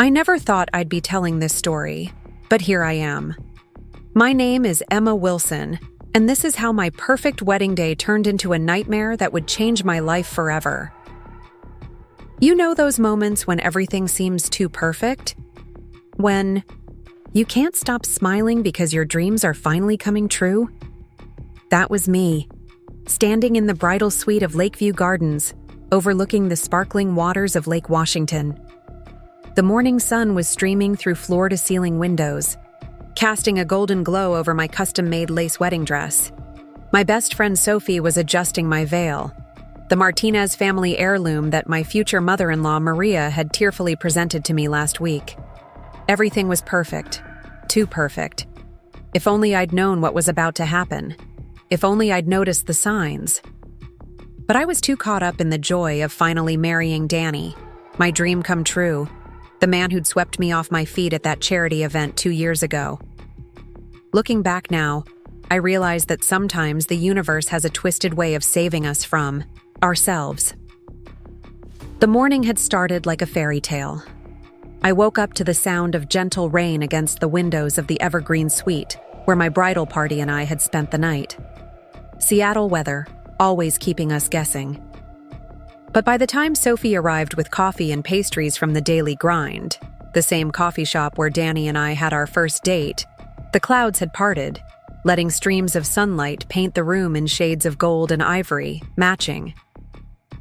I never thought I'd be telling this story, but here I am. My name is Emma Wilson, and this is how my perfect wedding day turned into a nightmare that would change my life forever. You know those moments when everything seems too perfect? When you can't stop smiling because your dreams are finally coming true? That was me, standing in the bridal suite of Lakeview Gardens, overlooking the sparkling waters of Lake Washington. The morning sun was streaming through floor-to-ceiling windows, casting a golden glow over my custom-made lace wedding dress. My best friend Sophie was adjusting my veil, the Martinez family heirloom that my future mother-in-law Maria had tearfully presented to me last week. Everything was perfect, too perfect. If only I'd known what was about to happen. If only I'd noticed the signs. But I was too caught up in the joy of finally marrying Danny, my dream come true, the man who'd swept me off my feet at that charity event 2 years ago. Looking back now, I realize that sometimes the universe has a twisted way of saving us from ourselves. The morning had started like a fairy tale. I woke up to the sound of gentle rain against the windows of the Evergreen Suite, where my bridal party and I had spent the night. Seattle weather, always keeping us guessing. But by the time Sophie arrived with coffee and pastries from the Daily Grind, the same coffee shop where Danny and I had our first date, the clouds had parted, letting streams of sunlight paint the room in shades of gold and ivory, matching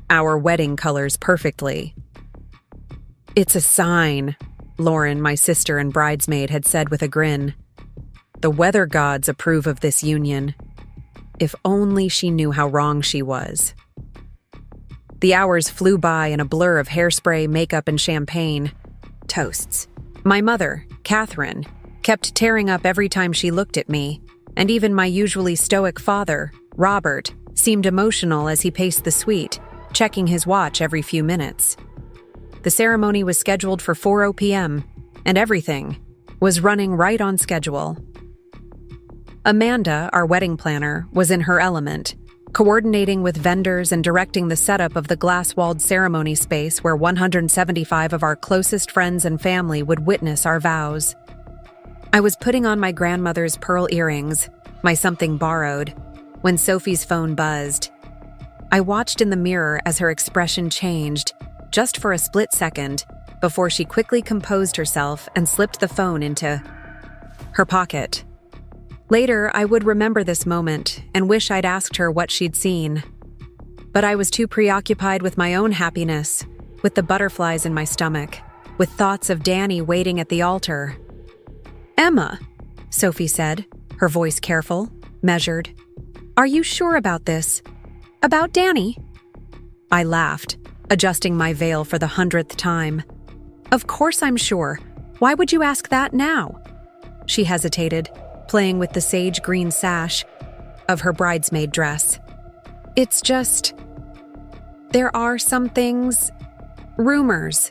our wedding colors perfectly. "It's a sign," Lauren, my sister and bridesmaid, had said with a grin. "The weather gods approve of this union." If only she knew how wrong she was. The hours flew by in a blur of hairspray, makeup, and champagne. Toasts. My mother, Catherine, kept tearing up every time she looked at me, and even my usually stoic father, Robert, seemed emotional as he paced the suite, checking his watch every few minutes. The ceremony was scheduled for 4 p.m., and everything was running right on schedule. Amanda, our wedding planner, was in her element, coordinating with vendors and directing the setup of the glass-walled ceremony space where 175 of our closest friends and family would witness our vows. I was putting on my grandmother's pearl earrings, my something borrowed, when Sophie's phone buzzed. I watched in the mirror as her expression changed, just for a split second, before she quickly composed herself and slipped the phone into her pocket. Later, I would remember this moment and wish I'd asked her what she'd seen. But I was too preoccupied with my own happiness, with the butterflies in my stomach, with thoughts of Danny waiting at the altar. "Emma," Sophie said, her voice careful, measured. "Are you sure about this? About Danny?" I laughed, adjusting my veil for the 100th time. "Of course I'm sure. Why would you ask that now?" She hesitated, playing with the sage green sash of her bridesmaid dress. "It's just, there are some things, rumors."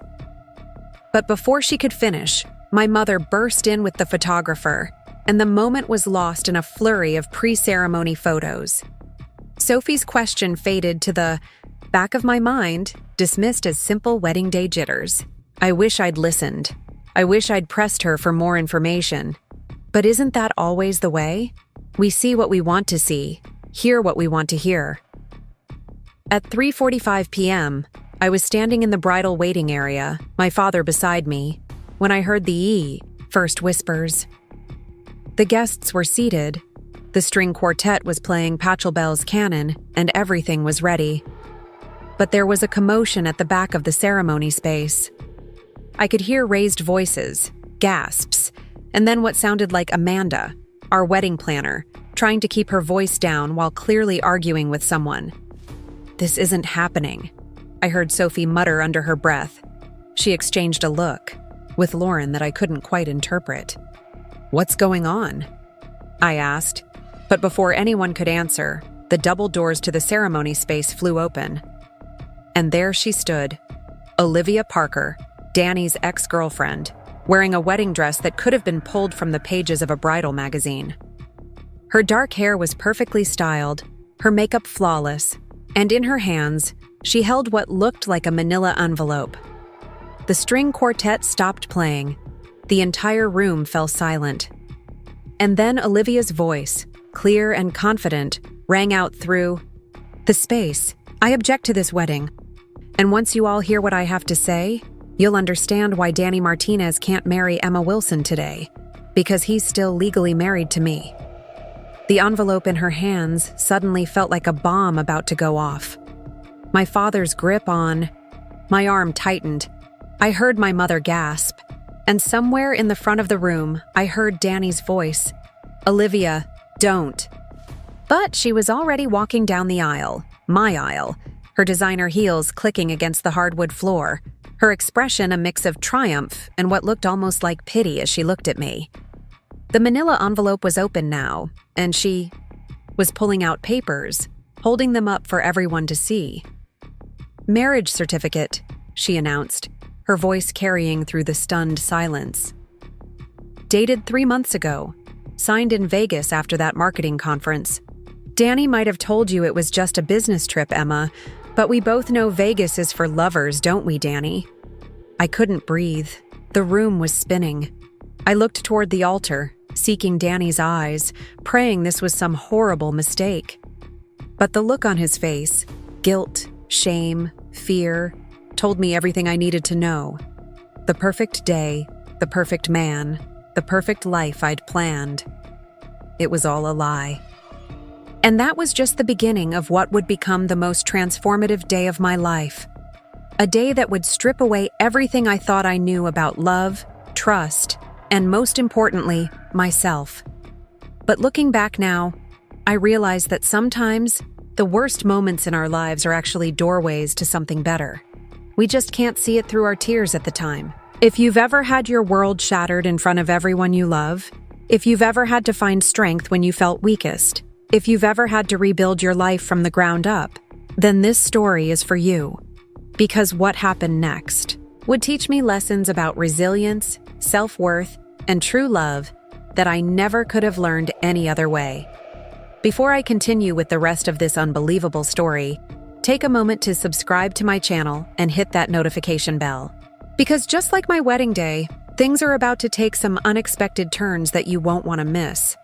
But before she could finish, my mother burst in with the photographer, and the moment was lost in a flurry of pre-ceremony photos. Sophie's question faded to the back of my mind, dismissed as simple wedding day jitters. I wish I'd listened. I wish I'd pressed her for more information. But isn't that always the way? We see what we want to see, hear what we want to hear. At 3:45 p.m., I was standing in the bridal waiting area, my father beside me, when I heard the first whispers. The guests were seated, the string quartet was playing Pachelbel's canon, and everything was ready. But there was a commotion at the back of the ceremony space. I could hear raised voices, gasps, and then what sounded like Amanda, our wedding planner, trying to keep her voice down while clearly arguing with someone. "This isn't happening," I heard Sophie mutter under her breath. She exchanged a look with Lauren that I couldn't quite interpret. "What's going on?" I asked, but before anyone could answer, the double doors to the ceremony space flew open. And there she stood, Olivia Parker, Danny's ex-girlfriend, wearing a wedding dress that could have been pulled from the pages of a bridal magazine. Her dark hair was perfectly styled, her makeup flawless, and in her hands, she held what looked like a manila envelope. The string quartet stopped playing. The entire room fell silent. And then Olivia's voice, clear and confident, rang out through the space. I object to this wedding. And once you all hear what I have to say, you'll understand why Danny Martinez can't marry Emma Wilson today, because he's still legally married to me. The envelope in her hands suddenly felt like a bomb about to go off. My father's grip on my arm tightened. I heard my mother gasp, and somewhere in the front of the room, I heard Danny's voice. Olivia, don't. But she was already walking down the aisle, my aisle, her designer heels clicking against the hardwood floor, her expression a mix of triumph and what looked almost like pity as she looked at me. The manila envelope was open now, and she was pulling out papers, holding them up for everyone to see. Marriage certificate, she announced, her voice carrying through the stunned silence. Dated 3 months ago, signed in Vegas after that marketing conference. Danny might have told you it was just a business trip, Emma, but we both know Vegas is for lovers, don't we, Danny? I couldn't breathe. The room was spinning. I looked toward the altar, seeking Danny's eyes, praying this was some horrible mistake. But the look on his face, guilt, shame, fear, told me everything I needed to know. The perfect day, the perfect man, the perfect life I'd planned. It was all a lie. And that was just the beginning of what would become the most transformative day of my life. A day that would strip away everything I thought I knew about love, trust, and most importantly, myself. But looking back now, I realize that sometimes the worst moments in our lives are actually doorways to something better. We just can't see it through our tears at the time. If you've ever had your world shattered in front of everyone you love, if you've ever had to find strength when you felt weakest, if you've ever had to rebuild your life from the ground up, then this story is for you. Because what happened next would teach me lessons about resilience, self-worth, and true love that I never could have learned any other way. Before I continue with the rest of this unbelievable story, take a moment to subscribe to my channel and hit that notification bell. Because just like my wedding day, things are about to take some unexpected turns that you won't want to miss.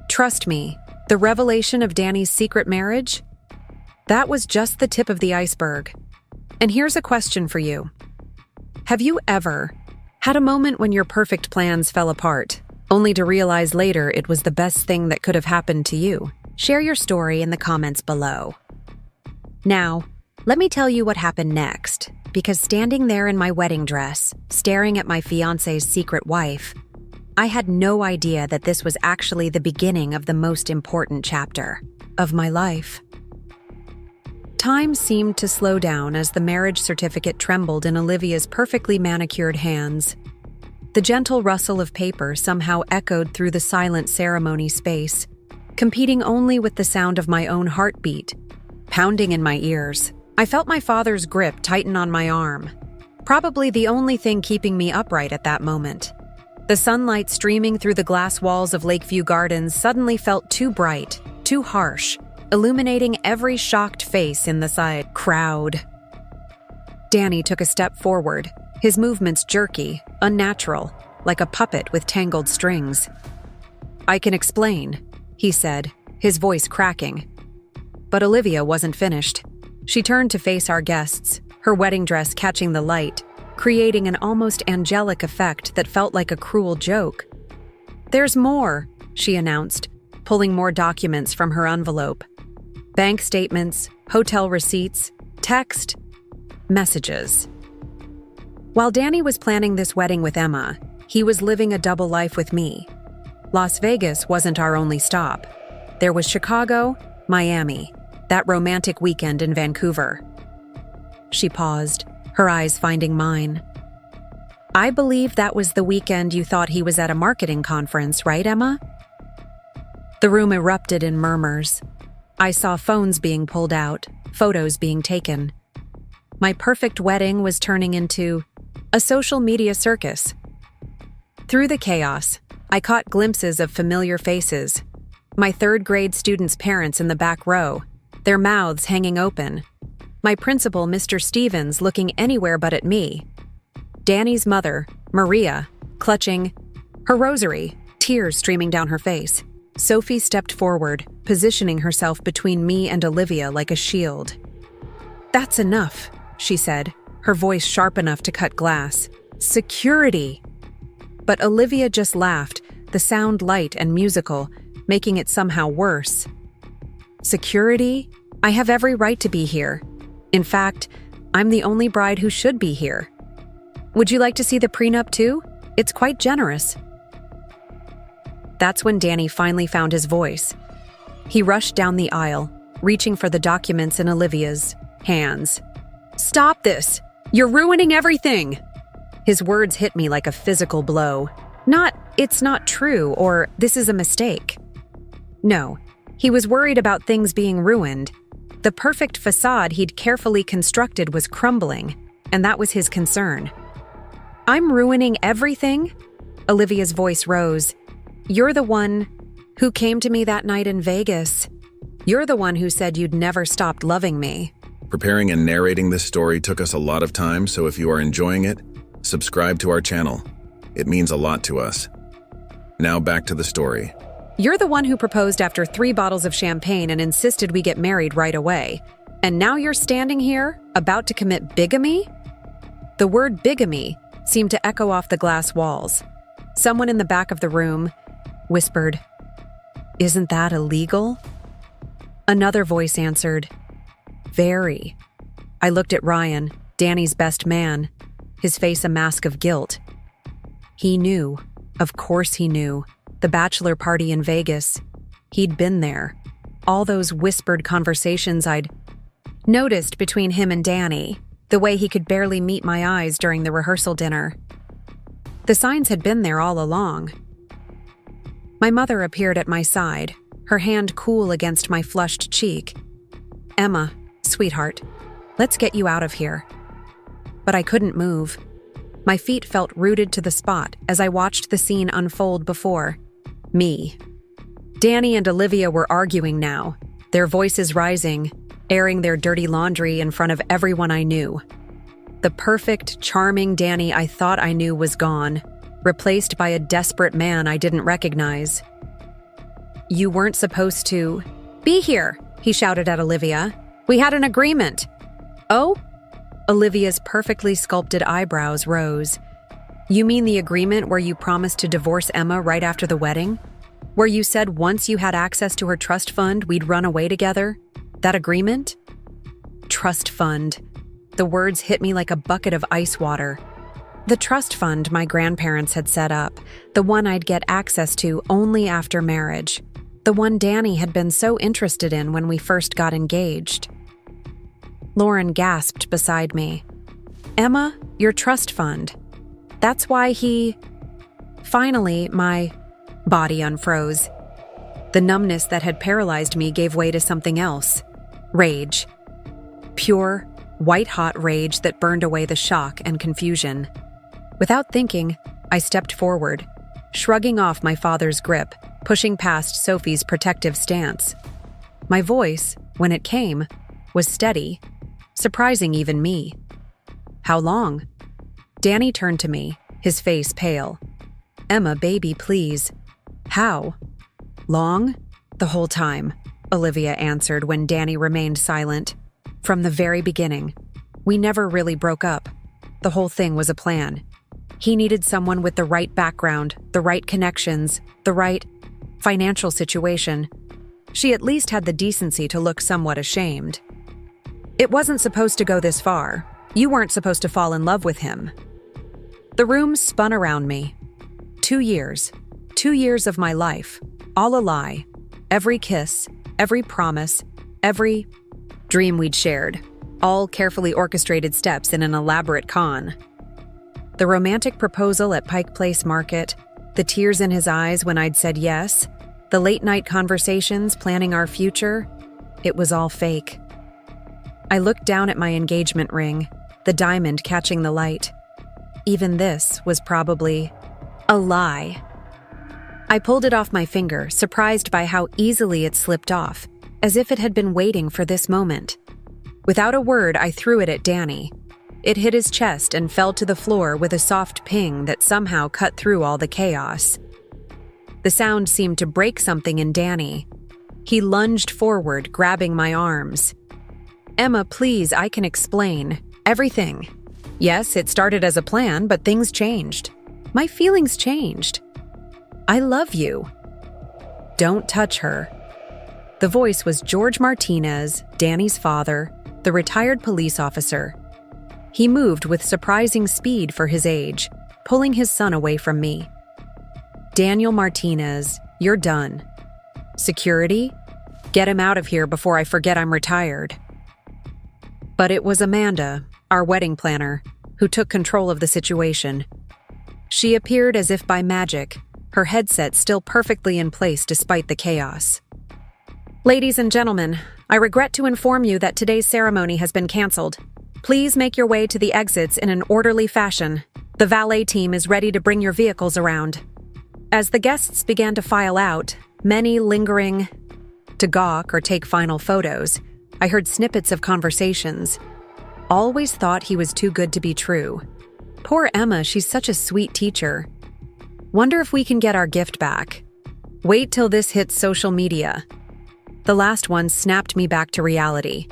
Trust me, the revelation of Danny's secret marriage? That was just the tip of the iceberg. And here's a question for you. Have you ever had a moment when your perfect plans fell apart, only to realize later it was the best thing that could have happened to you? Share your story in the comments below. Now, let me tell you what happened next, because standing there in my wedding dress, staring at my fiancé's secret wife, I had no idea that this was actually the beginning of the most important chapter of my life. Time seemed to slow down as the marriage certificate trembled in Olivia's perfectly manicured hands. The gentle rustle of paper somehow echoed through the silent ceremony space, competing only with the sound of my own heartbeat, pounding in my ears. I felt my father's grip tighten on my arm, probably the only thing keeping me upright at that moment. The sunlight streaming through the glass walls of Lakeview Gardens suddenly felt too bright, too harsh, illuminating every shocked face in the side crowd. Danny took a step forward, his movements jerky, unnatural, like a puppet with tangled strings. "I can explain," he said, his voice cracking. But Olivia wasn't finished. She turned to face our guests, her wedding dress catching the light, creating an almost angelic effect that felt like a cruel joke. "There's more," she announced, pulling more documents from her envelope. Bank statements, hotel receipts, text, messages. While Danny was planning this wedding with Emma, he was living a double life with me. Las Vegas wasn't our only stop. There was Chicago, Miami, that romantic weekend in Vancouver. She paused, her eyes finding mine. "I believe that was the weekend you thought he was at a marketing conference, right, Emma?" The room erupted in murmurs. I saw phones being pulled out, photos being taken. My perfect wedding was turning into a social media circus. Through the chaos, I caught glimpses of familiar faces. My third-grade students' parents in the back row, their mouths hanging open. My principal, Mr. Stevens, looking anywhere but at me. Danny's mother, Maria, clutching her rosary, tears streaming down her face. Sophie stepped forward, positioning herself between me and Olivia like a shield. "That's enough," she said, her voice sharp enough to cut glass. "Security!" But Olivia just laughed, the sound light and musical, making it somehow worse. "Security? I have every right to be here. In fact, I'm the only bride who should be here. Would you like to see the prenup too? It's quite generous." That's when Danny finally found his voice. He rushed down the aisle, reaching for the documents in Olivia's hands. "Stop this! You're ruining everything!" His words hit me like a physical blow. Not, "It's not true," or "This is a mistake." No, he was worried about things being ruined. The perfect facade he'd carefully constructed was crumbling, and that was his concern. "I'm ruining everything?" Olivia's voice rose. "You're the one who came to me that night in Vegas. You're the one who said you'd never stopped loving me." Preparing and narrating this story took us a lot of time, so if you are enjoying it, subscribe to our channel. It means a lot to us. Now back to the story. "You're the one who proposed after 3 bottles of champagne and insisted we get married right away. And now you're standing here, about to commit bigamy?" The word bigamy seemed to echo off the glass walls. Someone in the back of the room whispered, "Isn't that illegal?" Another voice answered, "Very." I looked at Ryan, Danny's best man, his face a mask of guilt. He knew. Of course he knew. The bachelor party in Vegas. He'd been there. All those whispered conversations I'd noticed between him and Danny, the way he could barely meet my eyes during the rehearsal dinner. The signs had been there all along. My mother appeared at my side, her hand cool against my flushed cheek. "Emma, sweetheart, let's get you out of here." But I couldn't move. My feet felt rooted to the spot as I watched the scene unfold before me. Danny and Olivia were arguing now, their voices rising, airing their dirty laundry in front of everyone I knew. The perfect, charming Danny I thought I knew was gone, replaced by a desperate man I didn't recognize. "You weren't supposed to be here," he shouted at Olivia. "We had an agreement." "Oh?" Olivia's perfectly sculpted eyebrows rose. "You mean the agreement where you promised to divorce Emma right after the wedding? Where you said once you had access to her trust fund, we'd run away together? That agreement?" Trust fund. The words hit me like a bucket of ice water. The trust fund my grandparents had set up, the one I'd get access to only after marriage, the one Danny had been so interested in when we first got engaged. Lauren gasped beside me. "Emma, your trust fund. That's why he—" Finally, my body unfroze. The numbness that had paralyzed me gave way to something else. Rage. Pure, white-hot rage that burned away the shock and confusion. Without thinking, I stepped forward, shrugging off my father's grip, pushing past Sophie's protective stance. My voice, when it came, was steady, surprising even me. "How long?" Danny turned to me, his face pale. "Emma, baby, please." "How?" "Long?" "The whole time," Olivia answered when Danny remained silent. "From the very beginning. We never really broke up. The whole thing was a plan. He needed someone with the right background, the right connections, the right financial situation. She at least had the decency to look somewhat ashamed. It wasn't supposed to go this far. You weren't supposed to fall in love with him." The room spun around me. 2 years. 2 years of my life. All a lie. Every kiss, every promise, every dream we'd shared. All carefully orchestrated steps in an elaborate con. The romantic proposal at Pike Place Market, the tears in his eyes when I'd said yes, the late-night conversations planning our future, it was all fake. I looked down at my engagement ring, the diamond catching the light. Even this was probably a lie. I pulled it off my finger, surprised by how easily it slipped off, as if it had been waiting for this moment. Without a word, I threw it at Danny. It hit his chest and fell to the floor with a soft ping that somehow cut through all the chaos. The sound seemed to break something in Danny. He lunged forward, grabbing my arms. "Emma, please, I can explain. Everything. Yes, it started as a plan, but things changed. My feelings changed. I love you." "Don't touch her." The voice was George Martinez, Danny's father, the retired police officer. He moved with surprising speed for his age, pulling his son away from me. "Daniel Martinez, you're done. Security? Get him out of here before I forget I'm retired." But it was Amanda, our wedding planner, who took control of the situation. She appeared as if by magic, her headset still perfectly in place despite the chaos. "Ladies and gentlemen, I regret to inform you that today's ceremony has been canceled. Please make your way to the exits in an orderly fashion. The valet team is ready to bring your vehicles around." As the guests began to file out, many lingering to gawk or take final photos, I heard snippets of conversations. "Always thought he was too good to be true. Poor Emma, she's such a sweet teacher. Wonder if we can get our gift back. Wait till this hits social media." The last one snapped me back to reality.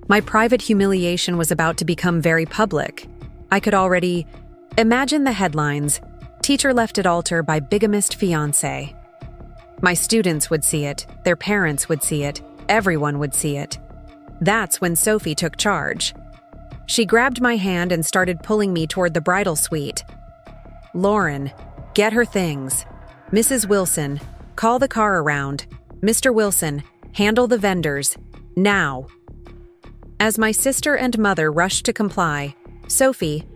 My private humiliation was about to become very public. I could already imagine the headlines: "Teacher left at altar by bigamist fiancé." My students would see it, their parents would see it, everyone would see it. That's when Sophie took charge. She grabbed my hand and started pulling me toward the bridal suite. "Lauren, get her things. Mrs. Wilson, call the car around. Mr. Wilson, handle the vendors. Now." As my sister and mother rushed to comply, Sophie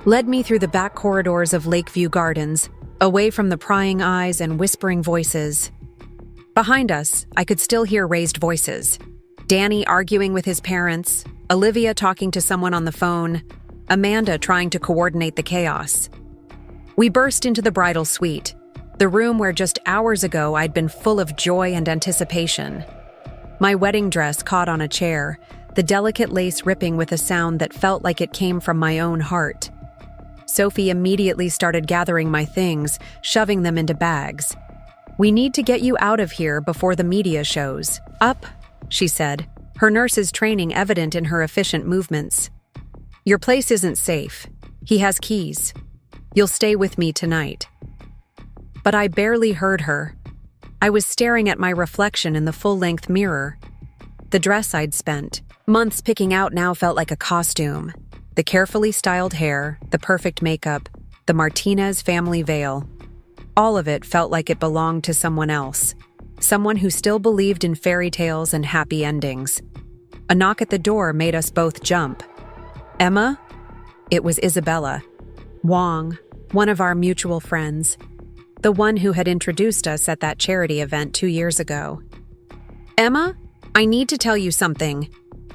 led me through the back corridors of Lakeview Gardens, away from the prying eyes and whispering voices. Behind us, I could still hear raised voices. Danny arguing with his parents, Olivia talking to someone on the phone, Amanda trying to coordinate the chaos. We burst into the bridal suite, the room where just hours ago I'd been full of joy and anticipation. My wedding dress caught on a chair, the delicate lace ripping with a sound that felt like it came from my own heart. Sophie immediately started gathering my things, shoving them into bags. "We need to get you out of here before the media shows." "Up," she said, her nurse's training evident in her efficient movements. "Your place isn't safe. He has keys. You'll stay with me tonight." But I barely heard her. I was staring at my reflection in the full-length mirror. The dress I'd spent months picking out now felt like a costume. The carefully styled hair, the perfect makeup, the Martinez family veil. All of it felt like it belonged to someone else. Someone who still believed in fairy tales and happy endings. A knock at the door made us both jump. "Emma?" It was Isabella. Wong, one of our mutual friends. The one who had introduced us at that charity event 2 years ago. "Emma, I need to tell you something.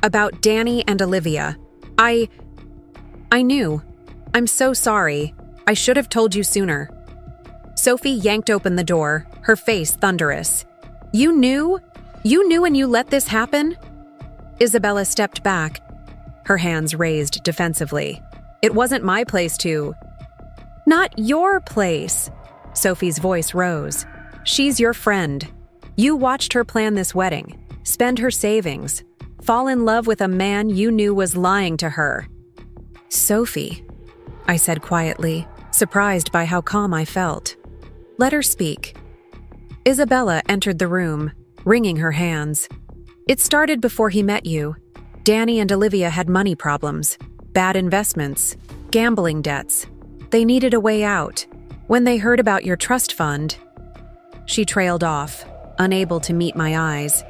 About Danny and Olivia. I knew. I'm so sorry. I should have told you sooner." Sophie yanked open the door, her face thunderous. "You knew? You knew and you let this happen?" Isabella stepped back, her hands raised defensively. "It wasn't my place to—" "Not your place." Sophie's voice rose. "She's your friend. You watched her plan this wedding, spend her savings, fall in love with a man you knew was lying to her." "Sophie," I said quietly, surprised by how calm I felt. "Let her speak." Isabella entered the room, wringing her hands. "It started before he met you. Danny and Olivia had money problems, bad investments, gambling debts. They needed a way out. When they heard about your trust fund—" She trailed off, unable to meet my eyes.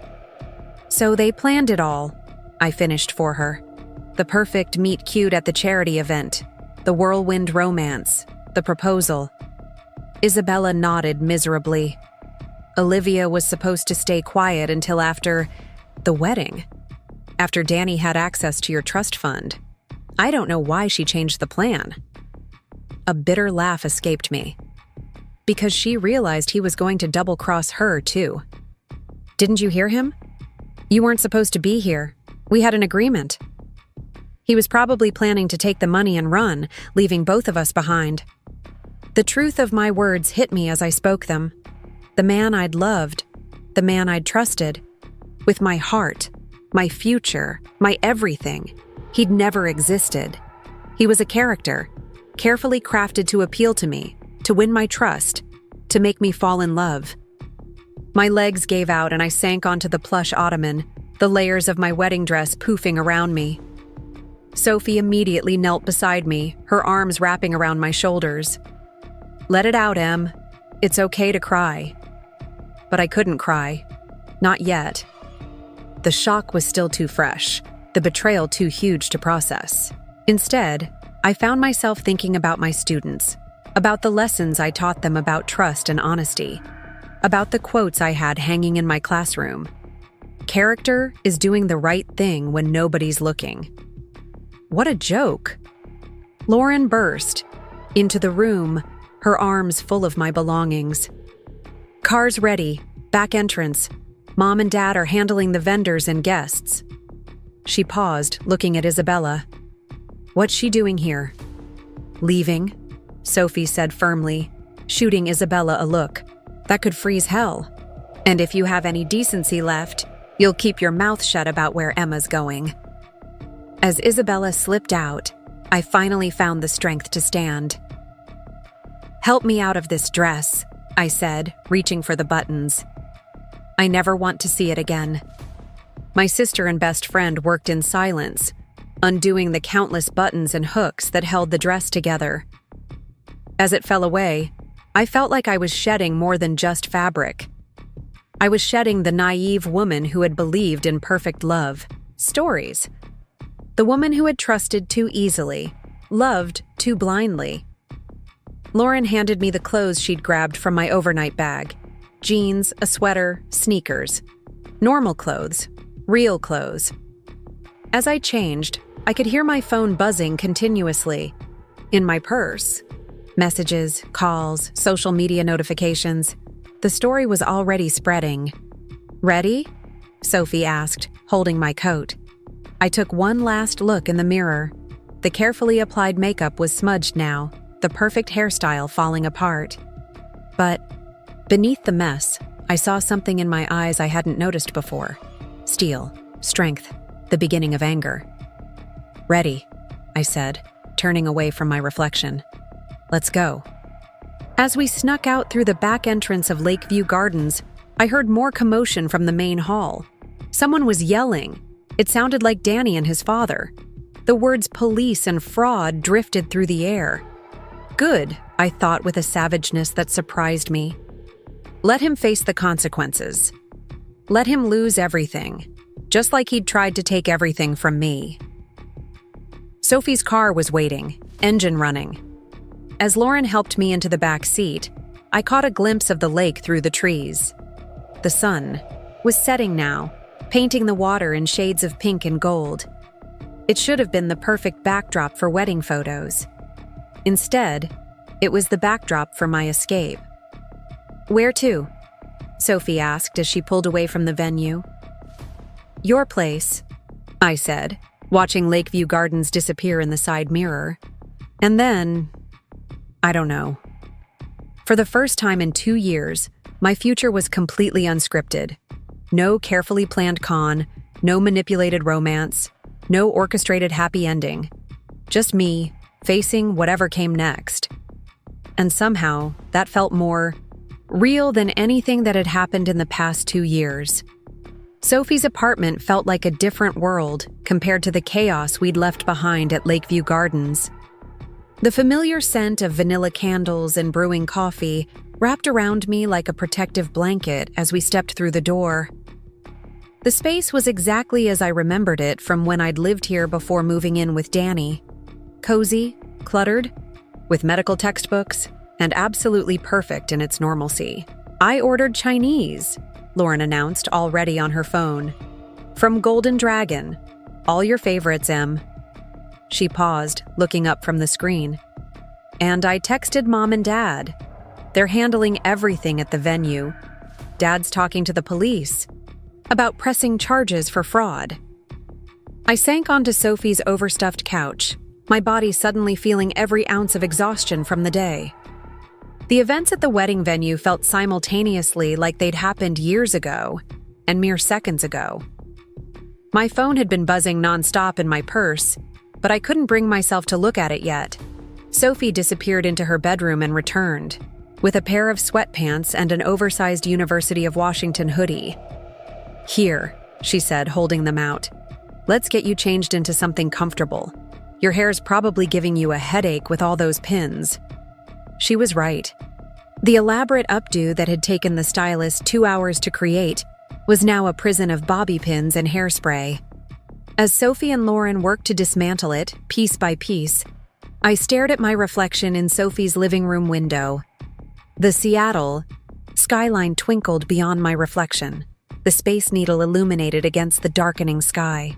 "So they planned it all," I finished for her. "The perfect meet cute at the charity event, the whirlwind romance, the proposal." Isabella nodded miserably. "Olivia was supposed to stay quiet until after the wedding, after Danny had access to your trust fund. I don't know why she changed the plan." A bitter laugh escaped me. "Because she realized he was going to double-cross her, too. Didn't you hear him? You weren't supposed to be here. We had an agreement." He was probably planning to take the money and run, leaving both of us behind. The truth of my words hit me as I spoke them. The man I'd loved, the man I'd trusted, with my heart, my future, my everything, he'd never existed. He was a character, carefully crafted to appeal to me, to win my trust, to make me fall in love. My legs gave out and I sank onto the plush ottoman, the layers of my wedding dress poofing around me. Sophie immediately knelt beside me, her arms wrapping around my shoulders. "Let it out, Em. It's okay to cry." But I couldn't cry. Not yet. The shock was still too fresh, the betrayal too huge to process. Instead, I found myself thinking about my students, about the lessons I taught them about trust and honesty, about the quotes I had hanging in my classroom. Character is doing the right thing when nobody's looking. What a joke. Lauren burst into the room, her arms full of my belongings. "Car's ready, back entrance. Mom and Dad are handling the vendors and guests." She paused, looking at Isabella. "What's she doing here?" "Leaving," Sophie said firmly, shooting Isabella a look. "That could freeze hell. And if you have any decency left, you'll keep your mouth shut about where Emma's going." As Isabella slipped out, I finally found the strength to stand. "Help me out of this dress," I said, reaching for the buttons. "I never want to see it again." My sister and best friend worked in silence, undoing the countless buttons and hooks that held the dress together. As it fell away, I felt like I was shedding more than just fabric. I was shedding the naive woman who had believed in perfect love, stories. The woman who had trusted too easily, loved too blindly. Lauren handed me the clothes she'd grabbed from my overnight bag. Jeans, a sweater, sneakers. Normal clothes. Real clothes. As I changed, I could hear my phone buzzing continuously. In my purse. Messages, calls, social media notifications. The story was already spreading. "Ready?" Sophie asked, holding my coat. I took one last look in the mirror. The carefully applied makeup was smudged now, the perfect hairstyle falling apart. But beneath the mess, I saw something in my eyes I hadn't noticed before. Steel, strength, the beginning of anger. "Ready," I said, turning away from my reflection. "Let's go." As we snuck out through the back entrance of Lakeview Gardens, I heard more commotion from the main hall. Someone was yelling. It sounded like Danny and his father. The words police and fraud drifted through the air. Good, I thought with a savageness that surprised me. Let him face the consequences. Let him lose everything, just like he'd tried to take everything from me. Sophie's car was waiting, engine running. As Lauren helped me into the back seat, I caught a glimpse of the lake through the trees. The sun was setting now, painting the water in shades of pink and gold. It should have been the perfect backdrop for wedding photos. Instead, it was the backdrop for my escape. "Where to?" Sophie asked as she pulled away from the venue. "Your place," I said, watching Lakeview Gardens disappear in the side mirror. And then, I don't know. For the first time in 2 years, my future was completely unscripted. No carefully planned con, no manipulated romance, no orchestrated happy ending. Just me, facing whatever came next. And somehow, that felt more real than anything that had happened in the past 2 years. Sophie's apartment felt like a different world compared to the chaos we'd left behind at Lakeview Gardens. The familiar scent of vanilla candles and brewing coffee wrapped around me like a protective blanket as we stepped through the door. The space was exactly as I remembered it from when I'd lived here before moving in with Danny. Cozy, cluttered, with medical textbooks, and absolutely perfect in its normalcy. "I ordered Chinese," Lauren announced already on her phone. "From Golden Dragon. All your favorites, Em." She paused, looking up from the screen. "And I texted Mom and Dad. They're handling everything at the venue. Dad's talking to the police about pressing charges for fraud." I sank onto Sophie's overstuffed couch, my body suddenly feeling every ounce of exhaustion from the day. The events at the wedding venue felt simultaneously like they'd happened years ago and mere seconds ago. My phone had been buzzing nonstop in my purse, but I couldn't bring myself to look at it yet. Sophie disappeared into her bedroom and returned, with a pair of sweatpants and an oversized University of Washington hoodie. "Here," she said, holding them out. "Let's get you changed into something comfortable. Your hair's probably giving you a headache with all those pins." She was right. The elaborate updo that had taken the stylist 2 hours to create was now a prison of bobby pins and hairspray. As Sophie and Lauren worked to dismantle it, piece by piece, I stared at my reflection in Sophie's living room window. The Seattle skyline twinkled beyond my reflection, the Space Needle illuminated against the darkening sky.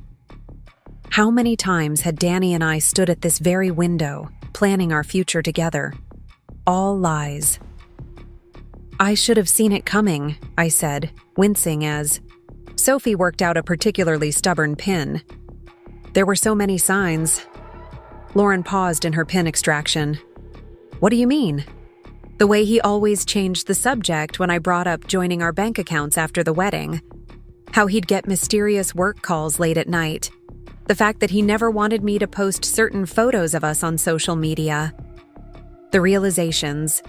How many times had Danny and I stood at this very window, planning our future together? All lies. "I should have seen it coming," I said, wincing as Sophie worked out a particularly stubborn pin. "There were so many signs." Lauren paused in her pin extraction. "What do you mean?" "The way he always changed the subject when I brought up joining our bank accounts after the wedding. How he'd get mysterious work calls late at night. The fact that he never wanted me to post certain photos of us on social media. The realizations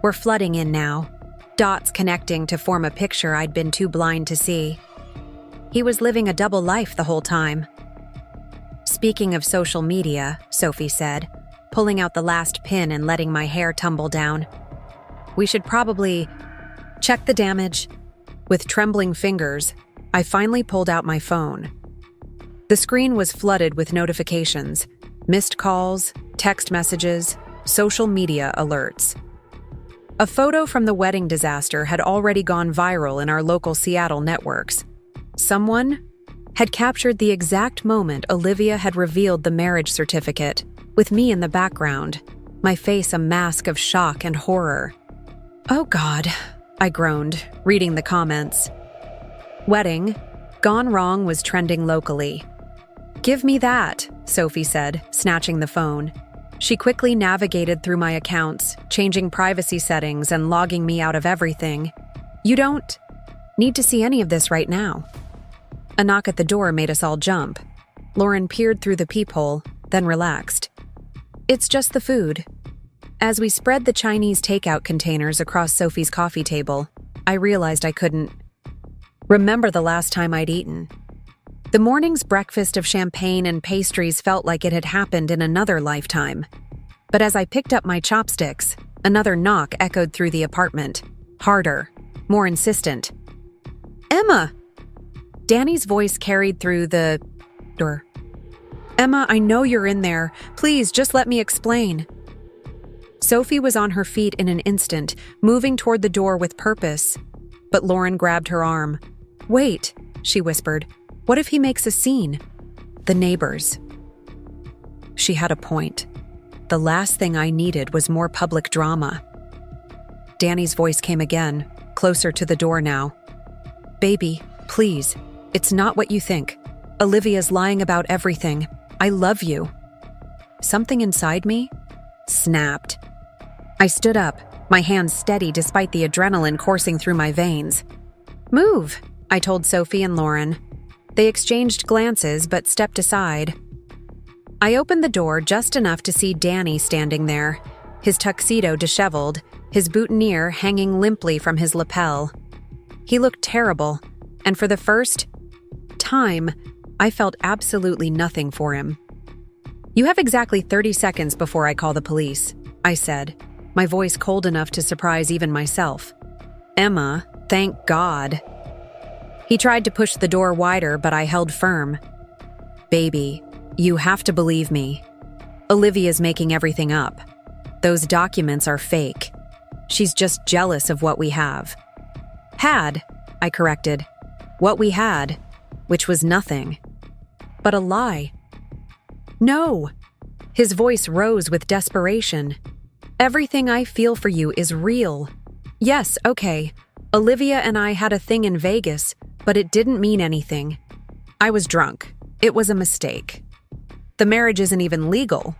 were flooding in now, dots connecting to form a picture I'd been too blind to see. He was living a double life the whole time." "Speaking of social media," Sophie said, pulling out the last pin and letting my hair tumble down. "We should probably check the damage." With trembling fingers, I finally pulled out my phone. The screen was flooded with notifications, missed calls, text messages, social media alerts. A photo from the wedding disaster had already gone viral in our local Seattle networks. Someone had captured the exact moment Olivia had revealed the marriage certificate, with me in the background, my face a mask of shock and horror. "Oh God," I groaned, reading the comments. "Wedding gone wrong" was trending locally. "Give me that," Sophie said, snatching the phone. She quickly navigated through my accounts, changing privacy settings and logging me out of everything. "You don't need to see any of this right now." A knock at the door made us all jump. Lauren peered through the peephole, then relaxed. "It's just the food." As we spread the Chinese takeout containers across Sophie's coffee table, I realized I couldn't remember the last time I'd eaten. The morning's breakfast of champagne and pastries felt like it had happened in another lifetime. But as I picked up my chopsticks, another knock echoed through the apartment, harder, more insistent. "Emma!" Danny's voice carried through the door. "Emma, I know you're in there. Please, just let me explain." Sophie was on her feet in an instant, moving toward the door with purpose. But Lauren grabbed her arm. "Wait," she whispered. "What if he makes a scene? The neighbors." She had a point. The last thing I needed was more public drama. Danny's voice came again, closer to the door now. "Baby, please, it's not what you think. Olivia's lying about everything. I love you." Something inside me snapped. I stood up, my hands steady despite the adrenaline coursing through my veins. "Move," I told Sophie and Lauren. They exchanged glances but stepped aside. I opened the door just enough to see Danny standing there, his tuxedo disheveled, his boutonniere hanging limply from his lapel. He looked terrible, and for the first time, I felt absolutely nothing for him. "You have exactly 30 seconds before I call the police," I said, my voice cold enough to surprise even myself. "Emma, thank God." He tried to push the door wider, but I held firm. "Baby, you have to believe me. Olivia's making everything up. Those documents are fake. She's just jealous of what we have." "Had," I corrected. "What we had, which was nothing. But a lie." "No." His voice rose with desperation. "Everything I feel for you is real. Yes, okay. Olivia and I had a thing in Vegas, but it didn't mean anything. I was drunk. It was a mistake. The marriage isn't even legal.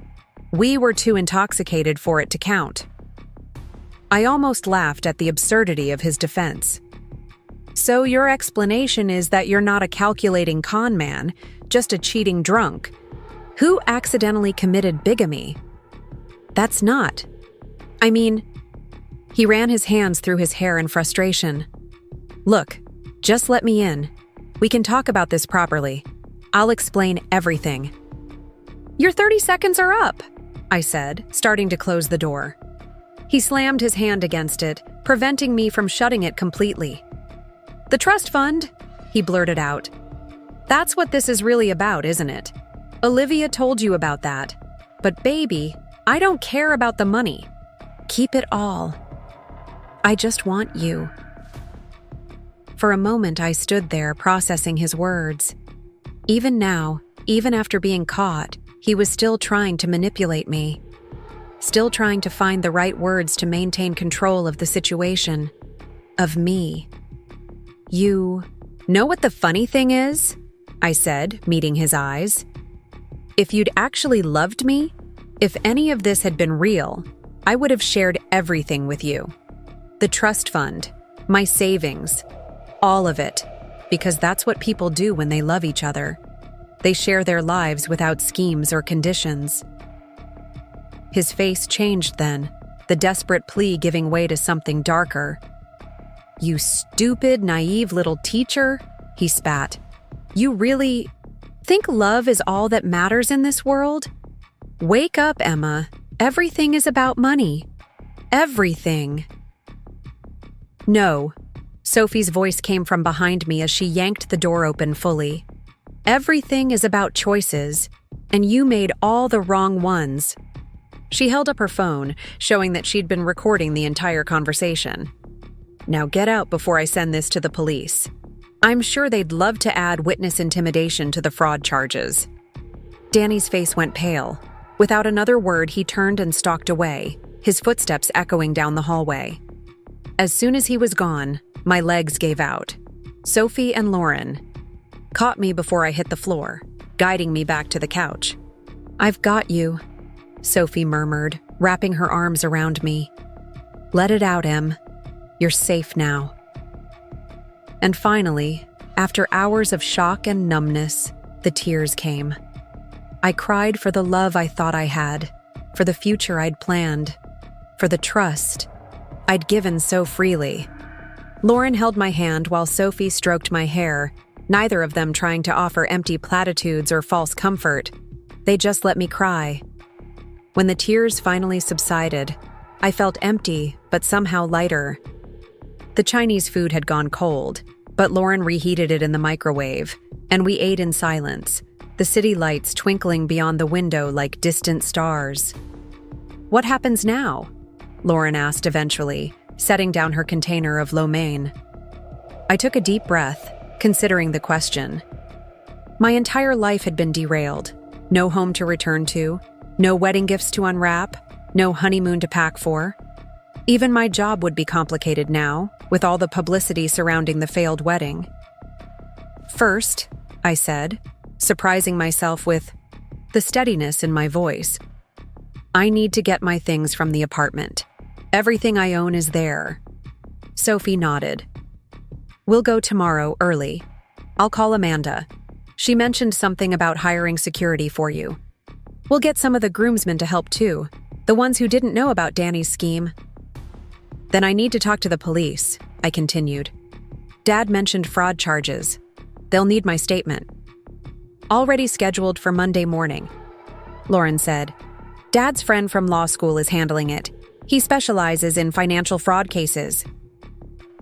We were too intoxicated for it to count. I almost laughed at the absurdity of his defense. So your explanation is that you're not a calculating con man, just a cheating drunk, who accidentally committed bigamy. That's not. I mean, he ran his hands through his hair in frustration. Look, just let me in. We can talk about this properly. I'll explain everything. Your 30 seconds are up, I said, starting to close the door. He slammed his hand against it, preventing me from shutting it completely. The trust fund, he blurted out. That's what this is really about, isn't it? Olivia told you about that. But baby, I don't care about the money. Keep it all. I just want you. For a moment, I stood there processing his words. Even now, even after being caught, he was still trying to manipulate me. Still trying to find the right words to maintain control of the situation. Of me. You know what the funny thing is? I said, meeting his eyes. If you'd actually loved me, if any of this had been real, I would have shared everything with you. The trust fund, my savings, all of it, because that's what people do when they love each other. They share their lives without schemes or conditions. His face changed then, the desperate plea giving way to something darker. You stupid, naive little teacher, he spat. You really think love is all that matters in this world? Wake up, Emma. Everything is about money. Everything. No. Sophie's voice came from behind me as she yanked the door open fully. Everything is about choices, and you made all the wrong ones. She held up her phone, showing that she'd been recording the entire conversation. Now get out before I send this to the police. I'm sure they'd love to add witness intimidation to the fraud charges. Danny's face went pale. Without another word, he turned and stalked away, his footsteps echoing down the hallway. As soon as he was gone, my legs gave out. Sophie and Lauren caught me before I hit the floor, guiding me back to the couch. I've got you, Sophie murmured, wrapping her arms around me. Let it out, Em. You're safe now. And finally, after hours of shock and numbness, the tears came. I cried for the love I thought I had, for the future I'd planned, for the trust I'd given so freely. Lauren held my hand while Sophie stroked my hair, neither of them trying to offer empty platitudes or false comfort. They just let me cry. When the tears finally subsided, I felt empty, but somehow lighter. The Chinese food had gone cold, but Lauren reheated it in the microwave, and we ate in silence, the city lights twinkling beyond the window like distant stars. What happens now? Lauren asked eventually, setting down her container of lo mein. I took a deep breath, considering the question. My entire life had been derailed. No home to return to, no wedding gifts to unwrap, no honeymoon to pack for. Even my job would be complicated now, with all the publicity surrounding the failed wedding. First, I said, surprising myself with the steadiness in my voice. I need to get my things from the apartment. Everything I own is there. Sophie nodded. We'll go tomorrow early. I'll call Amanda. She mentioned something about hiring security for you. We'll get some of the groomsmen to help too, the ones who didn't know about Danny's scheme. Then I need to talk to the police, I continued. Dad mentioned fraud charges. They'll need my statement. Already scheduled for Monday morning. Lauren said. Dad's friend from law school is handling it. He specializes in financial fraud cases.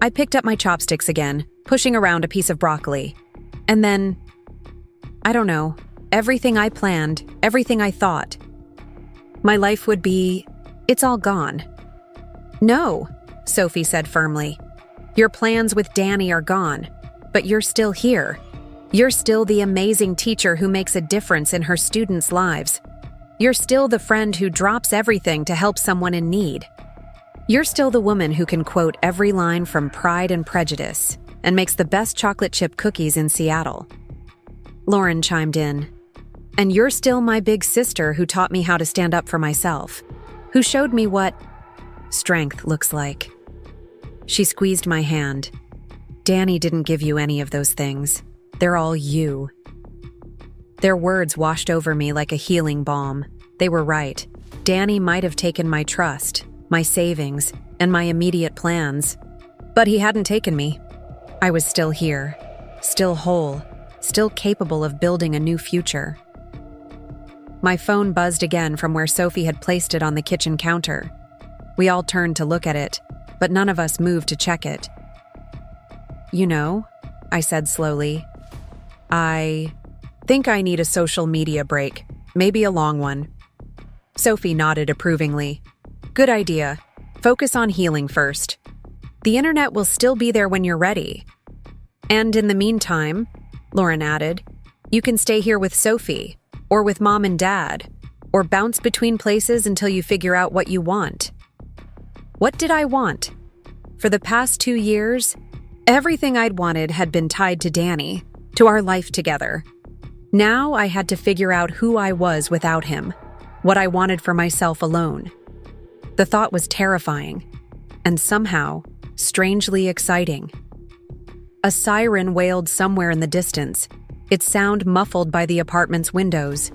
I picked up my chopsticks again, pushing around a piece of broccoli. And then, I don't know, everything I planned, everything I thought. My life would be, it's all gone. No, Sophie said firmly. Your plans with Danny are gone, but you're still here. You're still the amazing teacher who makes a difference in her students' lives. You're still the friend who drops everything to help someone in need. You're still the woman who can quote every line from Pride and Prejudice and makes the best chocolate chip cookies in Seattle. Lauren chimed in. And you're still my big sister who taught me how to stand up for myself, who showed me what strength looks like. She squeezed my hand. Danny didn't give you any of those things. They're all you. Their words washed over me like a healing balm. They were right. Danny might have taken my trust, my savings, and my immediate plans, but he hadn't taken me. I was still here, still whole, still capable of building a new future. My phone buzzed again from where Sophie had placed it on the kitchen counter. We all turned to look at it, but none of us moved to check it. You know, I said slowly, I think I need a social media break, maybe a long one. Sophie nodded approvingly. Good idea. Focus on healing first. The internet will still be there when you're ready. And in the meantime, Lauren added, you can stay here with Sophie, or with Mom and Dad, or bounce between places until you figure out what you want. What did I want? For the past 2 years, everything I'd wanted had been tied to Danny, to our life together. Now I had to figure out who I was without him, what I wanted for myself alone. The thought was terrifying, and somehow, strangely exciting. A siren wailed somewhere in the distance, its sound muffled by the apartment's windows.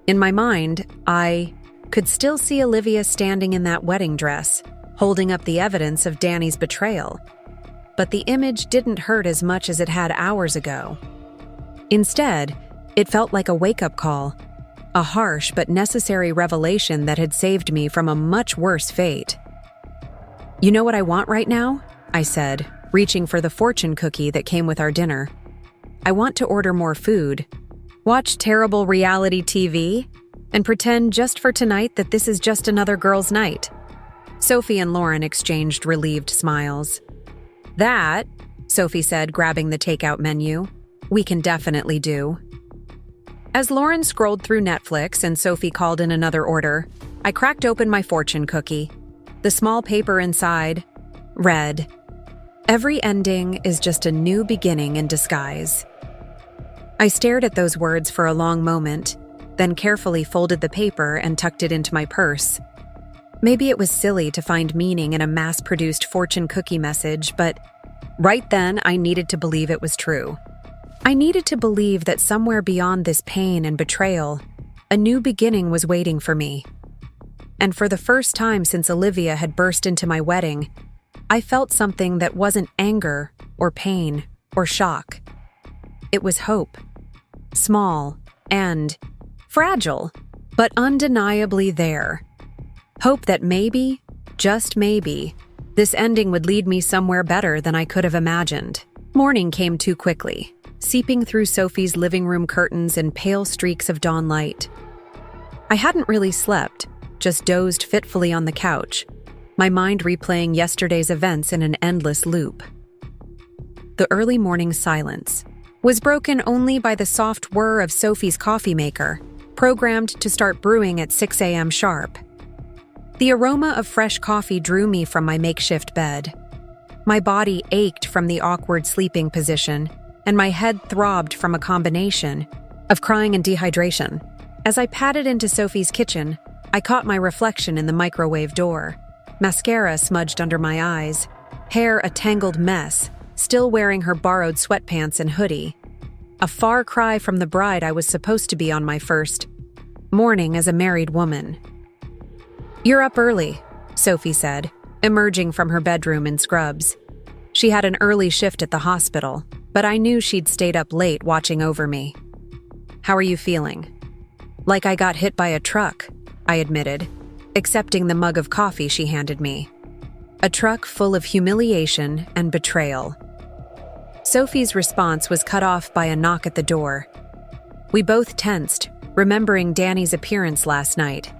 In my mind, I could still see Olivia standing in that wedding dress, holding up the evidence of Danny's betrayal. But the image didn't hurt as much as it had hours ago. Instead, it felt like a wake-up call, a harsh but necessary revelation that had saved me from a much worse fate. You know what I want right now? I said, reaching for the fortune cookie that came with our dinner. I want to order more food, watch terrible reality TV, and pretend just for tonight that this is just another girls' night. Sophie and Lauren exchanged relieved smiles. That, Sophie said, grabbing the takeout menu, we can definitely do. As Lauren scrolled through Netflix and Sophie called in another order, I cracked open my fortune cookie. The small paper inside read, "Every ending is just a new beginning in disguise." I stared at those words for a long moment, then carefully folded the paper and tucked it into my purse. Maybe it was silly to find meaning in a mass-produced fortune cookie message, but right then I needed to believe it was true. I needed to believe that somewhere beyond this pain and betrayal, a new beginning was waiting for me. And for the first time since Olivia had burst into my wedding, I felt something that wasn't anger or pain or shock. It was hope. Small and fragile, but undeniably there. Hope that maybe, just maybe, this ending would lead me somewhere better than I could have imagined. Morning came too quickly, seeping through Sophie's living room curtains in pale streaks of dawn light. I hadn't really slept, just dozed fitfully on the couch, my mind replaying yesterday's events in an endless loop. The early morning silence was broken only by the soft whir of Sophie's coffee maker, programmed to start brewing at 6 a.m. sharp. The aroma of fresh coffee drew me from my makeshift bed. My body ached from the awkward sleeping position, and my head throbbed from a combination of crying and dehydration. As I padded into Sophie's kitchen, I caught my reflection in the microwave door. Mascara smudged under my eyes, hair a tangled mess, still wearing her borrowed sweatpants and hoodie. A far cry from the bride I was supposed to be on my first morning as a married woman. "You're up early," Sophie said, emerging from her bedroom in scrubs. She had an early shift at the hospital, but I knew she'd stayed up late watching over me. "How are you feeling?" "Like I got hit by a truck," I admitted, accepting the mug of coffee she handed me. A truck full of humiliation and betrayal. Sophie's response was cut off by a knock at the door. We both tensed, remembering Danny's appearance last night.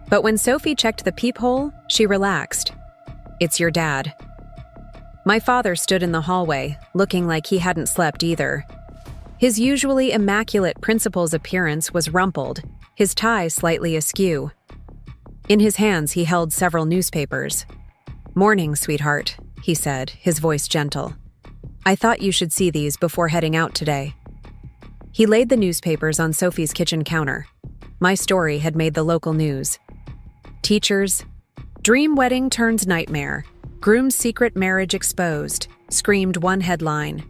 But when Sophie checked the peephole, she relaxed. "It's your dad." My father stood in the hallway, looking like he hadn't slept either. His usually immaculate principal's appearance was rumpled, his tie slightly askew. In his hands, he held several newspapers. "Morning, sweetheart," he said, his voice gentle. "I thought you should see these before heading out today." He laid the newspapers on Sophie's kitchen counter. My story had made the local news. Teachers, dream wedding turns nightmare. Groom's secret marriage exposed, screamed one headline.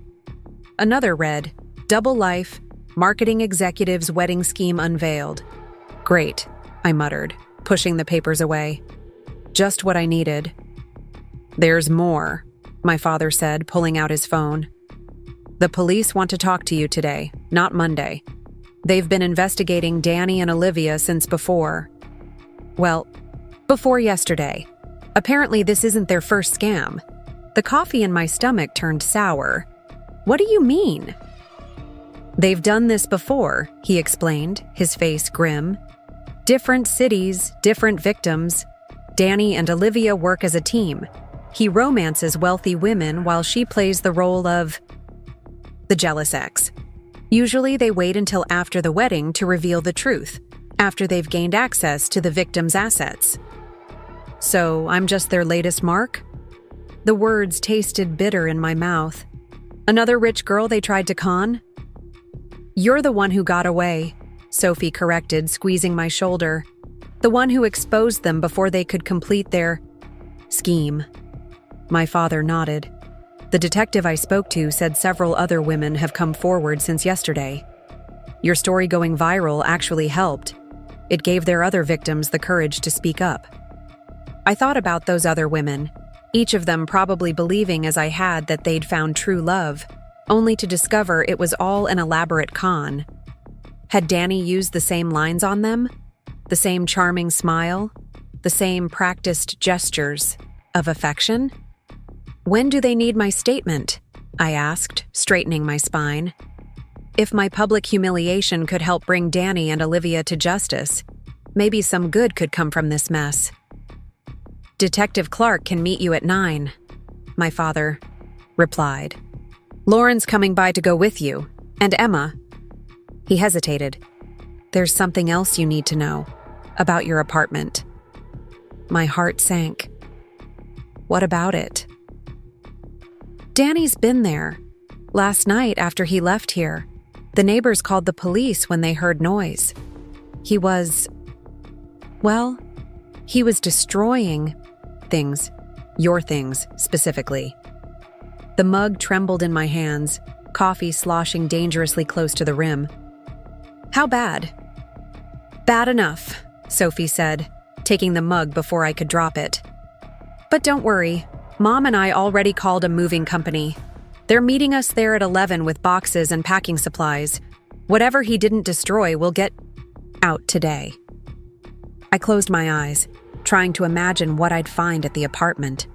Another read, double life, marketing executive's wedding scheme unveiled. Great, I muttered, pushing the papers away. Just what I needed. There's more, my father said, pulling out his phone. The police want to talk to you today, not Monday. They've been investigating Danny and Olivia since before yesterday. Apparently this isn't their first scam. The coffee in my stomach turned sour. What do you mean? They've done this before, he explained, his face grim. Different cities, different victims. Danny and Olivia work as a team. He romances wealthy women while she plays the role of the jealous ex. Usually they wait until after the wedding to reveal the truth, after they've gained access to the victim's assets. So I'm just their latest mark? The words tasted bitter in my mouth. Another rich girl they tried to con? You're the one who got away, Sophie corrected, squeezing my shoulder. The one who exposed them before they could complete their scheme. My father nodded. The detective I spoke to said several other women have come forward since yesterday. Your story going viral actually helped. It gave their other victims the courage to speak up. I thought about those other women, each of them probably believing as I had that they'd found true love, only to discover it was all an elaborate con. Had Danny used the same lines on them? The same charming smile? The same practiced gestures of affection? When do they need my statement? I asked, straightening my spine. If my public humiliation could help bring Danny and Olivia to justice, maybe some good could come from this mess. Detective Clark can meet you at 9, my father replied. Lauren's coming by to go with you, and Emma. He hesitated. There's something else you need to know about your apartment. My heart sank. What about it? Danny's been there. Last night after he left here, the neighbors called the police when they heard noise. He was destroying things. Your things, specifically. The mug trembled in my hands, coffee sloshing dangerously close to the rim. How bad? Bad enough, Sophie said, taking the mug before I could drop it. But don't worry, Mom and I already called a moving company. They're meeting us there at 11 with boxes and packing supplies. Whatever he didn't destroy will get out today. I closed my eyes, trying to imagine what I'd find at the apartment.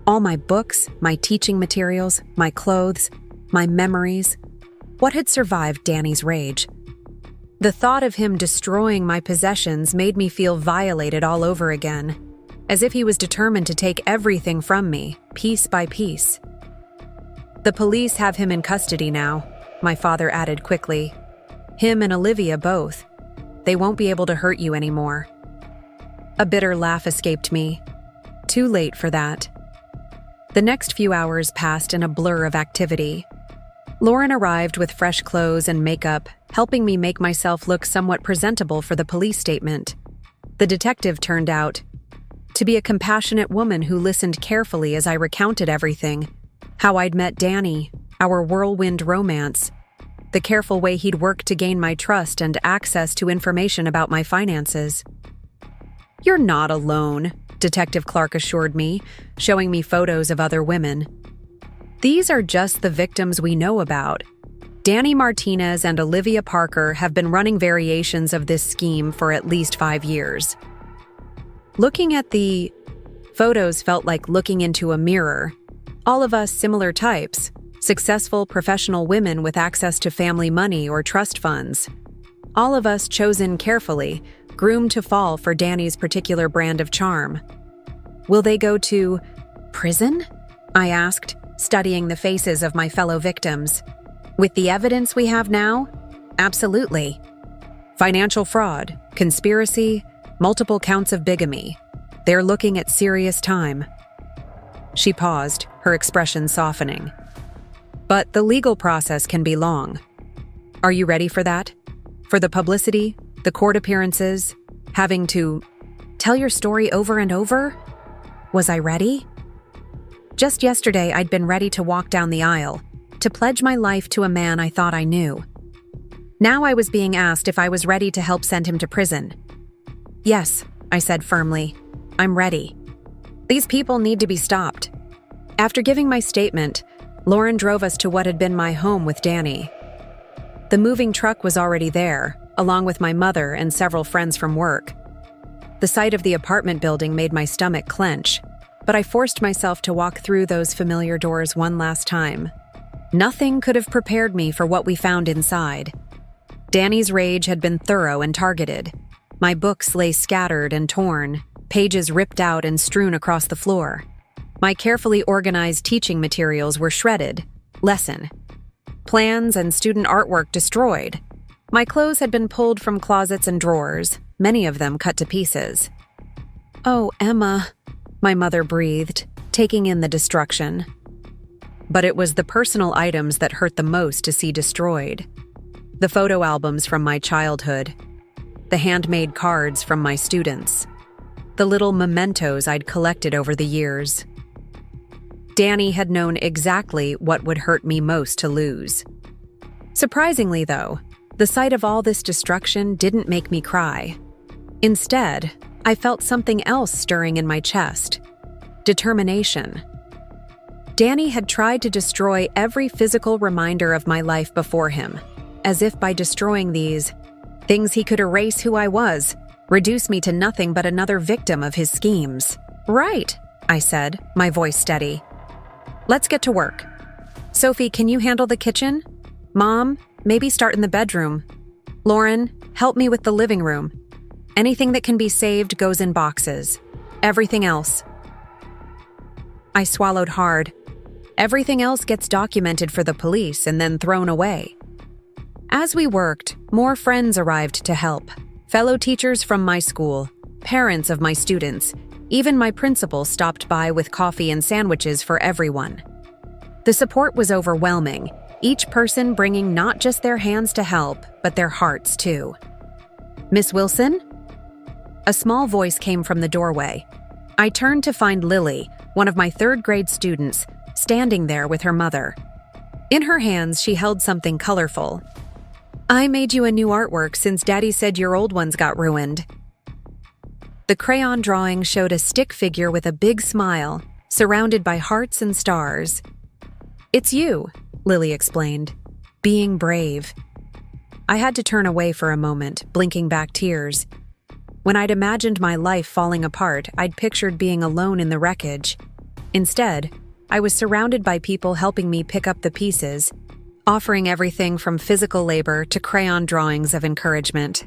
All my books, my teaching materials, my clothes, my memories. What had survived Danny's rage? The thought of him destroying my possessions made me feel violated all over again, as if he was determined to take everything from me, piece by piece. The police have him in custody now, my father added quickly. Him and Olivia both. They won't be able to hurt you anymore. A bitter laugh escaped me. Too late for that. The next few hours passed in a blur of activity. Lauren arrived with fresh clothes and makeup, helping me make myself look somewhat presentable for the police statement. The detective turned out to be a compassionate woman who listened carefully as I recounted everything. How I'd met Danny, our whirlwind romance, the careful way he'd worked to gain my trust and access to information about my finances. You're not alone, Detective Clark assured me, showing me photos of other women. These are just the victims we know about. Danny Martinez and Olivia Parker have been running variations of this scheme for at least 5 years. Looking at the photos felt like looking into a mirror. All of us similar types, successful professional women with access to family money or trust funds. All of us chosen carefully, groomed to fall for Danny's particular brand of charm. Will they go to prison? I asked, studying the faces of my fellow victims. With the evidence we have now? Absolutely. Financial fraud, conspiracy, multiple counts of bigamy. They're looking at serious time. She paused, her expression softening. But the legal process can be long. Are you ready for that? For the publicity, the court appearances, having to tell your story over and over? Was I ready? Just yesterday, I'd been ready to walk down the aisle, to pledge my life to a man I thought I knew. Now I was being asked if I was ready to help send him to prison. Yes, I said firmly. I'm ready. These people need to be stopped. After giving my statement, Lauren drove us to what had been my home with Danny. The moving truck was already there, along with my mother and several friends from work. The sight of the apartment building made my stomach clench, but I forced myself to walk through those familiar doors one last time. Nothing could have prepared me for what we found inside. Danny's rage had been thorough and targeted. My books lay scattered and torn, pages ripped out and strewn across the floor. My carefully organized teaching materials were shredded. Lesson plans and student artwork destroyed. My clothes had been pulled from closets and drawers, many of them cut to pieces. "Oh, Emma," my mother breathed, taking in the destruction. But it was the personal items that hurt the most to see destroyed. The photo albums from my childhood, the handmade cards from my students, the little mementos I'd collected over the years. Danny had known exactly what would hurt me most to lose. Surprisingly, though, the sight of all this destruction didn't make me cry. Instead, I felt something else stirring in my chest. Determination. Danny had tried to destroy every physical reminder of my life before him, as if by destroying these things he could erase who I was, reduce me to nothing but another victim of his schemes. "Right," I said, my voice steady. "Let's get to work. Sophie, can you handle the kitchen? Mom, maybe start in the bedroom. Lauren, help me with the living room. Anything that can be saved goes in boxes. Everything else." I swallowed hard. Everything else gets documented for the police and then thrown away. As we worked, more friends arrived to help. Fellow teachers from my school, parents of my students, even my principal stopped by with coffee and sandwiches for everyone. The support was overwhelming, each person bringing not just their hands to help, but their hearts too. "Miss Wilson?" A small voice came from the doorway. I turned to find Lily, one of my third-grade students, standing there with her mother. In her hands, she held something colorful. "I made you a new artwork since Daddy said your old ones got ruined." The crayon drawing showed a stick figure with a big smile, surrounded by hearts and stars. "It's you," Lily explained, "being brave." I had to turn away for a moment, blinking back tears. When I'd imagined my life falling apart, I'd pictured being alone in the wreckage. Instead, I was surrounded by people helping me pick up the pieces, offering everything from physical labor to crayon drawings of encouragement.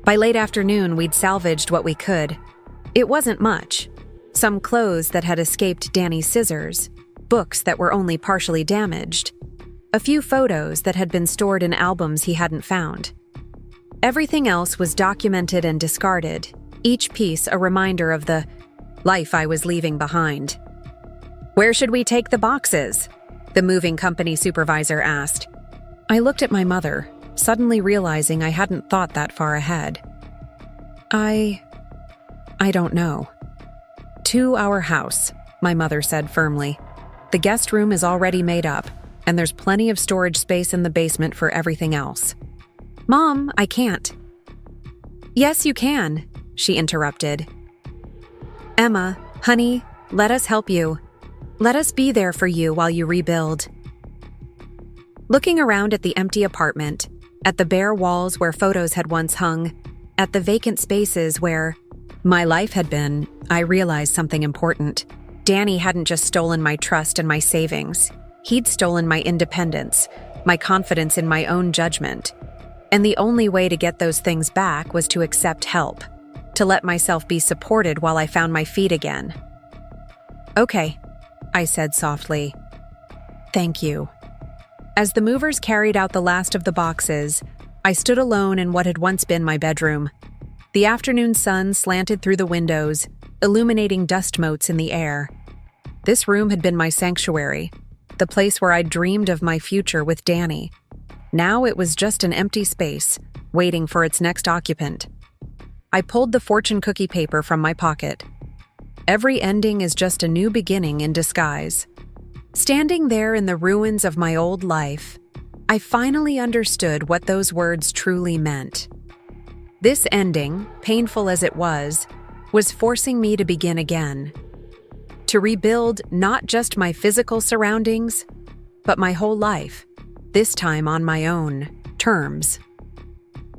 By late afternoon, we'd salvaged what we could. It wasn't much. Some clothes that had escaped Danny's scissors, books that were only partially damaged, a few photos that had been stored in albums he hadn't found. Everything else was documented and discarded, each piece a reminder of the life I was leaving behind. "Where should we take the boxes?" the moving company supervisor asked. I looked at my mother, suddenly realizing I hadn't thought that far ahead. I don't know. "To our house," my mother said firmly. "The guest room is already made up, and there's plenty of storage space in the basement for everything else." "Mom, I can't." "Yes, you can," she interrupted. "Emma, honey, let us help you. Let us be there for you while you rebuild." Looking around at the empty apartment, at the bare walls where photos had once hung, at the vacant spaces where my life had been, I realized something important. Danny hadn't just stolen my trust and my savings. He'd stolen my independence, my confidence in my own judgment. And the only way to get those things back was to accept help, to let myself be supported while I found my feet again. "Okay," I said softly. "Thank you." As the movers carried out the last of the boxes, I stood alone in what had once been my bedroom. The afternoon sun slanted through the windows, illuminating dust motes in the air. This room had been my sanctuary, the place where I'd dreamed of my future with Danny. Now it was just an empty space, waiting for its next occupant. I pulled the fortune cookie paper from my pocket. Every ending is just a new beginning in disguise. Standing there in the ruins of my old life, I finally understood what those words truly meant. This ending, painful as it was forcing me to begin again. To rebuild not just my physical surroundings, but my whole life, this time on my own terms.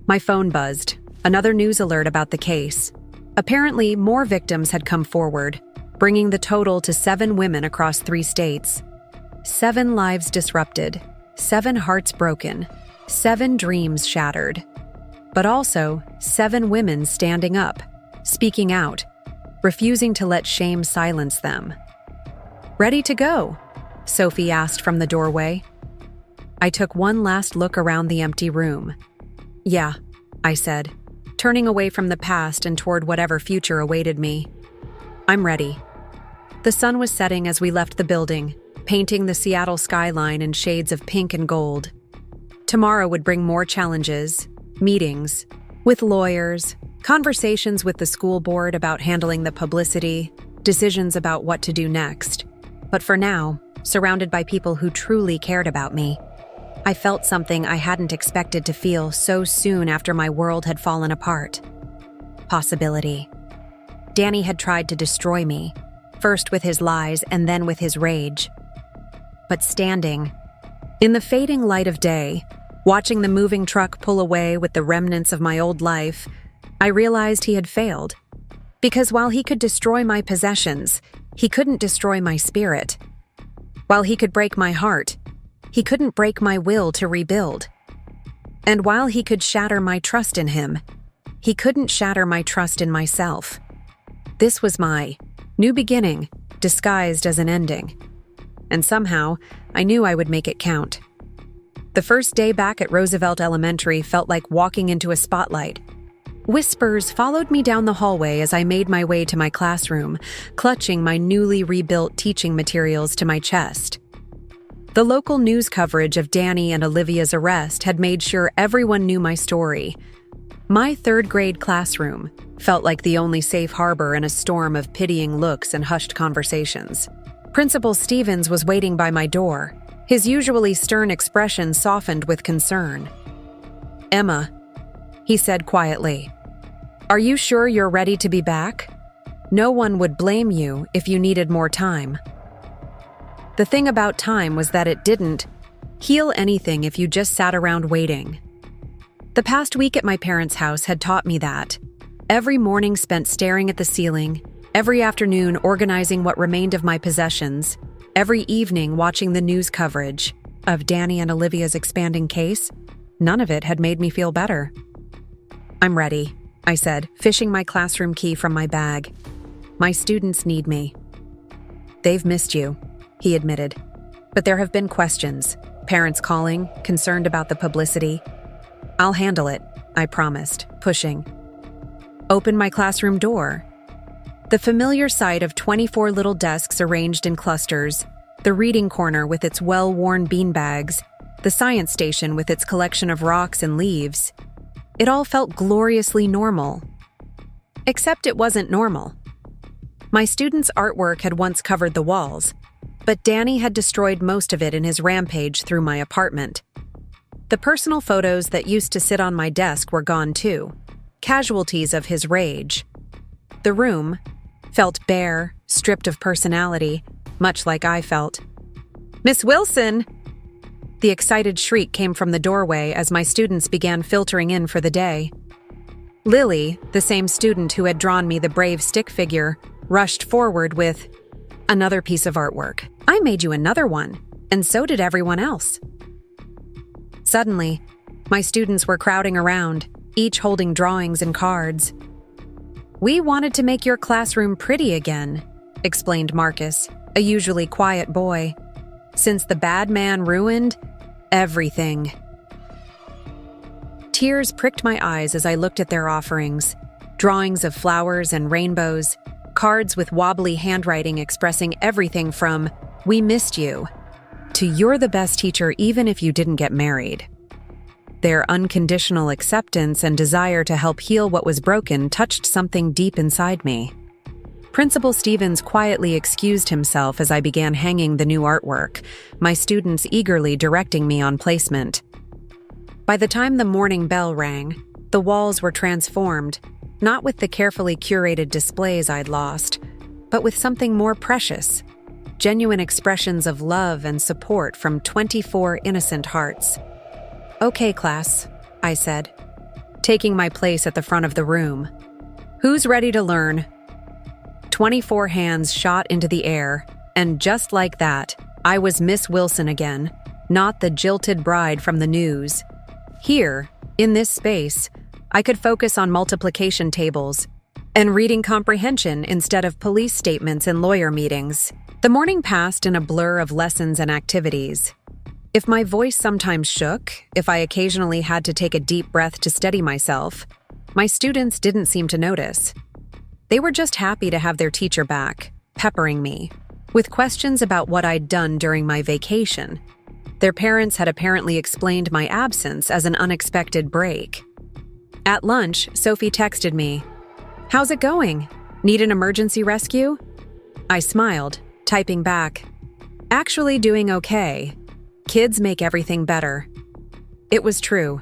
My phone buzzed, another news alert about the case. Apparently, more victims had come forward, bringing the total to 7 women across 3 states. 7 lives disrupted, 7 hearts broken, 7 dreams shattered. But also, 7 women standing up, speaking out, refusing to let shame silence them. "Ready to go?" Sophie asked from the doorway. I took one last look around the empty room. "Yeah," I said, turning away from the past and toward whatever future awaited me. "I'm ready." The sun was setting as we left the building, painting the Seattle skyline in shades of pink and gold. Tomorrow would bring more challenges, meetings with lawyers, conversations with the school board about handling the publicity, decisions about what to do next. But for now, surrounded by people who truly cared about me, I felt something I hadn't expected to feel so soon after my world had fallen apart. Possibility. Danny had tried to destroy me, first with his lies and then with his rage. But standing in the fading light of day, watching the moving truck pull away with the remnants of my old life, I realized he had failed. Because while he could destroy my possessions, he couldn't destroy my spirit. While he could break my heart, he couldn't break my will to rebuild. And while he could shatter my trust in him, he couldn't shatter my trust in myself. This was my new beginning, disguised as an ending. And somehow, I knew I would make it count. The first day back at Roosevelt Elementary felt like walking into a spotlight. Whispers followed me down the hallway as I made my way to my classroom, clutching my newly rebuilt teaching materials to my chest. The local news coverage of Danny and Olivia's arrest had made sure everyone knew my story. My 3rd grade classroom felt like the only safe harbor in a storm of pitying looks and hushed conversations. Principal Stevens was waiting by my door, his usually stern expression softened with concern. "Emma," he said quietly, "are you sure you're ready to be back? No one would blame you if you needed more time." The thing about time was that it didn't heal anything if you just sat around waiting. The past week at my parents' house had taught me that. Every morning spent staring at the ceiling, every afternoon organizing what remained of my possessions, every evening watching the news coverage of Danny and Olivia's expanding case, none of it had made me feel better. "I'm ready," I said, fishing my classroom key from my bag. "My students need me." "They've missed you," he admitted. "But there have been questions, parents calling, concerned about the publicity." "I'll handle it," I promised, pushing. Open my classroom door. The familiar sight of 24 little desks arranged in clusters, the reading corner with its well-worn beanbags, the science station with its collection of rocks and leaves. It all felt gloriously normal. Except it wasn't normal. My students' artwork had once covered the walls, but Danny had destroyed most of it in his rampage through my apartment. The personal photos that used to sit on my desk were gone too, casualties of his rage. The room felt bare, stripped of personality, much like I felt. "Miss Wilson!" The excited shriek came from the doorway as my students began filtering in for the day. Lily, the same student who had drawn me the brave stick figure, rushed forward with another piece of artwork. "I made you another one, and so did everyone else." Suddenly, my students were crowding around, each holding drawings and cards. "We wanted to make your classroom pretty again," explained Marcus, a usually quiet boy. "Since the bad man ruined everything." Tears pricked my eyes as I looked at their offerings, drawings of flowers and rainbows, cards with wobbly handwriting expressing everything from "we missed you" to "you're the best teacher even if you didn't get married." Their unconditional acceptance and desire to help heal what was broken touched something deep inside me. Principal Stevens quietly excused himself as I began hanging the new artwork, my students eagerly directing me on placement. By the time the morning bell rang, the walls were transformed, not with the carefully curated displays I'd lost, but with something more precious, genuine expressions of love and support from 24 innocent hearts. "Okay, class," I said, taking my place at the front of the room. "Who's ready to learn?" 24 hands shot into the air, and just like that, I was Miss Wilson again, not the jilted bride from the news. Here, in this space, I could focus on multiplication tables and reading comprehension instead of police statements and lawyer meetings. The morning passed in a blur of lessons and activities. If my voice sometimes shook, if I occasionally had to take a deep breath to steady myself, my students didn't seem to notice. They were just happy to have their teacher back, peppering me with questions about what I'd done during my vacation. Their parents had apparently explained my absence as an unexpected break. At lunch, Sophie texted me, "How's it going? Need an emergency rescue?" I smiled, typing back, "Actually doing okay. Kids make everything better." It was true.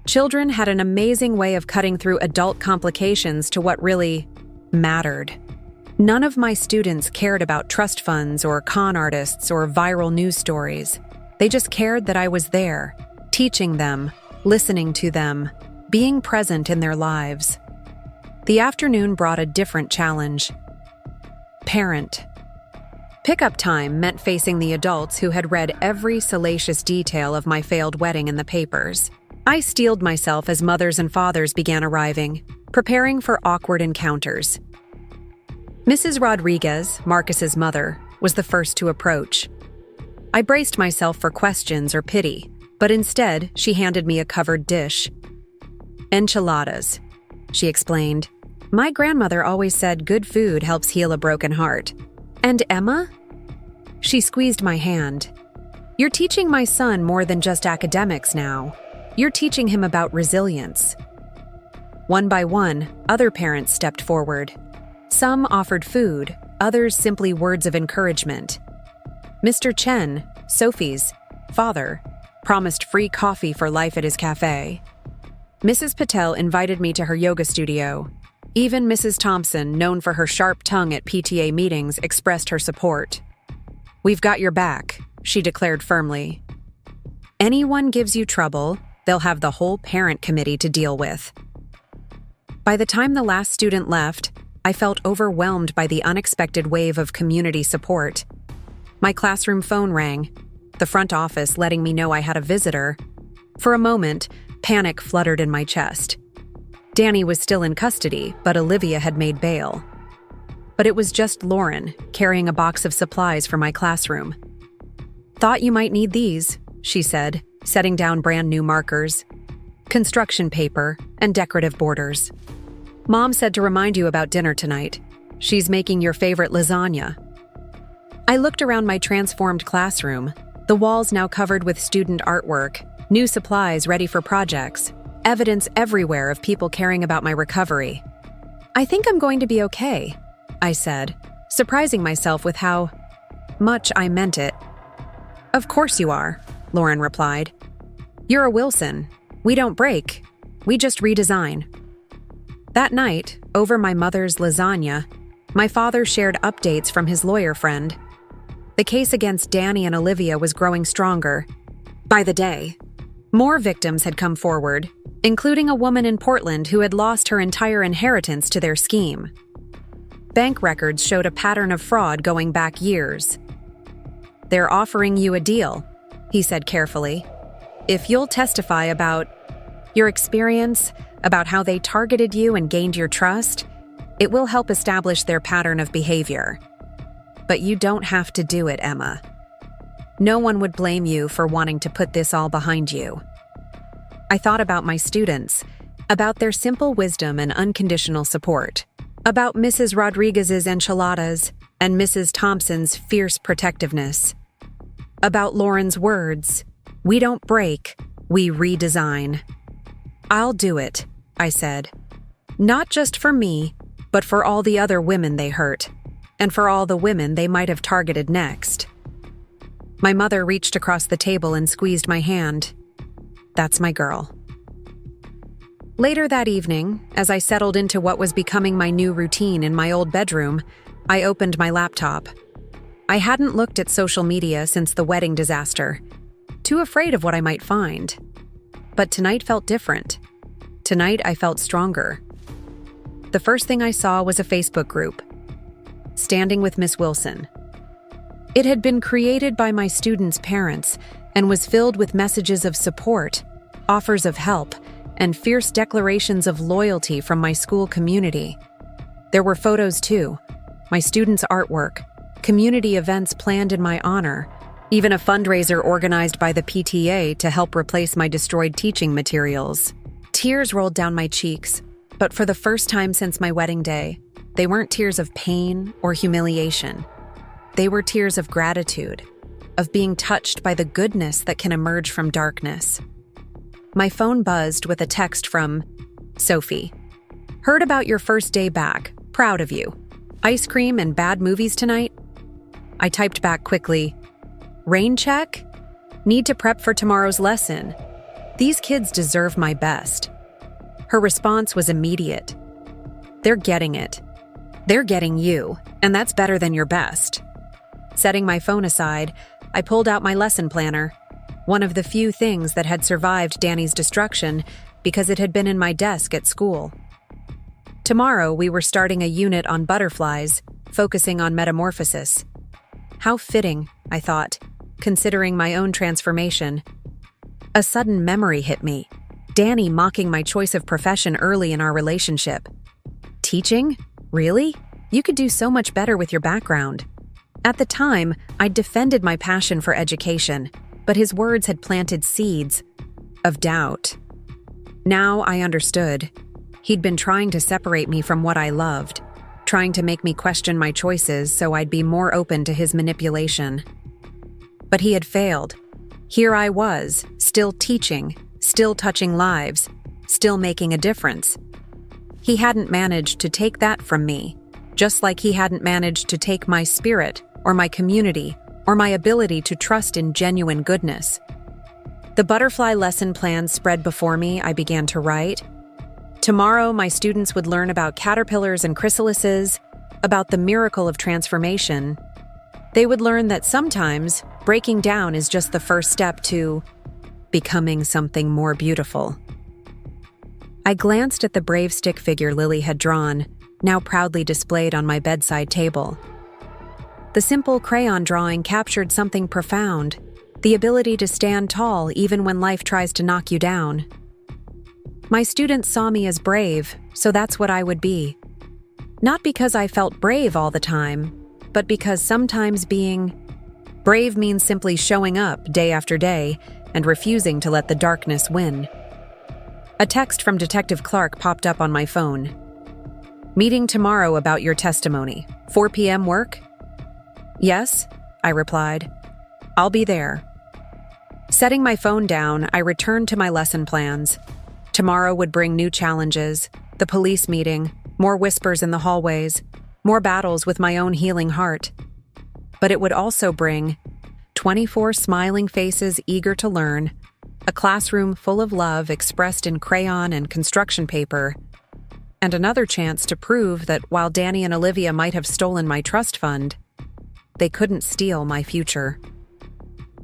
Children had an amazing way of cutting through adult complications to what really mattered. None of my students cared about trust funds or con artists or viral news stories. They just cared that I was there, teaching them, listening to them, being present in their lives. The afternoon brought a different challenge. Parent. Pickup time meant facing the adults who had read every salacious detail of my failed wedding in the papers. I steeled myself as mothers and fathers began arriving, preparing for awkward encounters. Mrs. Rodriguez, Marcus's mother, was the first to approach. I braced myself for questions or pity, but instead she handed me a covered dish. "Enchiladas," she explained. "My grandmother always said good food helps heal a broken heart." "And Emma?" She squeezed my hand. "You're teaching my son more than just academics now. You're teaching him about resilience." One by one, other parents stepped forward. Some offered food, others simply words of encouragement. Mr. Chen, Sophie's father, promised free coffee for life at his cafe. Mrs. Patel invited me to her yoga studio. Even Mrs. Thompson, known for her sharp tongue at PTA meetings, expressed her support. "We've got your back," she declared firmly. "Anyone gives you trouble, they'll have the whole parent committee to deal with." By the time the last student left, I felt overwhelmed by the unexpected wave of community support. My classroom phone rang, the front office letting me know I had a visitor. For a moment, panic fluttered in my chest. Danny was still in custody, but Olivia had made bail. But it was just Lauren, carrying a box of supplies for my classroom. "Thought you might need these," she said, setting down brand new markers, construction paper, and decorative borders. "Mom said to remind you about dinner tonight. She's making your favorite lasagna." I looked around my transformed classroom, the walls now covered with student artwork, new supplies ready for projects, evidence everywhere of people caring about my recovery. "I think I'm going to be okay," I said, surprising myself with how much I meant it. "Of course you are," Lauren replied. "You're a Wilson. We don't break. We just redesign." That night, over my mother's lasagna, my father shared updates from his lawyer friend. The case against Danny and Olivia was growing stronger. By the day, more victims had come forward, including a woman in Portland who had lost her entire inheritance to their scheme. Bank records showed a pattern of fraud going back years. "They're offering you a deal," he said carefully. "If you'll testify about your experience, about how they targeted you and gained your trust, it will help establish their pattern of behavior. But you don't have to do it, Emma. No one would blame you for wanting to put this all behind you." I thought about my students, about their simple wisdom and unconditional support, about Mrs. Rodriguez's enchiladas and Mrs. Thompson's fierce protectiveness, about Lauren's words, "We don't break, We redesign. I'll do it, I said. Not just for me, but for all the other women they hurt, and for all the women they might have targeted next. My mother reached across the table and squeezed my hand. That's my girl. Later that evening, as I settled into what was becoming my new routine in my old bedroom, I opened my laptop. I hadn't looked at social media since the wedding disaster, too afraid of what I might find. But tonight felt different. Tonight I felt stronger. The first thing I saw was a Facebook group, Standing with Miss Wilson. It had been created by my students' parents and was filled with messages of support, offers of help, and fierce declarations of loyalty from my school community. There were photos too, my students' artwork, community events planned in my honor, even a fundraiser organized by the PTA to help replace my destroyed teaching materials. Tears rolled down my cheeks, but for the first time since my wedding day, they weren't tears of pain or humiliation. They were tears of gratitude, of being touched by the goodness that can emerge from darkness. My phone buzzed with a text from Sophie. Heard about your first day back. Proud of you. Ice cream and bad movies tonight? I typed back quickly. Rain check? Need to prep for tomorrow's lesson. These kids deserve my best. Her response was immediate. They're getting it. They're getting you, and that's better than your best. Setting my phone aside, I pulled out my lesson planner, one of the few things that had survived Danny's destruction because it had been in my desk at school. Tomorrow, we were starting a unit on butterflies, focusing on metamorphosis. How fitting, I thought, considering my own transformation. A sudden memory hit me. Danny mocking my choice of profession early in our relationship. Teaching? Really? You could do so much better with your background. At the time, I'd defended my passion for education, but his words had planted seeds of doubt. Now I understood. He'd been trying to separate me from what I loved, trying to make me question my choices so I'd be more open to his manipulation. But he had failed. Here I was, still teaching, still touching lives, still making a difference. He hadn't managed to take that from me, just like he hadn't managed to take my spirit, or my community, or my ability to trust in genuine goodness. The butterfly lesson plan spread before me. I began to write. Tomorrow, my students would learn about caterpillars and chrysalises, about the miracle of transformation. They would learn that sometimes breaking down is just the first step to becoming something more beautiful. I glanced at the brave stick figure Lily had drawn, now proudly displayed on my bedside table. The simple crayon drawing captured something profound, the ability to stand tall even when life tries to knock you down. My students saw me as brave, so that's what I would be. Not because I felt brave all the time, but because sometimes being brave means simply showing up day after day and refusing to let the darkness win. A text from Detective Clark popped up on my phone. Meeting tomorrow about your testimony. 4 p.m. work? Yes, I replied. I'll be there. Setting my phone down, I returned to my lesson plans. Tomorrow would bring new challenges, the police meeting, more whispers in the hallways, more battles with my own healing heart. But it would also bring 24 smiling faces eager to learn, a classroom full of love expressed in crayon and construction paper, and another chance to prove that while Danny and Olivia might have stolen my trust fund, they couldn't steal my future.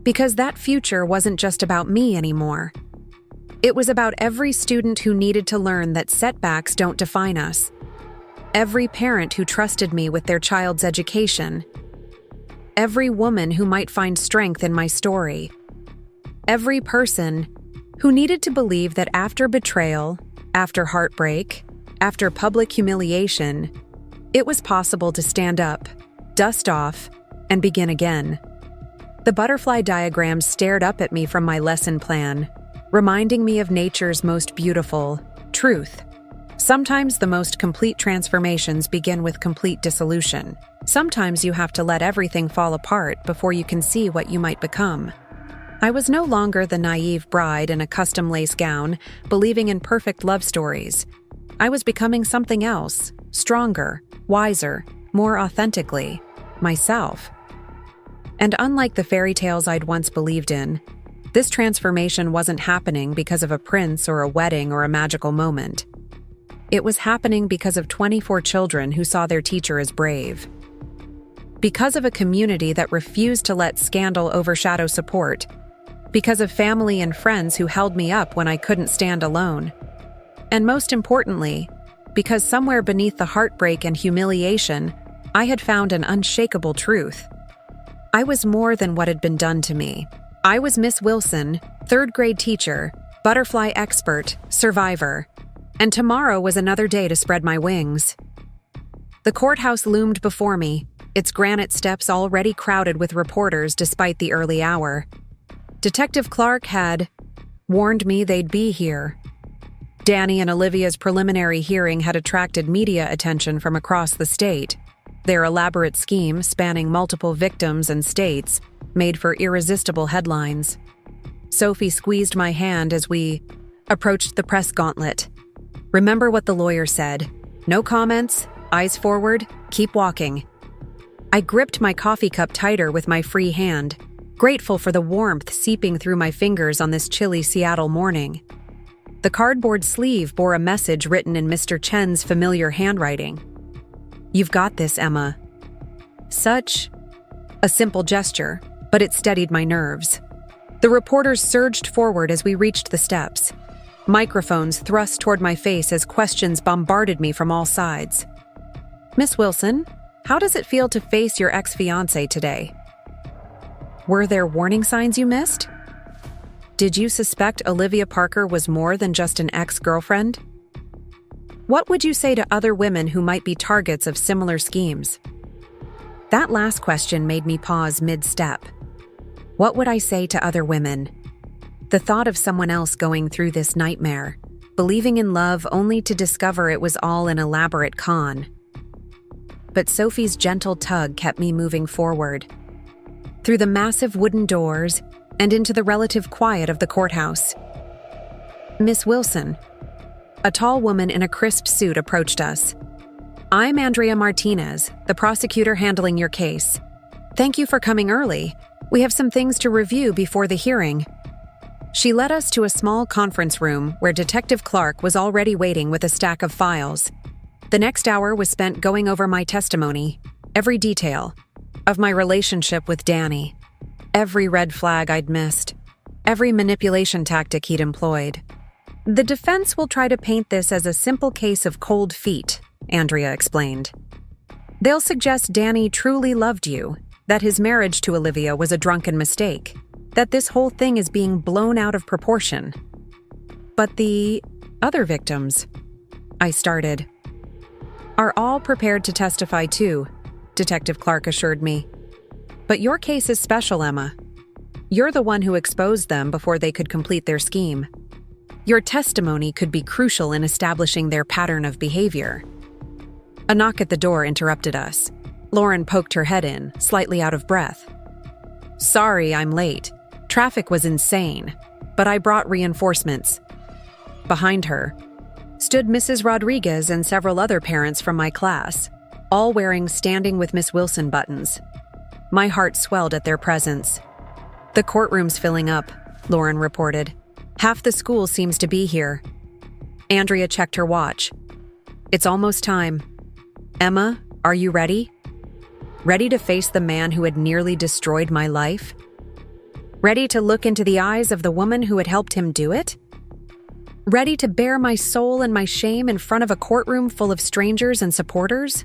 Because that future wasn't just about me anymore. It was about every student who needed to learn that setbacks don't define us. Every parent who trusted me with their child's education. Every woman who might find strength in my story. Every person who needed to believe that after betrayal, after heartbreak, after public humiliation, it was possible to stand up, dust off, and begin again. The butterfly diagrams stared up at me from my lesson plan, reminding me of nature's most beautiful truth. Sometimes the most complete transformations begin with complete dissolution. Sometimes you have to let everything fall apart before you can see what you might become. I was no longer the naive bride in a custom lace gown, believing in perfect love stories. I was becoming something else, stronger, wiser, more authentically, myself. And unlike the fairy tales I'd once believed in, this transformation wasn't happening because of a prince or a wedding or a magical moment. It was happening because of 24 children who saw their teacher as brave. Because of a community that refused to let scandal overshadow support. Because of family and friends who held me up when I couldn't stand alone. And most importantly, because somewhere beneath the heartbreak and humiliation, I had found an unshakable truth. I was more than what had been done to me. I was Miss Wilson, third-grade teacher, butterfly expert, survivor. And tomorrow was another day to spread my wings. The courthouse loomed before me, its granite steps already crowded with reporters despite the early hour. Detective Clark had warned me they'd be here. Danny and Olivia's preliminary hearing had attracted media attention from across the state. Their elaborate scheme, spanning multiple victims and states, made for irresistible headlines. Sophie squeezed my hand as we approached the press gauntlet. Remember what the lawyer said. No comments, eyes forward, keep walking. I gripped my coffee cup tighter with my free hand, grateful for the warmth seeping through my fingers on this chilly Seattle morning. The cardboard sleeve bore a message written in Mr. Chen's familiar handwriting. "You've got this, Emma." Such a simple gesture, but it steadied my nerves. The reporters surged forward as we reached the steps. Microphones thrust toward my face as questions bombarded me from all sides. "Miss Wilson, how does it feel to face your ex-fiancé today? Were there warning signs you missed? Did you suspect Olivia Parker was more than just an ex-girlfriend? What would you say to other women who might be targets of similar schemes?" That last question made me pause mid-step. What would I say to other women? The thought of someone else going through this nightmare, believing in love only to discover it was all an elaborate con. But Sophie's gentle tug kept me moving forward. Through the massive wooden doors and into the relative quiet of the courthouse. "Miss Wilson." A tall woman in a crisp suit approached us. "I'm Andrea Martinez, the prosecutor handling your case. Thank you for coming early. We have some things to review before the hearing." She led us to a small conference room where Detective Clark was already waiting with a stack of files. The next hour was spent going over my testimony, every detail, of my relationship with Danny, every red flag I'd missed, every manipulation tactic he'd employed. "The defense will try to paint this as a simple case of cold feet," Andrea explained. "They'll suggest Danny truly loved you, that his marriage to Olivia was a drunken mistake, that this whole thing is being blown out of proportion." "But the other victims," I started. "Are all prepared to testify too," Detective Clark assured me. "But your case is special, Emma. You're the one who exposed them before they could complete their scheme. Your testimony could be crucial in establishing their pattern of behavior." A knock at the door interrupted us. Lauren poked her head in, slightly out of breath. "Sorry, I'm late. Traffic was insane, but I brought reinforcements." Behind her stood Mrs. Rodriguez and several other parents from my class, all wearing Standing with Miss Wilson buttons. My heart swelled at their presence. "The courtroom's filling up," Lauren reported. "Half the school seems to be here." Andrea checked her watch. "It's almost time. Emma, are you ready? Ready to face the man who had nearly destroyed my life? Ready to look into the eyes of the woman who had helped him do it? Ready to bare my soul and my shame in front of a courtroom full of strangers and supporters?"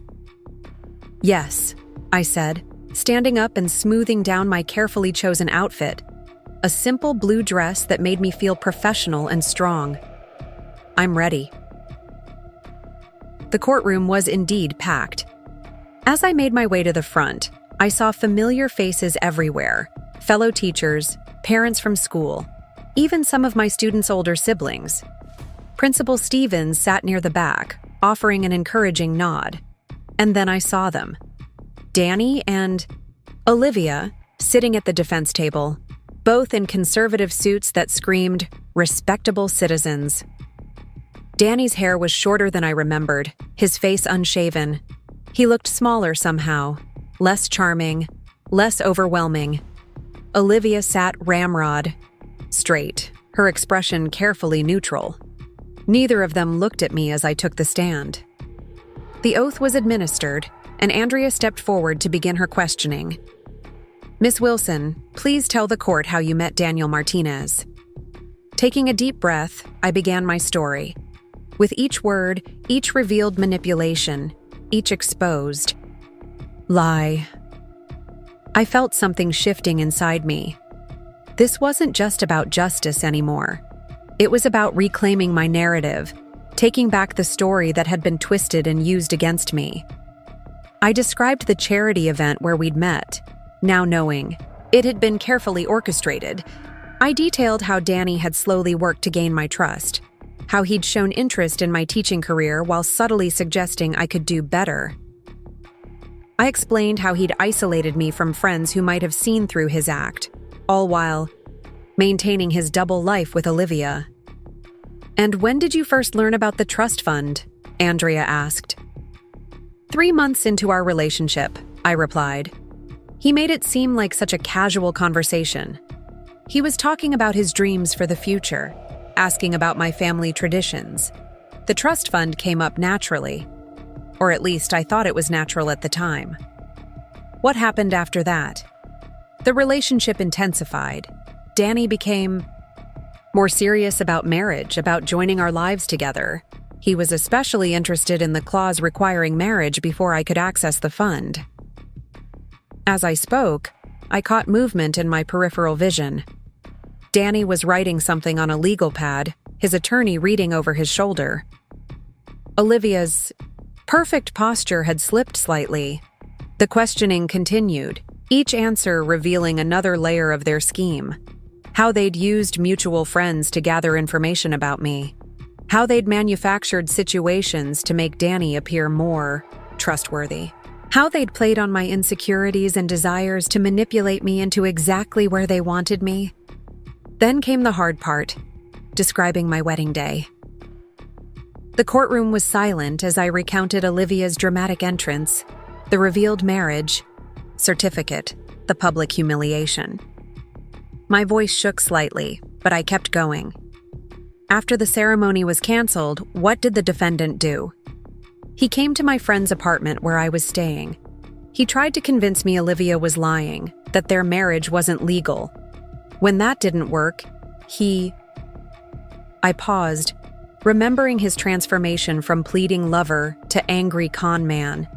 "Yes," I said, standing up and smoothing down my carefully chosen outfit, a simple blue dress that made me feel professional and strong. "I'm ready." The courtroom was indeed packed. As I made my way to the front, I saw familiar faces everywhere, fellow teachers, parents from school, even some of my students' older siblings. Principal Stevens sat near the back, offering an encouraging nod. And then I saw them. Danny and Olivia sitting at the defense table, both in conservative suits that screamed, "respectable citizens." Danny's hair was shorter than I remembered, his face unshaven. He looked smaller somehow, less charming, less overwhelming. Olivia sat ramrod, straight, her expression carefully neutral. Neither of them looked at me as I took the stand. The oath was administered, and Andrea stepped forward to begin her questioning. "Miss Wilson, please tell the court how you met Daniel Martinez." Taking a deep breath, I began my story. With each word, each revealed manipulation, each exposed lie. I felt something shifting inside me. This wasn't just about justice anymore. It was about reclaiming my narrative, taking back the story that had been twisted and used against me. I described the charity event where we'd met, now knowing it had been carefully orchestrated. I detailed how Danny had slowly worked to gain my trust, how he'd shown interest in my teaching career while subtly suggesting I could do better. I explained how he'd isolated me from friends who might have seen through his act, all while maintaining his double life with Olivia. "And when did you first learn about the trust fund?" Andrea asked. 3 months into our relationship, I replied. He made it seem like such a casual conversation. He was talking about his dreams for the future, asking about my family traditions. The trust fund came up naturally, or at least I thought it was natural at the time. What happened after that? The relationship intensified. Danny became more serious about marriage, about joining our lives together. He was especially interested in the clause requiring marriage before I could access the fund. As I spoke, I caught movement in my peripheral vision. Danny was writing something on a legal pad, his attorney reading over his shoulder. Olivia's perfect posture had slipped slightly. The questioning continued, each answer revealing another layer of their scheme. How they'd used mutual friends to gather information about me. How they'd manufactured situations to make Danny appear more trustworthy. How they'd played on my insecurities and desires to manipulate me into exactly where they wanted me. Then came the hard part, describing my wedding day. The courtroom was silent as I recounted Olivia's dramatic entrance, the revealed marriage, certificate, the public humiliation. My voice shook slightly, but I kept going. After the ceremony was canceled, what did the defendant do? He came to my friend's apartment where I was staying. He tried to convince me Olivia was lying, that their marriage wasn't legal. When that didn't work, I paused, remembering his transformation from pleading lover to angry con man.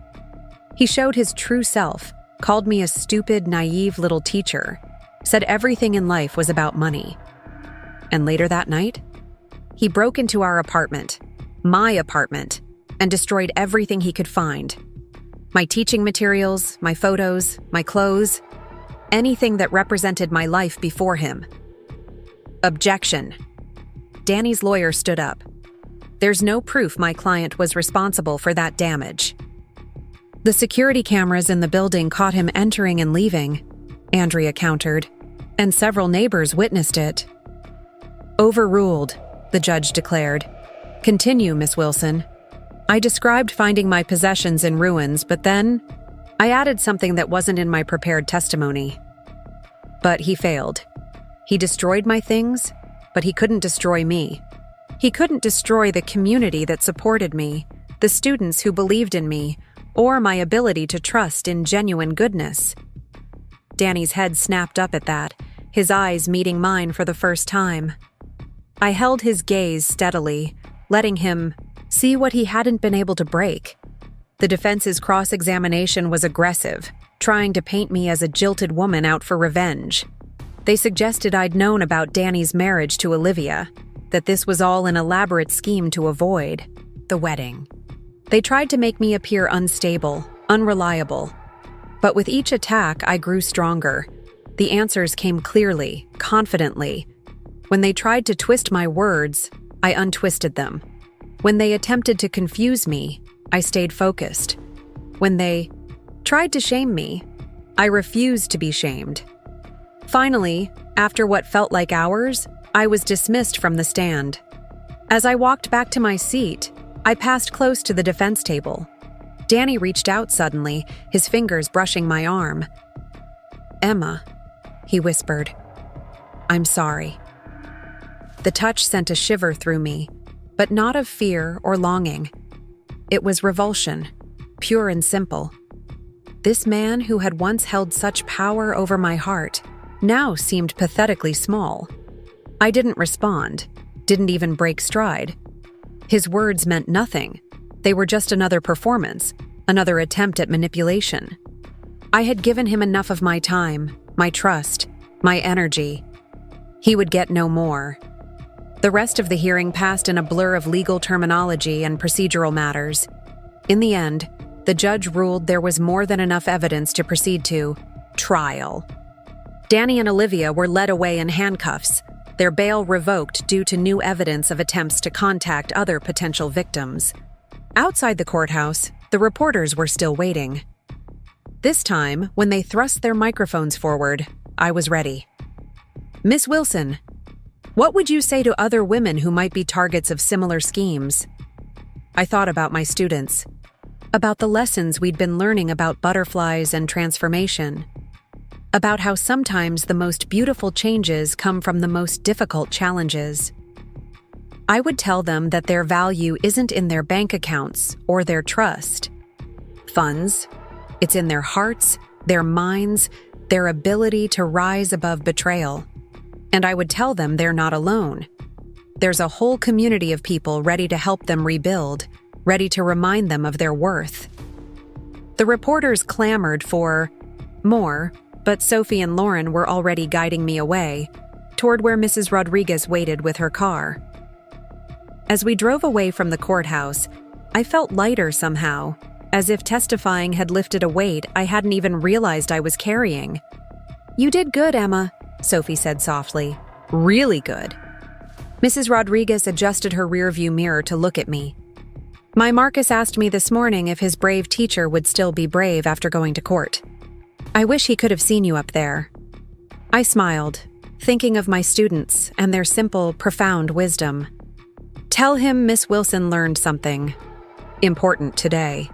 He showed his true self, called me a stupid, naive little teacher, said everything in life was about money. And later that night, he broke into our apartment, my apartment, and destroyed everything he could find. My teaching materials, my photos, my clothes, anything that represented my life before him. Objection. Danny's lawyer stood up. There's no proof my client was responsible for that damage. The security cameras in the building caught him entering and leaving, Andrea countered, and several neighbors witnessed it. Overruled, the judge declared. Continue, Miss Wilson. I described finding my possessions in ruins, but then I added something that wasn't in my prepared testimony. But he failed. He destroyed my things, but he couldn't destroy me. He couldn't destroy the community that supported me, the students who believed in me, or my ability to trust in genuine goodness. Danny's head snapped up at that, his eyes meeting mine for the first time. I held his gaze steadily, letting him see what he hadn't been able to break. The defense's cross-examination was aggressive, trying to paint me as a jilted woman out for revenge. They suggested I'd known about Danny's marriage to Olivia, that this was all an elaborate scheme to avoid the wedding. They tried to make me appear unstable, unreliable. But with each attack, I grew stronger. The answers came clearly, confidently. When they tried to twist my words, I untwisted them. When they attempted to confuse me, I stayed focused. When they tried to shame me, I refused to be shamed. Finally, After what felt like hours, I was dismissed from the stand. As I walked back to my seat, I passed close to the defense table. Danny reached out suddenly, his fingers brushing my arm. "Emma," he whispered. "I'm sorry." The touch sent a shiver through me, but not of fear or longing. It was revulsion, pure and simple. This man who had once held such power over my heart now seemed pathetically small. I didn't respond, didn't even break stride. His words meant nothing. They were just another performance, another attempt at manipulation. I had given him enough of my time, my trust, my energy. He would get no more. The rest of the hearing passed in a blur of legal terminology and procedural matters. In the end, the judge ruled there was more than enough evidence to proceed to trial. Danny and Olivia were led away in handcuffs, their bail revoked due to new evidence of attempts to contact other potential victims. Outside the courthouse, the reporters were still waiting. This time, when they thrust their microphones forward, I was ready. "Miss Wilson, what would you say to other women who might be targets of similar schemes?" I thought about my students, about the lessons we'd been learning about butterflies and transformation, about how sometimes the most beautiful changes come from the most difficult challenges. I would tell them that their value isn't in their bank accounts or their trust funds. It's in their hearts, their minds, their ability to rise above betrayal. And I would tell them they're not alone. There's a whole community of people ready to help them rebuild, ready to remind them of their worth. The reporters clamored for more, but Sophie and Lauren were already guiding me away, toward where Mrs. Rodriguez waited with her car. As we drove away from the courthouse, I felt lighter somehow, as if testifying had lifted a weight I hadn't even realized I was carrying. "You did good, Emma," Sophie said softly. "Really good." Mrs. Rodriguez adjusted her rearview mirror to look at me. "My Marcus asked me this morning if his brave teacher would still be brave after going to court. I wish he could have seen you up there." I smiled, thinking of my students and their simple, profound wisdom. "Tell him Miss Wilson learned something important today.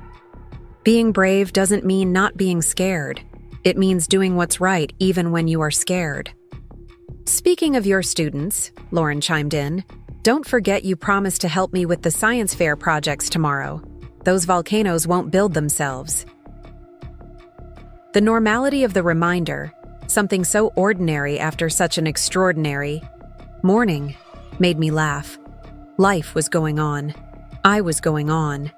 Being brave doesn't mean not being scared. It means doing what's right even when you are scared." "Speaking of your students," Lauren chimed in, "don't forget you promised to help me with the science fair projects tomorrow. Those volcanoes won't build themselves." The normality of the reminder, something so ordinary after such an extraordinary morning, made me laugh. Life was going on. I was going on.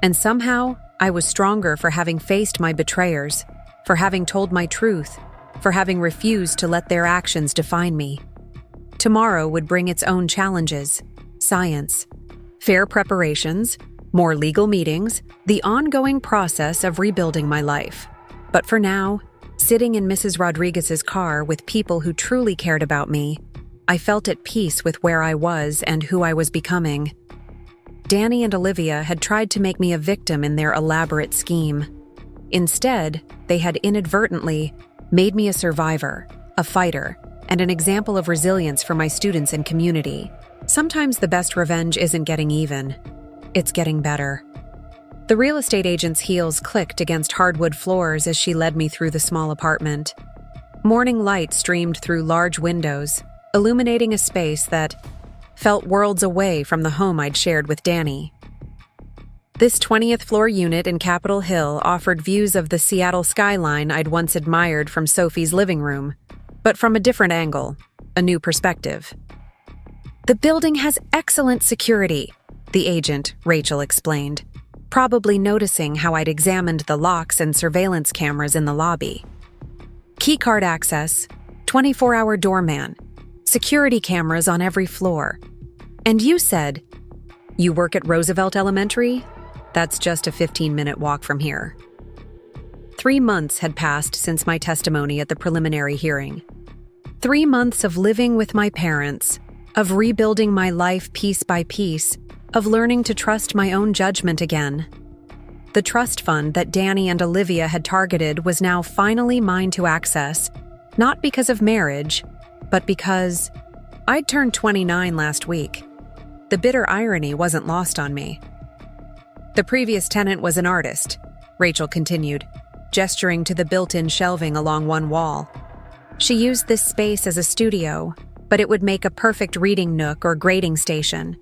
And somehow, I was stronger for having faced my betrayers, for having told my truth, for having refused to let their actions define me. Tomorrow would bring its own challenges: science, fair preparations, more legal meetings, the ongoing process of rebuilding my life. But for now, sitting in Mrs. Rodriguez's car with people who truly cared about me, I felt at peace with where I was and who I was becoming. Danny and Olivia had tried to make me a victim in their elaborate scheme. Instead, they had inadvertently made me a survivor, a fighter, and an example of resilience for my students and community. Sometimes the best revenge isn't getting even. It's getting better. The real estate agent's heels clicked against hardwood floors as she led me through the small apartment. Morning light streamed through large windows, illuminating a space that felt worlds away from the home I'd shared with Danny. This 20th floor unit in Capitol Hill offered views of the Seattle skyline I'd once admired from Sophie's living room, but from a different angle, a new perspective. "The building has excellent security," the agent, Rachel, explained, probably noticing how I'd examined the locks and surveillance cameras in the lobby. "Keycard access, 24-hour doorman, security cameras on every floor. And you said, you work at Roosevelt Elementary? That's just a 15-minute walk from here." 3 months had passed since my testimony at the preliminary hearing. 3 months of living with my parents, of rebuilding my life piece by piece, of learning to trust my own judgment again. The trust fund that Danny and Olivia had targeted was now finally mine to access, not because of marriage, but because I'd turned 29 last week. The bitter irony wasn't lost on me. The previous tenant was an artist, Rachel continued, gesturing to the built-in shelving along one wall. She used this space as a studio, but it would make a perfect reading nook or grading station.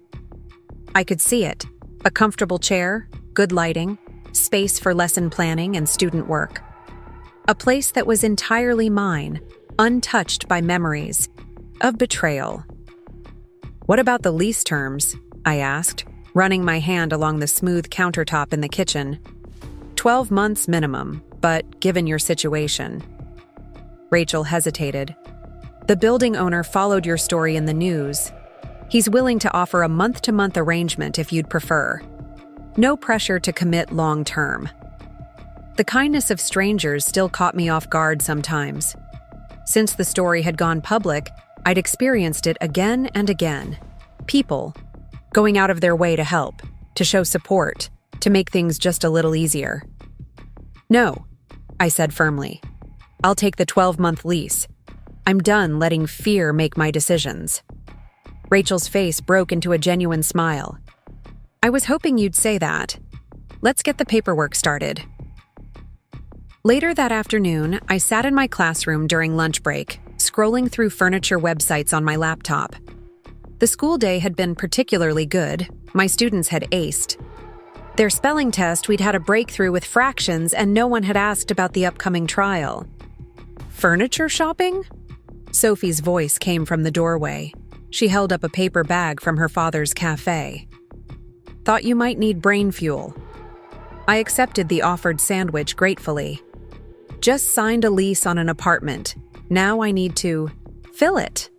I could see it: a comfortable chair, good lighting, space for lesson planning and student work. A place that was entirely mine, untouched by memories of betrayal. "What about the lease terms?" I asked, running my hand along the smooth countertop in the kitchen. 12 months minimum, but given your situation. Rachel hesitated. "The building owner followed your story in the news. He's willing to offer a month-to-month arrangement if you'd prefer. No pressure to commit long-term." The kindness of strangers still caught me off guard sometimes. Since the story had gone public, I'd experienced it again and again. People going out of their way to help, to show support, to make things just a little easier. "No," I said firmly. "I'll take the 12-month lease. I'm done letting fear make my decisions." Rachel's face broke into a genuine smile. "I was hoping you'd say that. Let's get the paperwork started." Later that afternoon, I sat in my classroom during lunch break, scrolling through furniture websites on my laptop. The school day had been particularly good. My students had aced. Their spelling test, we'd had a breakthrough with fractions, and no one had asked about the upcoming trial. "Furniture shopping?" Sophie's voice came from the doorway. She held up a paper bag from her father's cafe. "Thought you might need brain fuel." I accepted the offered sandwich gratefully. "Just signed a lease on an apartment. Now I need to fill it."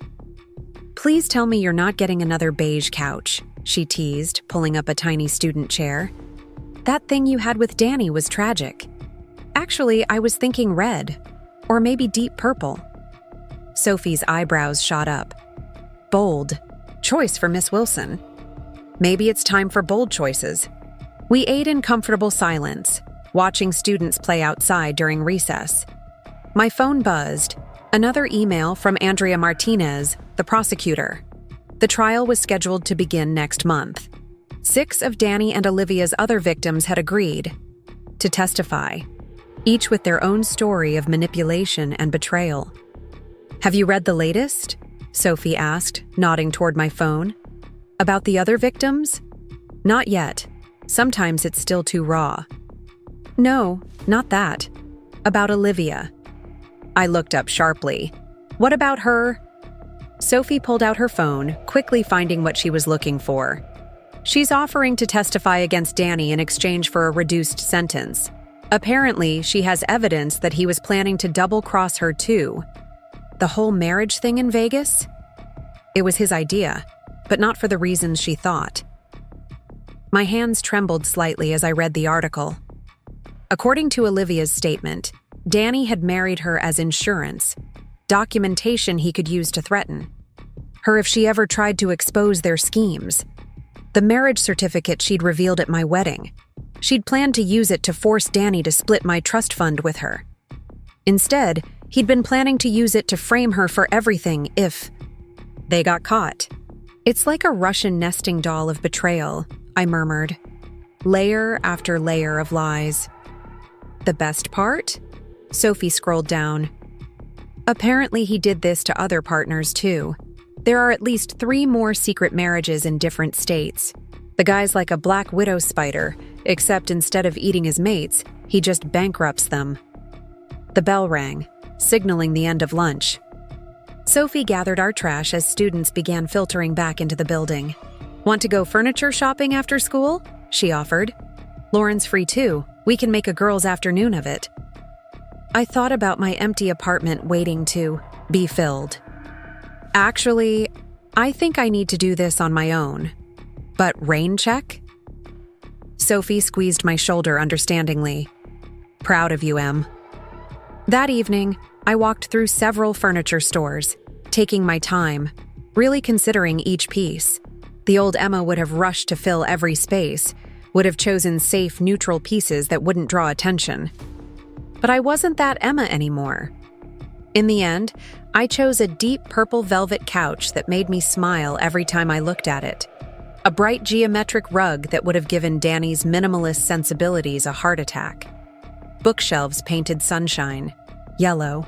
"Please tell me you're not getting another beige couch," she teased, pulling up a tiny student chair. "That thing you had with Danny was tragic. Actually, I was thinking red, or maybe deep purple." Sophie's eyebrows shot up. "Bold. Choice for Miss Wilson. Maybe it's time for bold choices." We ate in comfortable silence, watching students play outside during recess. My phone buzzed. Another email from Andrea Martinez, the prosecutor. The trial was scheduled to begin next month. 6 of Danny and Olivia's other victims had agreed to testify, each with their own story of manipulation and betrayal. "Have you read the latest?" Sophie asked, nodding toward my phone. "About the other victims?" "Not yet. Sometimes it's still too raw." "No, not that. About Olivia." I looked up sharply. "What about her?" Sophie pulled out her phone, quickly finding what she was looking for. "She's offering to testify against Danny in exchange for a reduced sentence. Apparently, she has evidence that he was planning to double-cross her too. The whole marriage thing in Vegas? It was his idea, but not for the reasons she thought." My hands trembled slightly as I read the article. According to Olivia's statement, Danny had married her as insurance, documentation he could use to threaten her if she ever tried to expose their schemes. The marriage certificate she'd revealed at my wedding. She'd planned to use it to force Danny to split my trust fund with her. Instead, he'd been planning to use it to frame her for everything if they got caught. "It's like a Russian nesting doll of betrayal," I murmured. Layer after layer of lies. "The best part?" Sophie scrolled down. "Apparently he did this to other partners too. There are at least 3 more secret marriages in different states. The guy's like a black widow spider, except instead of eating his mates, he just bankrupts them." The bell rang, signaling the end of lunch. Sophie gathered our trash as students began filtering back into the building. "Want to go furniture shopping after school?" she offered. "Lauren's free too. We can make a girls' afternoon of it." I thought about my empty apartment waiting to be filled. "Actually, I think I need to do this on my own. But rain check?" Sophie squeezed my shoulder understandingly. "Proud of you, Em." That evening, I walked through several furniture stores, taking my time, really considering each piece. The old Emma would have rushed to fill every space, would have chosen safe, neutral pieces that wouldn't draw attention. But I wasn't that Emma anymore. In the end, I chose a deep purple velvet couch that made me smile every time I looked at it. A bright geometric rug that would have given Danny's minimalist sensibilities a heart attack. Bookshelves painted sunshine, yellow.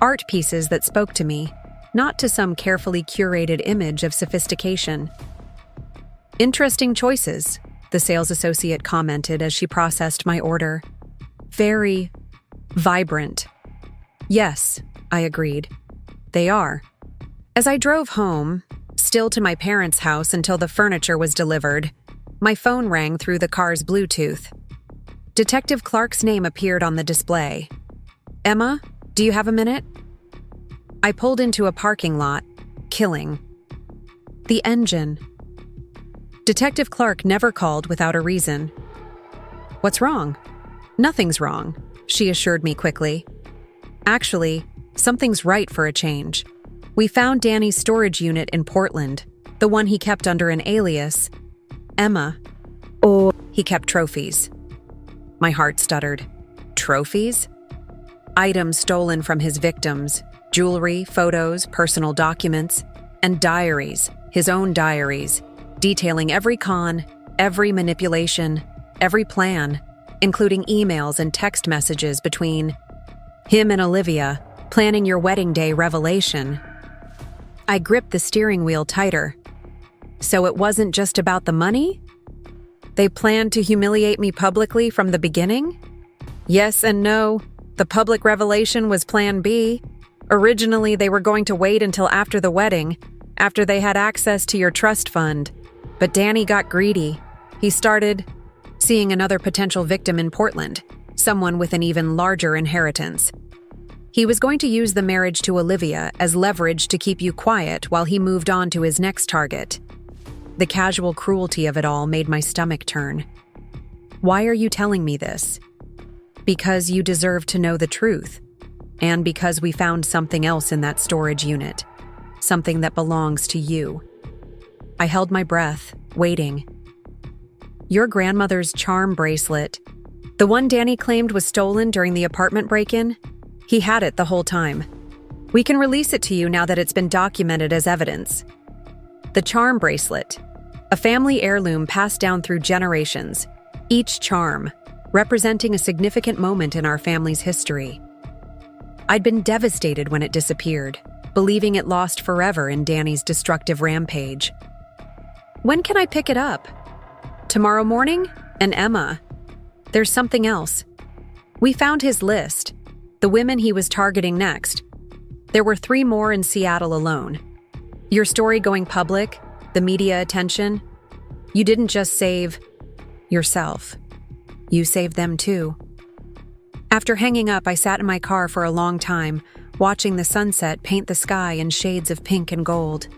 Art pieces that spoke to me, not to some carefully curated image of sophistication. "Interesting choices," the sales associate commented as she processed my order. "Very vibrant." "Yes," I agreed. "They are." As I drove home, still to my parents' house until the furniture was delivered, my phone rang through the car's Bluetooth. Detective Clark's name appeared on the display. "Emma, do you have a minute?" I pulled into a parking lot, killing. The engine. Detective Clark never called without a reason. "What's wrong?" "Nothing's wrong," she assured me quickly. "Actually, something's right for a change. We found Danny's storage unit in Portland, the one he kept under an alias, Emma. Or he kept trophies." My heart stuttered. Trophies? Items stolen from his victims, jewelry, photos, personal documents, and diaries, his own diaries, detailing every con, every manipulation, every plan, including emails and text messages between him and Olivia, planning your wedding day revelation. I gripped the steering wheel tighter. So it wasn't just about the money? They planned to humiliate me publicly from the beginning? Yes and no. The public revelation was plan B. Originally, they were going to wait until after the wedding, after they had access to your trust fund. But Danny got greedy. He started seeing another potential victim in Portland, someone with an even larger inheritance. He was going to use the marriage to Olivia as leverage to keep you quiet while he moved on to his next target. The casual cruelty of it all made my stomach turn. "Why are you telling me this?" "Because you deserve to know the truth. And because we found something else in that storage unit. Something that belongs to you." I held my breath, waiting. "Your grandmother's charm bracelet, the one Danny claimed was stolen during the apartment break-in? He had it the whole time. We can release it to you now that it's been documented as evidence." The charm bracelet, a family heirloom passed down through generations, each charm representing a significant moment in our family's history. I'd been devastated when it disappeared, believing it lost forever in Danny's destructive rampage. "When can I pick it up?" "Tomorrow morning?" "And Emma, there's something else. We found his list, the women he was targeting next. There were 3 more in Seattle alone. Your story going public, the media attention, you didn't just save yourself. You saved them too." After hanging up, I sat in my car for a long time, watching the sunset paint the sky in shades of pink and gold.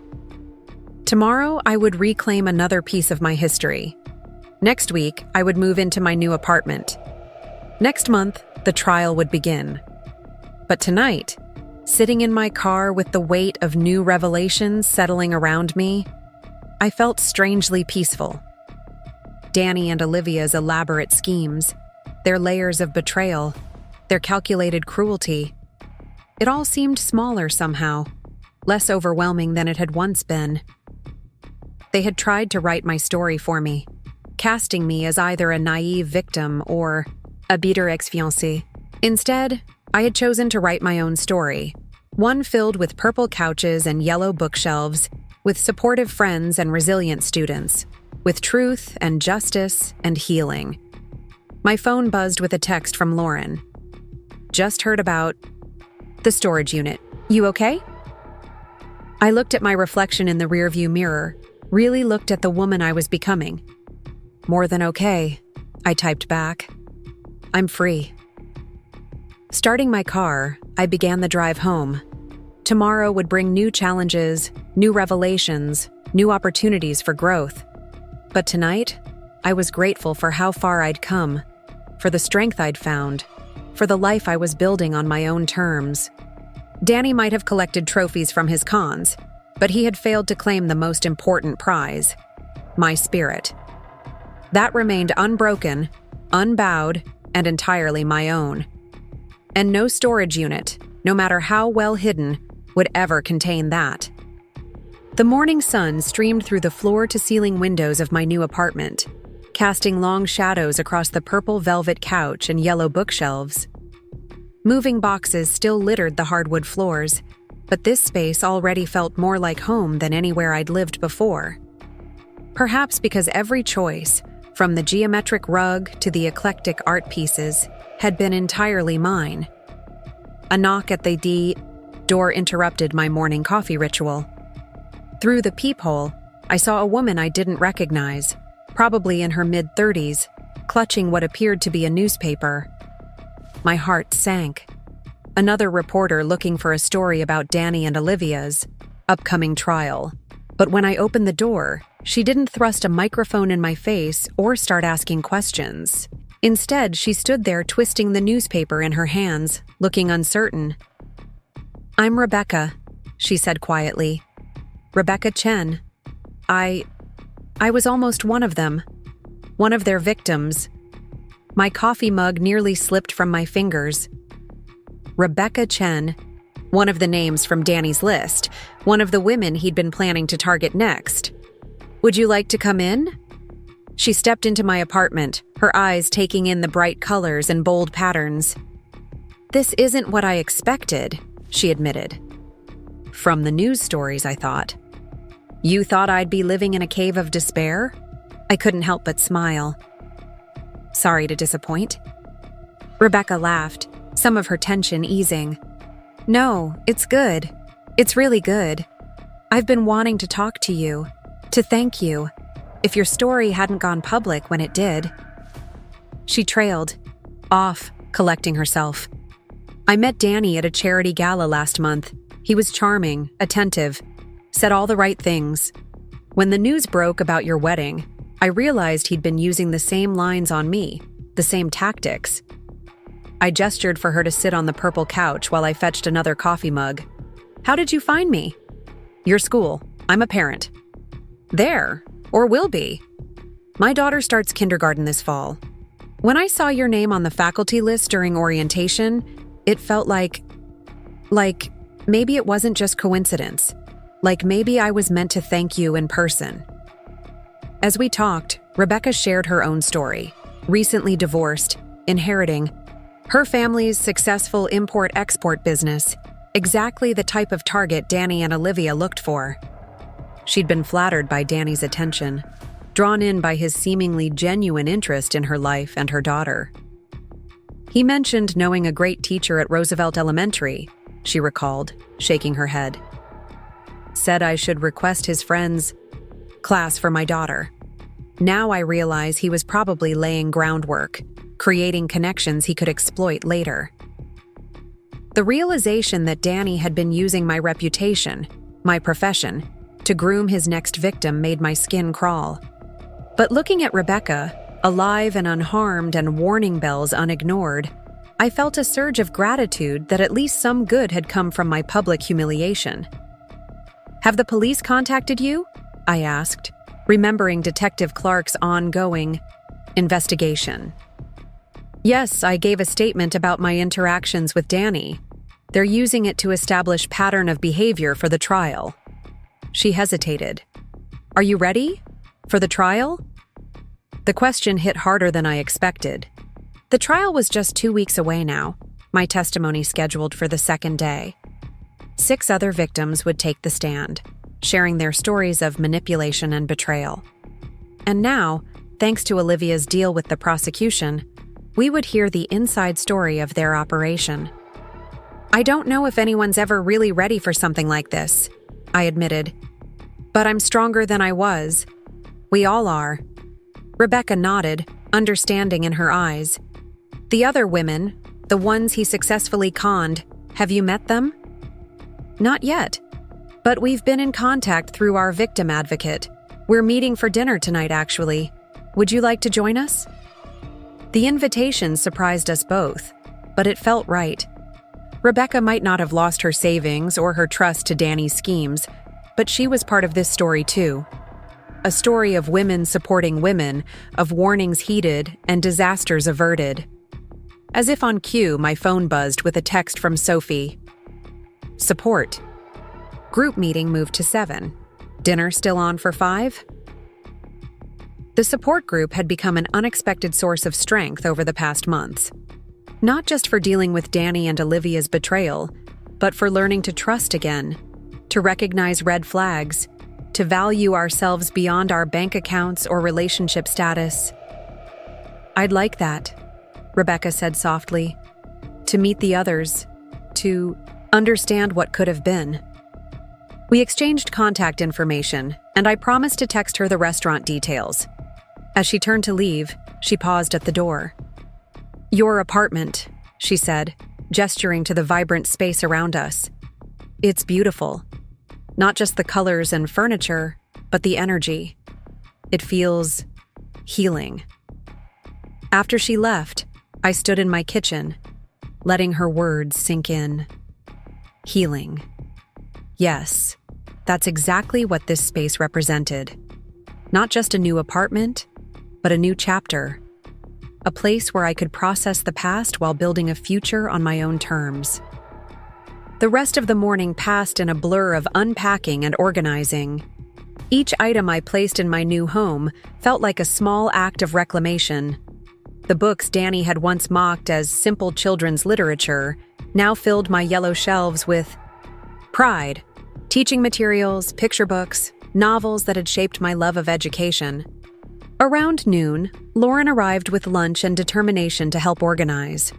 Tomorrow, I would reclaim another piece of my history. Next week, I would move into my new apartment. Next month, the trial would begin. But tonight, sitting in my car with the weight of new revelations settling around me, I felt strangely peaceful. Danny and Olivia's elaborate schemes, their layers of betrayal, their calculated cruelty. It all seemed smaller somehow, less overwhelming than it had once been. They had tried to write my story for me, casting me as either a naive victim or a bitter ex-fiancé. Instead, I had chosen to write my own story, one filled with purple couches and yellow bookshelves, with supportive friends and resilient students, with truth and justice and healing. My phone buzzed with a text from Lauren. "Just heard about the storage unit. You okay?" I looked at my reflection in the rearview mirror, really looked at the woman I was becoming. "More than okay," I typed back. "I'm free." Starting my car, I began the drive home. Tomorrow would bring new challenges, new revelations, new opportunities for growth. But tonight, I was grateful for how far I'd come, for the strength I'd found, for the life I was building on my own terms. Danny might have collected trophies from his cons, but he had failed to claim the most important prize, my spirit. That remained unbroken, unbowed, and entirely my own. And no storage unit, no matter how well hidden, would ever contain that. The morning sun streamed through the floor-to-ceiling windows of my new apartment, casting long shadows across the purple velvet couch and yellow bookshelves. Moving boxes still littered the hardwood floors, but this space already felt more like home than anywhere I'd lived before. Perhaps because every choice, from the geometric rug to the eclectic art pieces, had been entirely mine. A knock at the door interrupted my morning coffee ritual. Through the peephole, I saw a woman I didn't recognize, probably in her mid-30s, clutching what appeared to be a newspaper. My heart sank. Another reporter looking for a story about Danny and Olivia's upcoming trial. But when I opened the door, she didn't thrust a microphone in my face or start asking questions. Instead, she stood there twisting the newspaper in her hands, looking uncertain. "I'm Rebecca," she said quietly. "Rebecca Chen. I was almost one of them. One of their victims." My coffee mug nearly slipped from my fingers. Rebecca Chen, one of the names from Danny's list, one of the women he'd been planning to target next. "Would you like to come in?" She stepped into my apartment, her eyes taking in the bright colors and bold patterns. "This isn't what I expected," she admitted. "From the news stories, I thought." "You thought I'd be living in a cave of despair?" I couldn't help but smile. "Sorry to disappoint." Rebecca laughed, some of her tension easing. "No, it's good. It's really good. I've been wanting to talk to you, to thank you, if your story hadn't gone public when it did." She trailed, off, collecting herself. "I met Danny at a charity gala last month. He was charming, attentive, said all the right things. When the news broke about your wedding, I realized he'd been using the same lines on me, the same tactics." I gestured for her to sit on the purple couch while I fetched another coffee mug. "How did you find me?" "Your school. I'm a parent." "There, or will be. My daughter starts kindergarten this fall. When I saw your name on the faculty list during orientation, it felt like maybe it wasn't just coincidence. Like maybe I was meant to thank you in person." As we talked, Rebecca shared her own story. Recently divorced, inheriting her family's successful import-export business, exactly the type of target Danny and Olivia looked for. She'd been flattered by Danny's attention, drawn in by his seemingly genuine interest in her life and her daughter. He mentioned knowing a great teacher at Roosevelt Elementary, she recalled, shaking her head. Said I should request his friend's class for my daughter. Now I realize he was probably laying groundwork, creating connections he could exploit later. The realization that Danny had been using my reputation, my profession, to groom his next victim made my skin crawl. But looking at Rebecca, alive and unharmed and warning bells unignored, I felt a surge of gratitude that at least some good had come from my public humiliation. "Have the police contacted you?" I asked, remembering Detective Clark's ongoing investigation. "Yes, I gave a statement about my interactions with Danny. They're using it to establish pattern of behavior for the trial." She hesitated. "Are you ready? For the trial?" The question hit harder than I expected. The trial was just 2 weeks away now, my testimony scheduled for the second day. 6 other victims would take the stand, sharing their stories of manipulation and betrayal. And now, thanks to Olivia's deal with the prosecution, we would hear the inside story of their operation. "I don't know if anyone's ever really ready for something like this," I admitted. "But I'm stronger than I was. We all are." Rebecca nodded, understanding in her eyes. "The other women, the ones he successfully conned, have you met them?" "Not yet. But we've been in contact through our victim advocate. We're meeting for dinner tonight, actually. Would you like to join us?" The invitation surprised us both, but it felt right. Rebecca might not have lost her savings or her trust to Danny's schemes, but she was part of this story too. A story of women supporting women, of warnings heeded and disasters averted. As if on cue, my phone buzzed with a text from Sophie. Support. Group meeting moved to 7. Dinner still on for 5? The support group had become an unexpected source of strength over the past months. Not just for dealing with Danny and Olivia's betrayal, but for learning to trust again, to recognize red flags, to value ourselves beyond our bank accounts or relationship status. "I'd like that," Rebecca said softly. "To meet the others, to understand what could have been." We exchanged contact information, and I promised to text her the restaurant details. As she turned to leave, she paused at the door. "Your apartment," she said, gesturing to the vibrant space around us. "It's beautiful. Not just the colors and furniture, but the energy. It feels healing." After she left, I stood in my kitchen, letting her words sink in. Healing. Yes, that's exactly what this space represented. Not just a new apartment, but a new chapter. A place where I could process the past while building a future on my own terms. The rest of the morning passed in a blur of unpacking and organizing. Each item I placed in my new home felt like a small act of reclamation. The books Danny had once mocked as simple children's literature now filled my yellow shelves with pride. Teaching materials, picture books, novels that had shaped my love of education. Around noon, Lauren arrived with lunch and determination to help organize.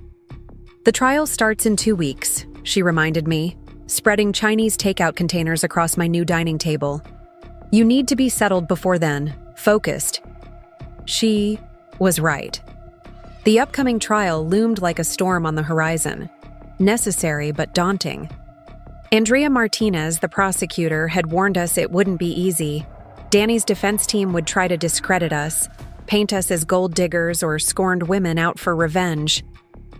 "The trial starts in 2 weeks," she reminded me, spreading Chinese takeout containers across my new dining table. "You need to be settled before then, focused." She was right. The upcoming trial loomed like a storm on the horizon, necessary but daunting. Andrea Martinez, the prosecutor, had warned us it wouldn't be easy. Danny's defense team would try to discredit us, paint us as gold diggers or scorned women out for revenge.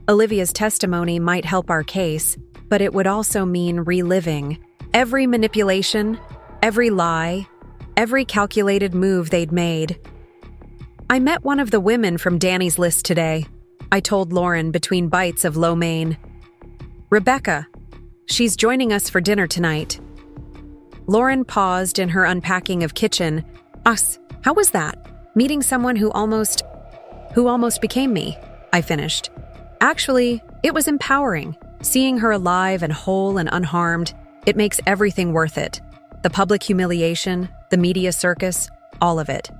Olivia's testimony might help our case, but it would also mean reliving every manipulation, every lie, every calculated move they'd made. "I met one of the women from Danny's list today," I told Lauren between bites of lo mein. "Rebecca. She's joining us for dinner tonight." Lauren paused in her unpacking of kitchen. "Us, how was that? Meeting someone who almost became me," I finished. "Actually, it was empowering. Seeing her alive and whole and unharmed, it makes everything worth it. The public humiliation, the media circus, all of it.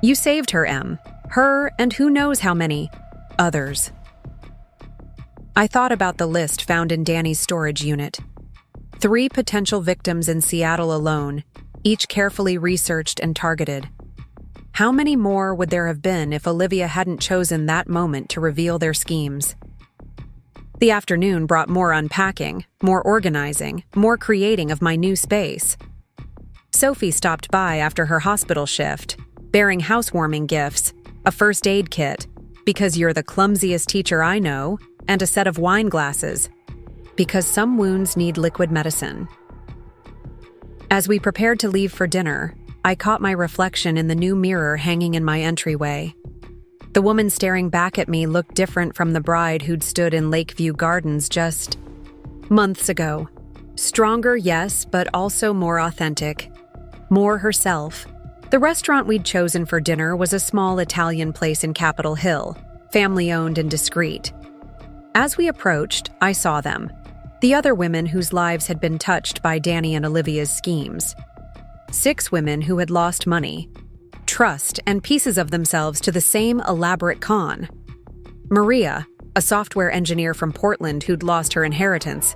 You saved her, Em. Her and who knows how many others." I thought about the list found in Danny's storage unit. 3 potential victims in Seattle alone, each carefully researched and targeted. How many more would there have been if Olivia hadn't chosen that moment to reveal their schemes? The afternoon brought more unpacking, more organizing, more creating of my new space. Sophie stopped by after her hospital shift, bearing housewarming gifts, a first aid kit, because you're the clumsiest teacher I know, and a set of wine glasses, because some wounds need liquid medicine. As we prepared to leave for dinner, I caught my reflection in the new mirror hanging in my entryway. The woman staring back at me looked different from the bride who'd stood in Lakeview Gardens just months ago. Stronger, yes, but also more authentic. More herself. The restaurant we'd chosen for dinner was a small Italian place in Capitol Hill, family-owned and discreet. As we approached, I saw them, the other women whose lives had been touched by Danny and Olivia's schemes. 6 women who had lost money, trust, and pieces of themselves to the same elaborate con. Maria, a software engineer from Portland who'd lost her inheritance.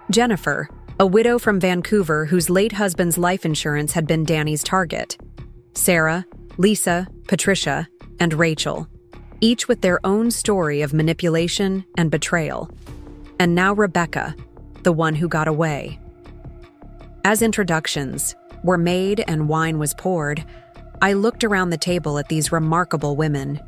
Jennifer, a widow from Vancouver whose late husband's life insurance had been Danny's target. Sarah, Lisa, Patricia, and Rachel, each with their own story of manipulation and betrayal. And now Rebecca, the one who got away. As introductions were made and wine was poured, I looked around the table at these remarkable women.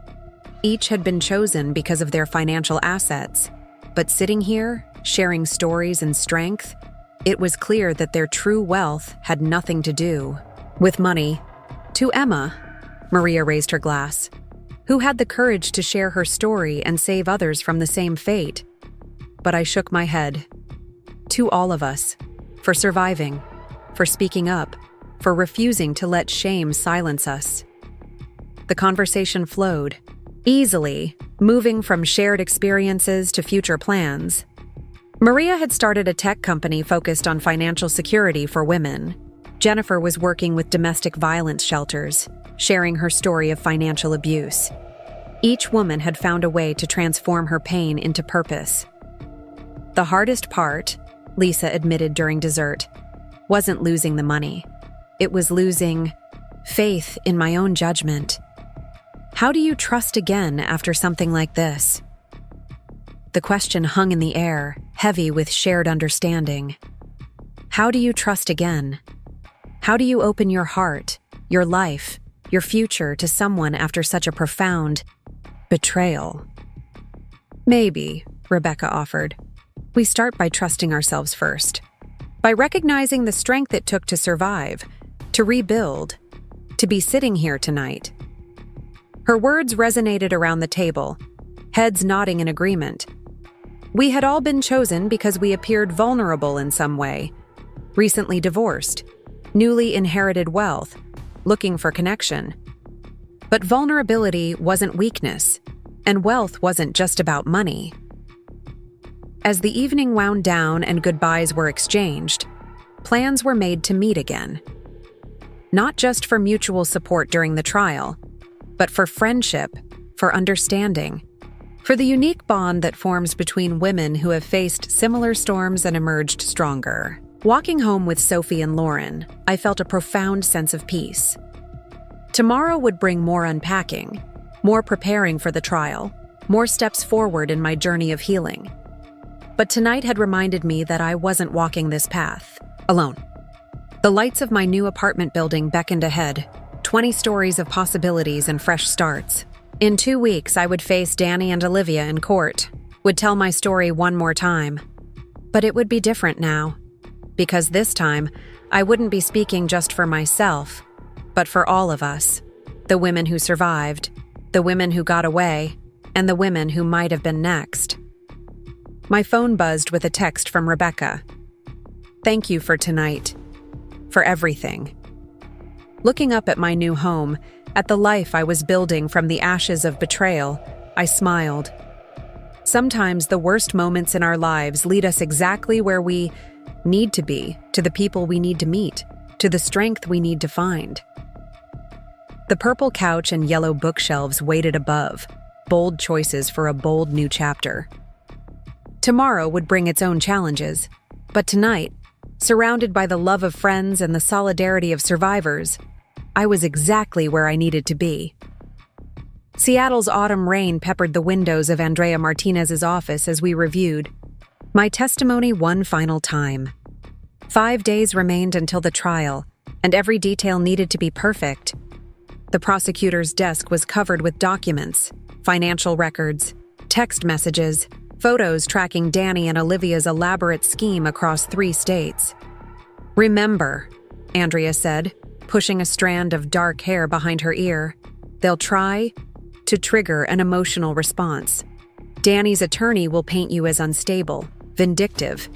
Each had been chosen because of their financial assets, but sitting here, sharing stories and strength, it was clear that their true wealth had nothing to do with money. To Emma, Maria raised her glass, who had the courage to share her story and save others from the same fate. But I shook my head. To all of us. For surviving. For speaking up. For refusing to let shame silence us. The conversation flowed, easily, moving from shared experiences to future plans. Maria had started a tech company focused on financial security for women. Jennifer was working with domestic violence shelters, sharing her story of financial abuse. Each woman had found a way to transform her pain into purpose. The hardest part, Lisa admitted during dessert, wasn't losing the money. It was losing faith in my own judgment. How do you trust again after something like this? The question hung in the air, heavy with shared understanding. How do you trust again? How do you open your heart, your life, your future to someone after such a profound betrayal? Maybe, Rebecca offered. We start by trusting ourselves first. By recognizing the strength it took to survive, to rebuild, to be sitting here tonight. Her words resonated around the table, heads nodding in agreement. We had all been chosen because we appeared vulnerable in some way. Recently divorced, newly inherited wealth, looking for connection. But vulnerability wasn't weakness, and wealth wasn't just about money. As the evening wound down and goodbyes were exchanged, plans were made to meet again. Not just for mutual support during the trial, but for friendship, for understanding, for the unique bond that forms between women who have faced similar storms and emerged stronger. Walking home with Sophie and Lauren, I felt a profound sense of peace. Tomorrow would bring more unpacking, more preparing for the trial, more steps forward in my journey of healing. But tonight had reminded me that I wasn't walking this path alone. The lights of my new apartment building beckoned ahead, 20 stories of possibilities and fresh starts. In 2 weeks, I would face Danny and Olivia in court, would tell my story one more time. But it would be different now, because this time, I wouldn't be speaking just for myself, but for all of us. The women who survived, the women who got away, and the women who might have been next. My phone buzzed with a text from Rebecca. Thank you for tonight. For everything. Looking up at my new home, at the life I was building from the ashes of betrayal, I smiled. Sometimes the worst moments in our lives lead us exactly where we need to be, to the people we need to meet, to the strength we need to find. The purple couch and yellow bookshelves waited above, bold choices for a bold new chapter. Tomorrow would bring its own challenges, but tonight, surrounded by the love of friends and the solidarity of survivors, I was exactly where I needed to be. Seattle's autumn rain peppered the windows of Andrea Martinez's office as we reviewed my testimony one final time. 5 days remained until the trial, and every detail needed to be perfect. The prosecutor's desk was covered with documents, financial records, text messages, photos tracking Danny and Olivia's elaborate scheme across 3 states. Remember, Andrea said, pushing a strand of dark hair behind her ear, they'll try to trigger an emotional response. Danny's attorney will paint you as unstable, vindictive.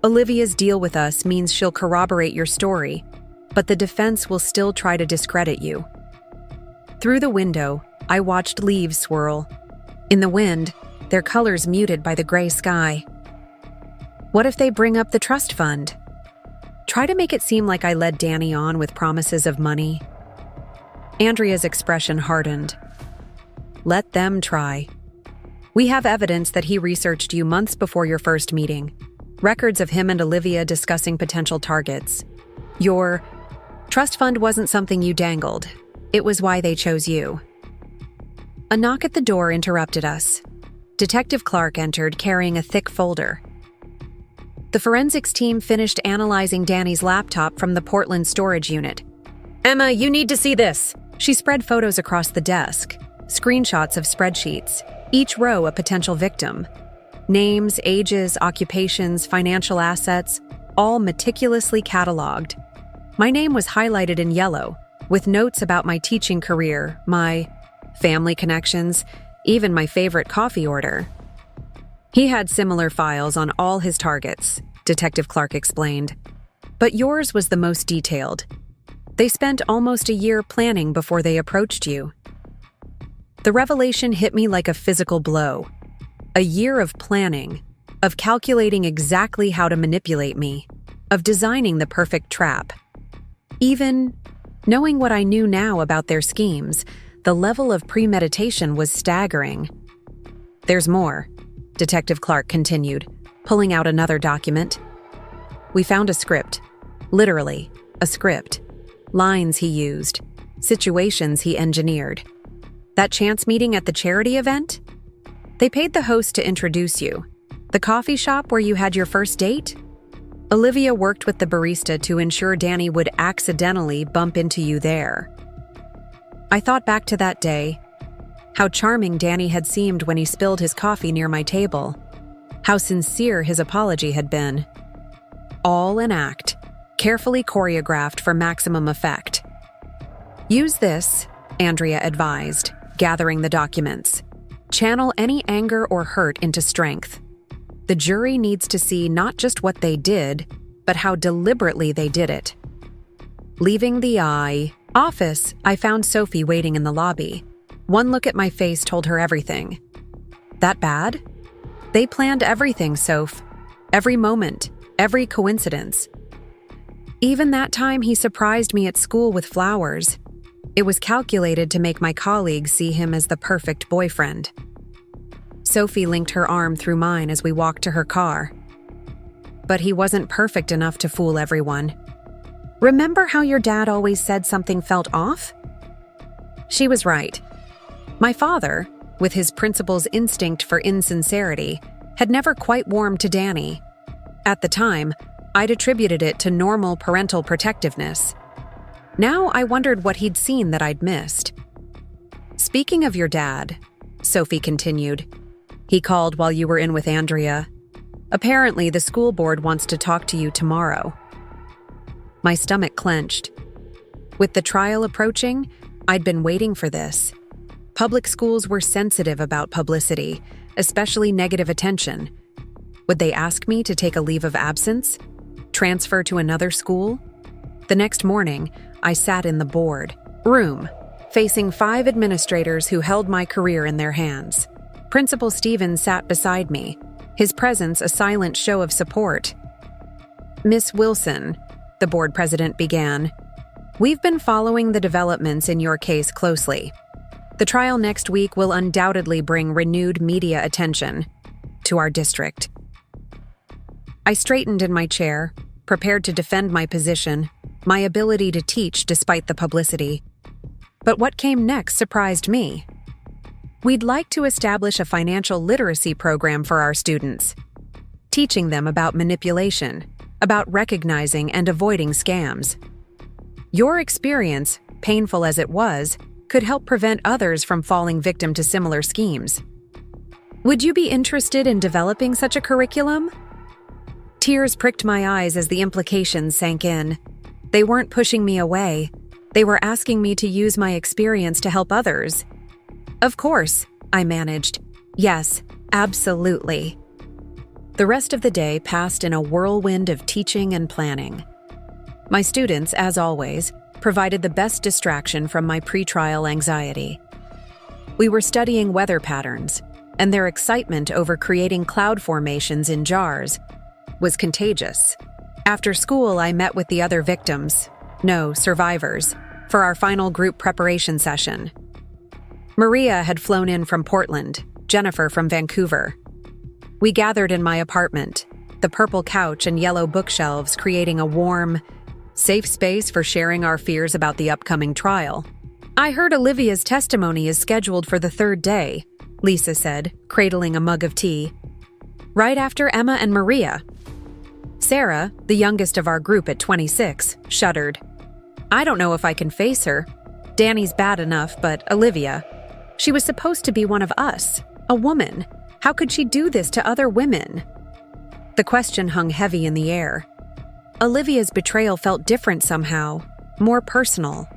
Olivia's deal with us means she'll corroborate your story, but the defense will still try to discredit you. Through the window, I watched leaves swirl. In the wind, their colors muted by the gray sky. What if they bring up the trust fund? Try to make it seem like I led Danny on with promises of money. Andrea's expression hardened. Let them try. We have evidence that he researched you months before your first meeting. Records of him and Olivia discussing potential targets. Your trust fund wasn't something you dangled. It was why they chose you. A knock at the door interrupted us. Detective Clark entered carrying a thick folder. The forensics team finished analyzing Danny's laptop from the Portland storage unit. Emma, you need to see this. She spread photos across the desk, screenshots of spreadsheets, each row a potential victim. Names, ages, occupations, financial assets, all meticulously cataloged. My name was highlighted in yellow, with notes about my teaching career, my family connections, even my favorite coffee order. He had similar files on all his targets, Detective Clark explained. But yours was the most detailed. They spent almost a year planning before they approached you. The revelation hit me like a physical blow. A year of planning, of calculating exactly how to manipulate me, of designing the perfect trap. Even knowing what I knew now about their schemes, the level of premeditation was staggering. There's more, Detective Clark continued, pulling out another document. We found a script. Literally, a script. Lines he used. Situations he engineered. That chance meeting at the charity event? They paid the host to introduce you. The coffee shop where you had your first date? Olivia worked with the barista to ensure Danny would accidentally bump into you there. I thought back to that day, how charming Danny had seemed when he spilled his coffee near my table, how sincere his apology had been. All an act, carefully choreographed for maximum effect. Use this, Andrea advised, gathering the documents. Channel any anger or hurt into strength. The jury needs to see not just what they did, but how deliberately they did it. Leaving the office, I found Sophie waiting in the lobby. One look at my face told her everything. That bad? They planned everything, Soph. Every moment, every coincidence. Even that time he surprised me at school with flowers. It was calculated to make my colleagues see him as the perfect boyfriend. Sophie linked her arm through mine as we walked to her car. But he wasn't perfect enough to fool everyone. Remember how your dad always said something felt off? She was right. My father, with his principal's instinct for insincerity, had never quite warmed to Danny. At the time, I'd attributed it to normal parental protectiveness. Now I wondered what he'd seen that I'd missed. Speaking of your dad, Sophie continued, he called while you were in with Andrea. Apparently, the school board wants to talk to you tomorrow. My stomach clenched. With the trial approaching, I'd been waiting for this. Public schools were sensitive about publicity, especially negative attention. Would they ask me to take a leave of absence? Transfer to another school? The next morning, I sat in the board room, facing 5 administrators who held my career in their hands. Principal Stevens sat beside me, his presence a silent show of support. Miss Wilson, the board president began, we've been following the developments in your case closely. The trial next week will undoubtedly bring renewed media attention to our district. I straightened in my chair, prepared to defend my position, my ability to teach despite the publicity. But what came next surprised me. We'd like to establish a financial literacy program for our students, teaching them about manipulation, about recognizing and avoiding scams. Your experience, painful as it was, could help prevent others from falling victim to similar schemes. Would you be interested in developing such a curriculum? Tears pricked my eyes as the implications sank in. They weren't pushing me away. They were asking me to use my experience to help others. Of course, I managed. Yes, absolutely. The rest of the day passed in a whirlwind of teaching and planning. My students, as always, provided the best distraction from my pretrial anxiety. We were studying weather patterns, and their excitement over creating cloud formations in jars was contagious. After school, I met with the other victims, no, survivors, for our final group preparation session. Maria had flown in from Portland, Jennifer from Vancouver. We gathered in my apartment, the purple couch and yellow bookshelves creating a warm, safe space for sharing our fears about the upcoming trial. I heard Olivia's testimony is scheduled for the 3rd day, Lisa said, cradling a mug of tea. Right after Emma and Maria. Sarah, the youngest of our group at 26, shuddered. I don't know if I can face her. Danny's bad enough, but Olivia, she was supposed to be one of us, a woman. How could she do this to other women? The question hung heavy in the air. Olivia's betrayal felt different somehow, more personal.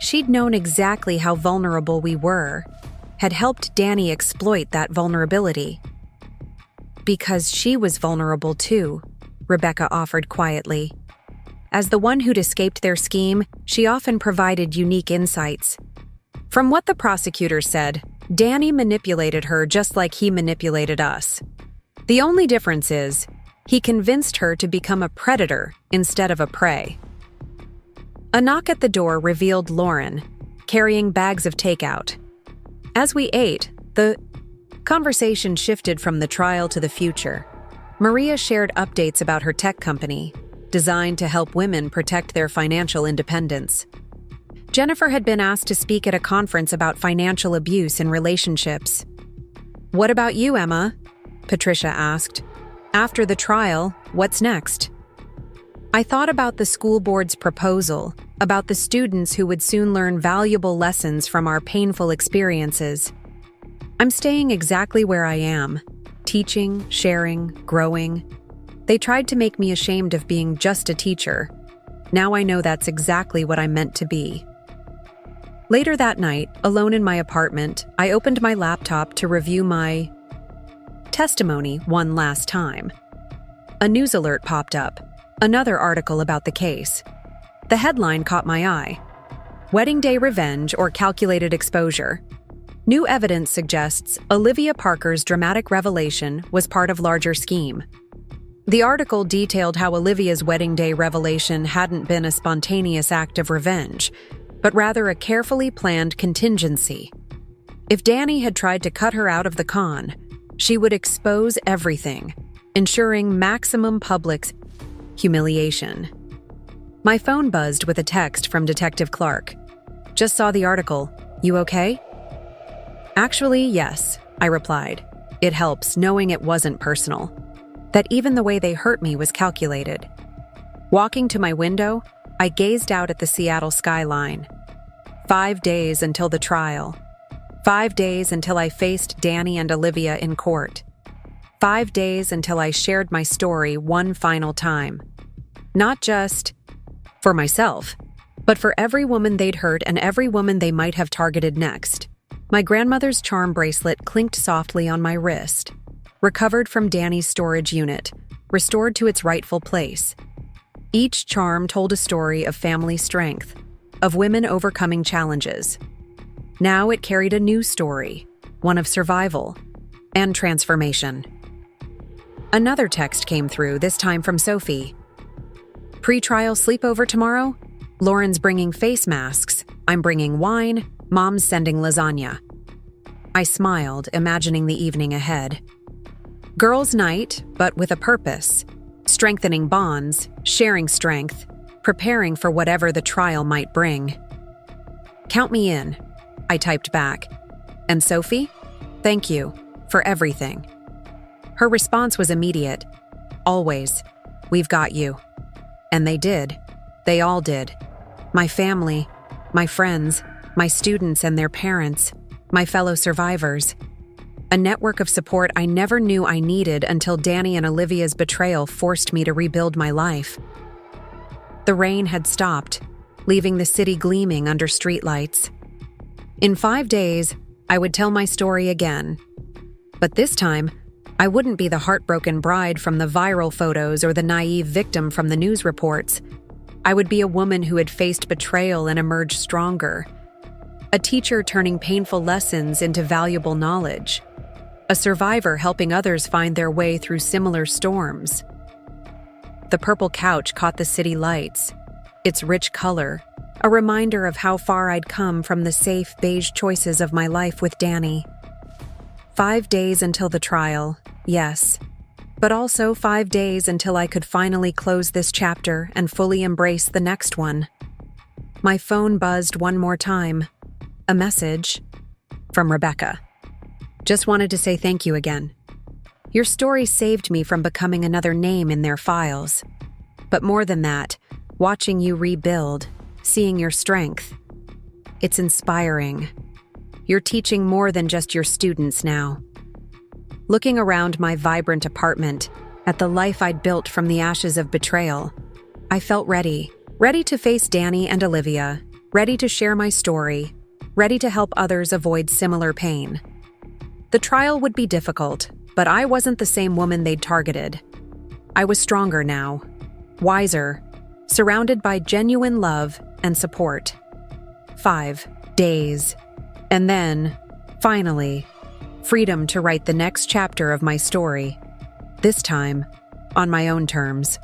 She'd known exactly how vulnerable we were, had helped Danny exploit that vulnerability. Because she was vulnerable too, Rebecca offered quietly. As the one who'd escaped their scheme, she often provided unique insights. From what the prosecutor said, Danny manipulated her just like he manipulated us. The only difference is, he convinced her to become a predator instead of a prey. A knock at the door revealed Lauren, carrying bags of takeout. As we ate, the conversation shifted from the trial to the future. Maria shared updates about her tech company, designed to help women protect their financial independence. Jennifer had been asked to speak at a conference about financial abuse in relationships. "What about you, Emma?" Patricia asked. "After the trial, what's next?" I thought about the school board's proposal, about the students who would soon learn valuable lessons from our painful experiences. I'm staying exactly where I am, teaching, sharing, growing. They tried to make me ashamed of being just a teacher. Now I know that's exactly what I'm meant to be. Later that night, alone in my apartment, I opened my laptop to review my testimony one last time. A news alert popped up, another article about the case. The headline caught my eye. "Wedding Day Revenge or Calculated Exposure." New evidence suggests Olivia Parker's dramatic revelation was part of larger scheme. The article detailed how Olivia's wedding day revelation hadn't been a spontaneous act of revenge, but rather a carefully planned contingency. If Danny had tried to cut her out of the con, she would expose everything, ensuring maximum public humiliation. My phone buzzed with a text from Detective Clark. "Just saw the article. You okay?" "Actually, yes," I replied. It helps knowing it wasn't personal. That even the way they hurt me was calculated. Walking to my window, I gazed out at the Seattle skyline. 5 days until the trial. 5 days until I faced Danny and Olivia in court. 5 days until I shared my story one final time. Not just for myself, but for every woman they'd hurt and every woman they might have targeted next. My grandmother's charm bracelet clinked softly on my wrist. Recovered from Danny's storage unit, restored to its rightful place. Each charm told a story of family strength, of women overcoming challenges. Now it carried a new story, one of survival and transformation. Another text came through, this time from Sophie. "Pre-trial sleepover tomorrow? Lauren's bringing face masks. I'm bringing wine. Mom's sending lasagna." I smiled, imagining the evening ahead. Girls' night, but with a purpose. Strengthening bonds, sharing strength, preparing for whatever the trial might bring. "Count me in," I typed back. "And Sophie? Thank you for everything." Her response was immediate. "Always. We've got you." And they did. They all did. My family, my friends, my students and their parents, my fellow survivors. A network of support I never knew I needed until Danny and Olivia's betrayal forced me to rebuild my life. The rain had stopped, leaving the city gleaming under streetlights. In 5 days, I would tell my story again. But this time, I wouldn't be the heartbroken bride from the viral photos or the naive victim from the news reports. I would be a woman who had faced betrayal and emerged stronger. A teacher turning painful lessons into valuable knowledge. A survivor helping others find their way through similar storms. The purple couch caught the city lights, its rich color, a reminder of how far I'd come from the safe beige choices of my life with Danny. 5 days until the trial, yes, but also 5 days until I could finally close this chapter and fully embrace the next one. My phone buzzed one more time. A message from Rebecca. "Just wanted to say thank you again. Your story saved me from becoming another name in their files. But more than that, watching you rebuild, seeing your strength. It's inspiring. You're teaching more than just your students now." Looking around my vibrant apartment, at the life I'd built from the ashes of betrayal, I felt ready to face Danny and Olivia, ready to share my story, ready to help others avoid similar pain. The trial would be difficult, but I wasn't the same woman they'd targeted. I was stronger now, wiser, surrounded by genuine love and support. 5 days. And then, finally, freedom to write the next chapter of my story. This time, on my own terms.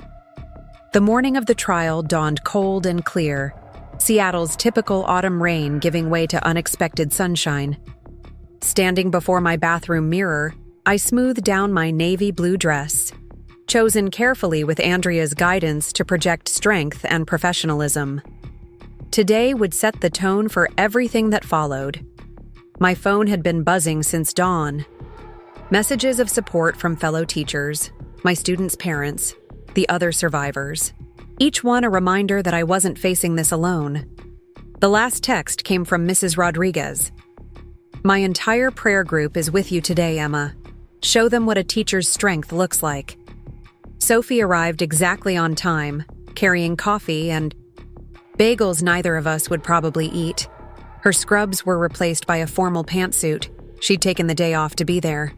The morning of the trial dawned cold and clear, Seattle's typical autumn rain giving way to unexpected sunshine. Standing before my bathroom mirror, I smoothed down my navy blue dress, chosen carefully with Andrea's guidance to project strength and professionalism. Today would set the tone for everything that followed. My phone had been buzzing since dawn. Messages of support from fellow teachers, my students' parents, the other survivors. Each one a reminder that I wasn't facing this alone. The last text came from Mrs. Rodriguez. "My entire prayer group is with you today, Emma. Show them what a teacher's strength looks like." Sophie arrived exactly on time, carrying coffee and bagels neither of us would probably eat. Her scrubs were replaced by a formal pantsuit. She'd taken the day off to be there.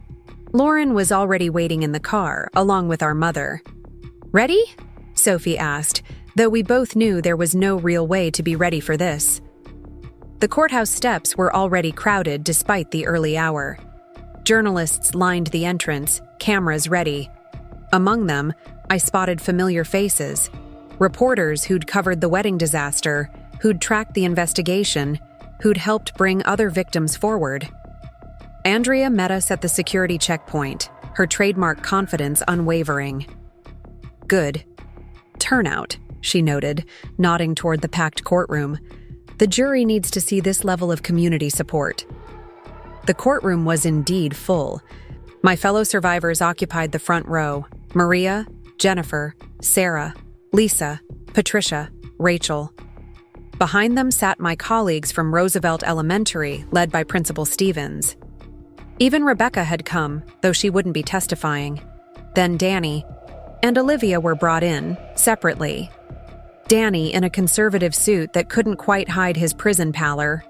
Lauren was already waiting in the car, along with our mother. "Ready?" Sophie asked, though we both knew there was no real way to be ready for this. The courthouse steps were already crowded despite the early hour. Journalists lined the entrance, cameras ready. Among them, I spotted familiar faces. Reporters who'd covered the wedding disaster, who'd tracked the investigation, who'd helped bring other victims forward. Andrea met us at the security checkpoint, her trademark confidence unwavering. "Good turnout," she noted, nodding toward the packed courtroom. "The jury needs to see this level of community support." The courtroom was indeed full. My fellow survivors occupied the front row: Maria, Jennifer, Sarah, Lisa, Patricia, Rachel. Behind them sat my colleagues from Roosevelt Elementary, led by Principal Stevens. Even Rebecca had come, though she wouldn't be testifying. Then Danny and Olivia were brought in, separately. Danny in a conservative suit that couldn't quite hide his prison pallor.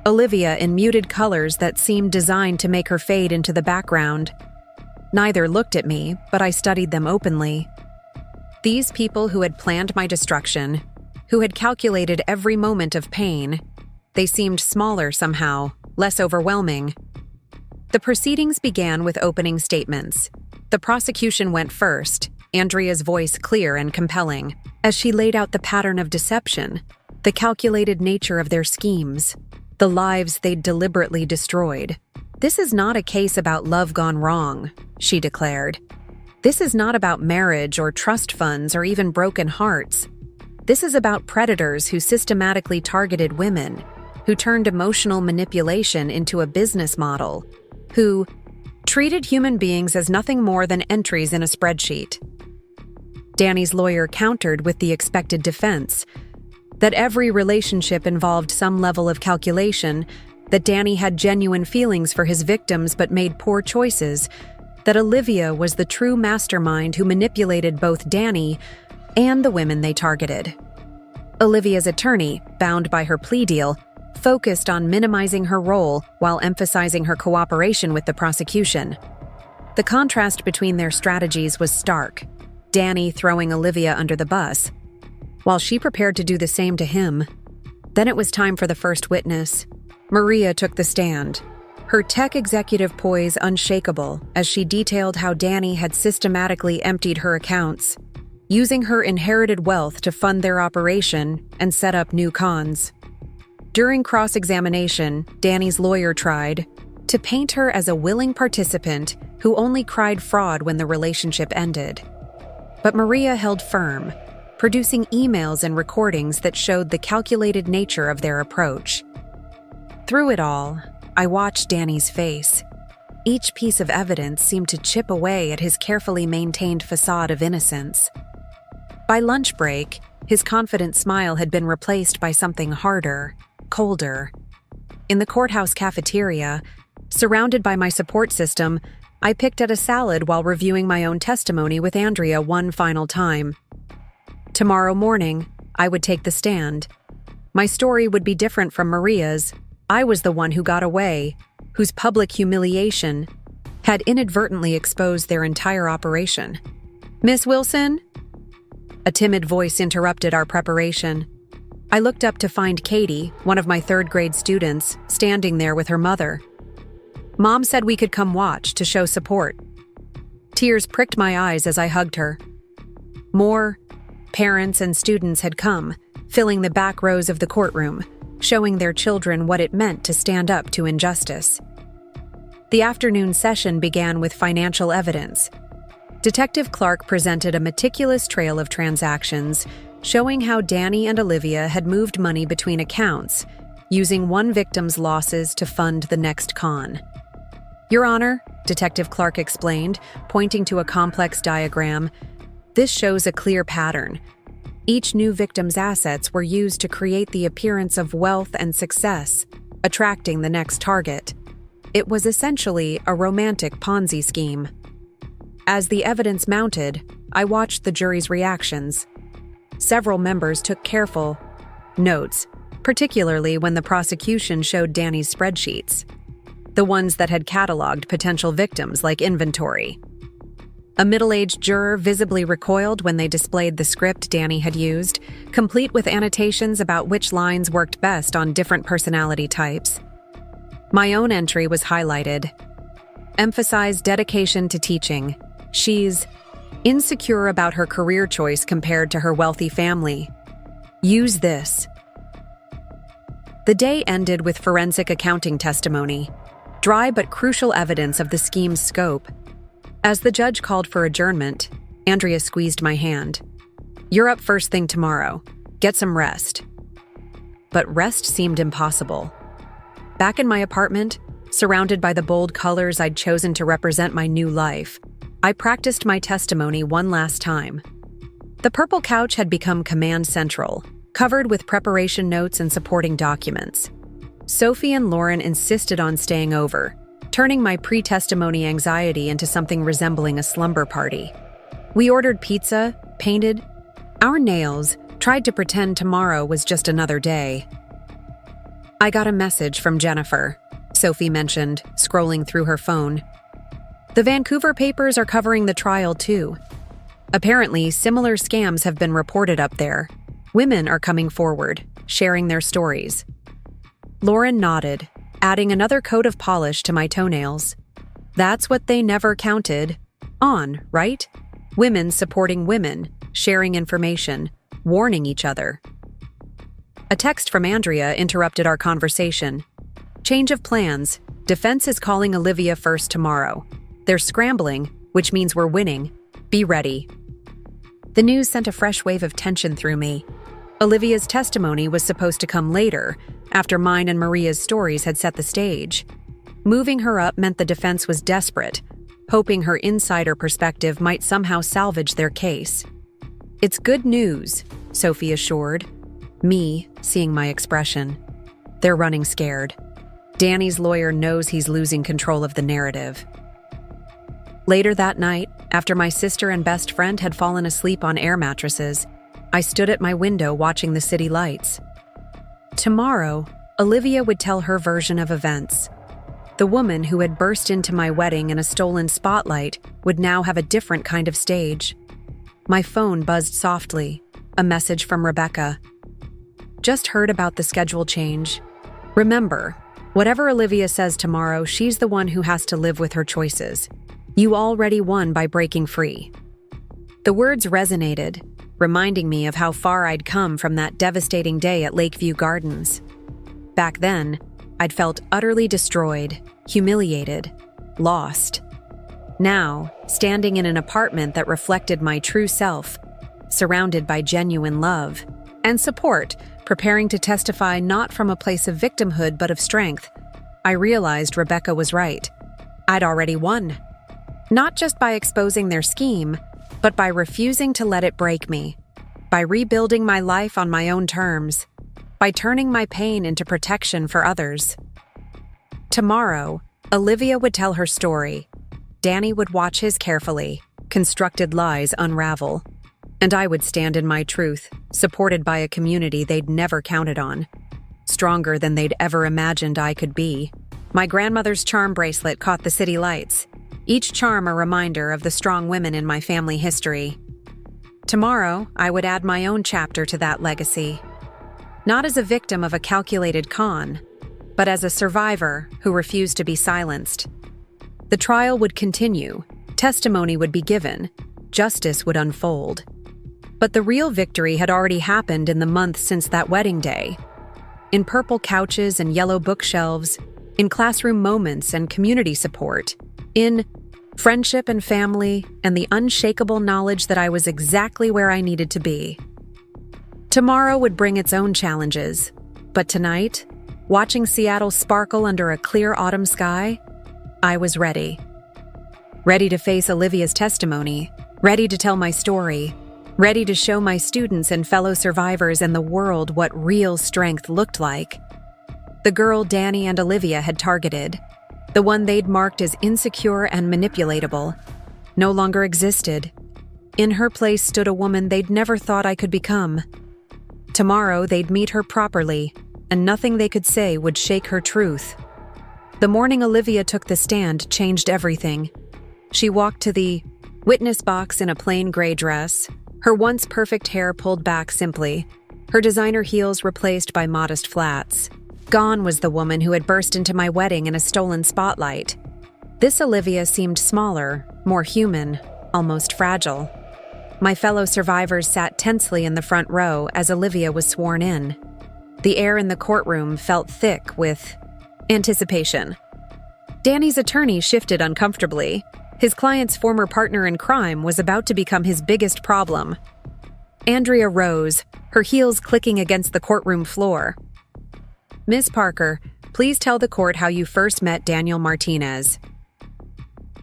Olivia in muted colors that seemed designed to make her fade into the background. Neither looked at me, but I studied them openly. These people who had planned my destruction, who had calculated every moment of pain, they seemed smaller somehow, less overwhelming. The proceedings began with opening statements. The prosecution went first, Andrea's voice clear and compelling, as she laid out the pattern of deception, the calculated nature of their schemes, the lives they'd deliberately destroyed. "This is not a case about love gone wrong," she declared. "This is not about marriage or trust funds or even broken hearts. This is about predators who systematically targeted women, who turned emotional manipulation into a business model, who treated human beings as nothing more than entries in a spreadsheet." Danny's lawyer countered with the expected defense, that every relationship involved some level of calculation, that Danny had genuine feelings for his victims but made poor choices, that Olivia was the true mastermind who manipulated both Danny and the women they targeted. Olivia's attorney, bound by her plea deal, focused on minimizing her role while emphasizing her cooperation with the prosecution. The contrast between their strategies was stark, Danny throwing Olivia under the bus, while she prepared to do the same to him. Then it was time for the first witness. Maria took the stand, her tech executive poise unshakable as she detailed how Danny had systematically emptied her accounts, using her inherited wealth to fund their operation and set up new cons. During cross-examination, Danny's lawyer tried to paint her as a willing participant who only cried fraud when the relationship ended. But Maria held firm, producing emails and recordings that showed the calculated nature of their approach. Through it all, I watched Danny's face. Each piece of evidence seemed to chip away at his carefully maintained facade of innocence. By lunch break, his confident smile had been replaced by something harder, colder. In the courthouse cafeteria, surrounded by my support system, I picked at a salad while reviewing my own testimony with Andrea one final time. Tomorrow morning, I would take the stand. My story would be different from Maria's. I was the one who got away, whose public humiliation had inadvertently exposed their entire operation. "Miss Wilson?" A timid voice interrupted our preparation. I looked up to find Katie, one of my third-grade students, standing there with her mother. Mom said we could come watch to show support. Tears pricked my eyes as I hugged her. More parents and students had come, filling the back rows of the courtroom, showing their children what it meant to stand up to injustice. The afternoon session began with financial evidence. Detective Clark presented a meticulous trail of transactions, showing how Danny and Olivia had moved money between accounts, using one victim's losses to fund the next con. "Your Honor," Detective Clark explained, pointing to a complex diagram, "this shows a clear pattern. Each new victim's assets were used to create the appearance of wealth and success, attracting the next target. It was essentially a romantic Ponzi scheme." As the evidence mounted, I watched the jury's reactions. Several members took careful notes, particularly when the prosecution showed Danny's spreadsheets, the ones that had cataloged potential victims like inventory. A middle-aged juror visibly recoiled when they displayed the script Danny had used, complete with annotations about which lines worked best on different personality types. My own entry was highlighted. Emphasize dedication to teaching. She's insecure about her career choice compared to her wealthy family. Use this. The day ended with forensic accounting testimony, dry but crucial evidence of the scheme's scope. As the judge called for adjournment, Andrea squeezed my hand. "You're up first thing tomorrow. Get some rest." But rest seemed impossible. Back in my apartment, surrounded by the bold colors I'd chosen to represent my new life, I practiced my testimony one last time. The purple couch had become command central, covered with preparation notes and supporting documents. Sophie and Lauren insisted on staying over, turning my pre-testimony anxiety into something resembling a slumber party. We ordered pizza, painted our nails, tried to pretend tomorrow was just another day. "I got a message from Jennifer," Sophie mentioned, scrolling through her phone. "The Vancouver papers are covering the trial too. Apparently, similar scams have been reported up there. Women are coming forward, sharing their stories." Lauren nodded, adding another coat of polish to my toenails. That's what they never counted on, right? Women supporting women, sharing information, warning each other. A text from Andrea interrupted our conversation. "Change of plans. Defense is calling Olivia first tomorrow. They're scrambling, which means we're winning. Be ready." The news sent a fresh wave of tension through me. Olivia's testimony was supposed to come later, after mine and Maria's stories had set the stage. Moving her up meant the defense was desperate, hoping her insider perspective might somehow salvage their case. "It's good news," Sophie assured, me seeing my expression. "They're running scared. Danny's lawyer knows he's losing control of the narrative." Later that night, after my sister and best friend had fallen asleep on air mattresses, I stood at my window watching the city lights. Tomorrow, Olivia would tell her version of events. The woman who had burst into my wedding in a stolen spotlight would now have a different kind of stage. My phone buzzed softly, a message from Rebecca. "Just heard about the schedule change. Remember, whatever Olivia says tomorrow, she's the one who has to live with her choices. You already won by breaking free." The words resonated, reminding me of how far I'd come from that devastating day at Lakeview Gardens. Back then, I'd felt utterly destroyed, humiliated, lost. Now, standing in an apartment that reflected my true self, surrounded by genuine love and support, preparing to testify not from a place of victimhood but of strength, I realized Rebecca was right. I'd already won. Not just by exposing their scheme, but by refusing to let it break me, by rebuilding my life on my own terms, by turning my pain into protection for others. Tomorrow, Olivia would tell her story. Danny would watch his carefully, constructed lies unravel, and I would stand in my truth, supported by a community they'd never counted on, stronger than they'd ever imagined I could be. My grandmother's charm bracelet caught the city lights. each charm a reminder of the strong women in my family history. Tomorrow, I would add my own chapter to that legacy. Not as a victim of a calculated con, but as a survivor who refused to be silenced. The trial would continue, testimony would be given, justice would unfold. But the real victory had already happened in the months since that wedding day. In purple couches and yellow bookshelves, in classroom moments and community support, in friendship and family, and the unshakable knowledge that I was exactly where I needed to be. Tomorrow would bring its own challenges, but tonight, watching Seattle sparkle under a clear autumn sky, I was ready. Ready to face Olivia's testimony, ready to tell my story, ready to show my students and fellow survivors and the world what real strength looked like. The girl Danny and Olivia had targeted, the one they'd marked as insecure and manipulatable, no longer existed. In her place stood a woman they'd never thought I could become. Tomorrow they'd meet her properly, and nothing they could say would shake her truth. The morning Olivia took the stand changed everything. She walked to the witness box in a plain gray dress, her once perfect hair pulled back simply, her designer heels replaced by modest flats. Gone was the woman who had burst into my wedding in a stolen spotlight. This Olivia seemed smaller, more human, almost fragile. My fellow survivors sat tensely in the front row as Olivia was sworn in. The air in the courtroom felt thick with anticipation. Danny's attorney shifted uncomfortably. His client's former partner in crime was about to become his biggest problem. Andrea rose, her heels clicking against the courtroom floor. "Ms. Parker, please tell the court how you first met Daniel Martinez."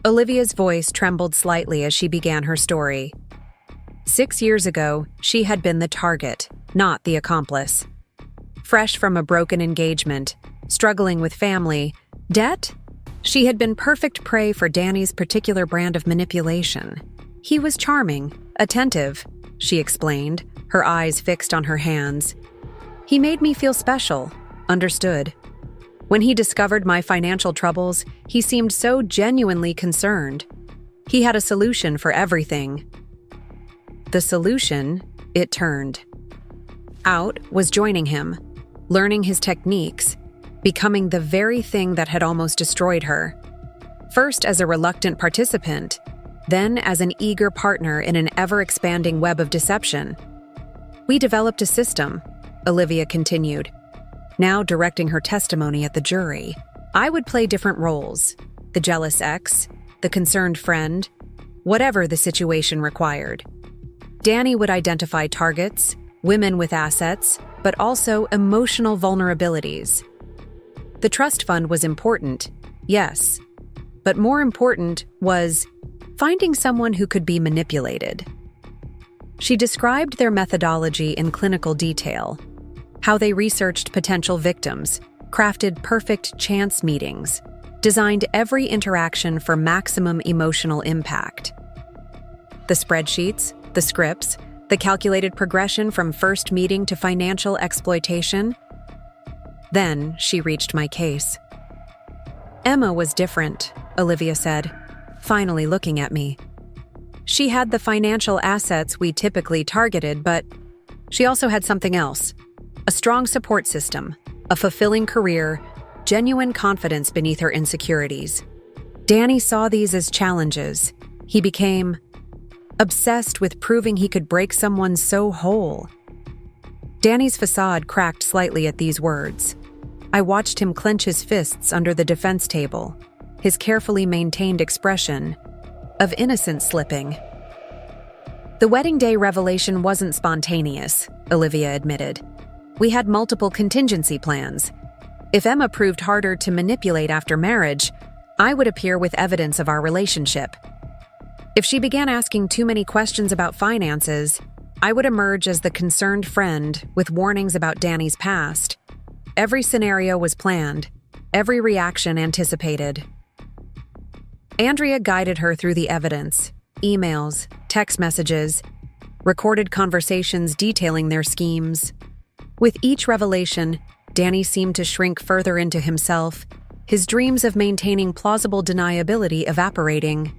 Olivia's voice trembled slightly as she began her story. 6 years ago, she had been the target, not the accomplice. Fresh from a broken engagement, struggling with family, debt? She had been perfect prey for Danny's particular brand of manipulation. He was charming, attentive, she explained, her eyes fixed on her hands. He made me feel special, understood. When he discovered my financial troubles, he seemed so genuinely concerned. He had a solution for everything. The solution, it turned out, was joining him, learning his techniques, becoming the very thing that had almost destroyed her. First as a reluctant participant, then as an eager partner in an ever-expanding web of deception. We developed a system, Olivia continued, now directing her testimony at the jury. I would play different roles, the jealous ex, the concerned friend, whatever the situation required. Danny would identify targets, women with assets, but also emotional vulnerabilities. The trust fund was important, yes, but more important was finding someone who could be manipulated. She described their methodology in clinical detail, how they researched potential victims, crafted perfect chance meetings, designed every interaction for maximum emotional impact. The spreadsheets, the scripts, the calculated progression from first meeting to financial exploitation. Then she reached my case. Emma was different, Olivia said, finally looking at me. She had the financial assets we typically targeted, but she also had something else. A strong support system, a fulfilling career, genuine confidence beneath her insecurities. Danny saw these as challenges. He became obsessed with proving he could break someone so whole. Danny's facade cracked slightly at these words. I watched him clench his fists under the defense table, his carefully maintained expression of innocence slipping. The wedding day revelation wasn't spontaneous, Olivia admitted. We had multiple contingency plans. If Emma proved harder to manipulate after marriage, I would appear with evidence of our relationship. If she began asking too many questions about finances, I would emerge as the concerned friend with warnings about Danny's past. Every scenario was planned, every reaction anticipated. Andrea guided her through the evidence, emails, text messages, recorded conversations detailing their schemes. With each revelation, Danny seemed to shrink further into himself, his dreams of maintaining plausible deniability evaporating.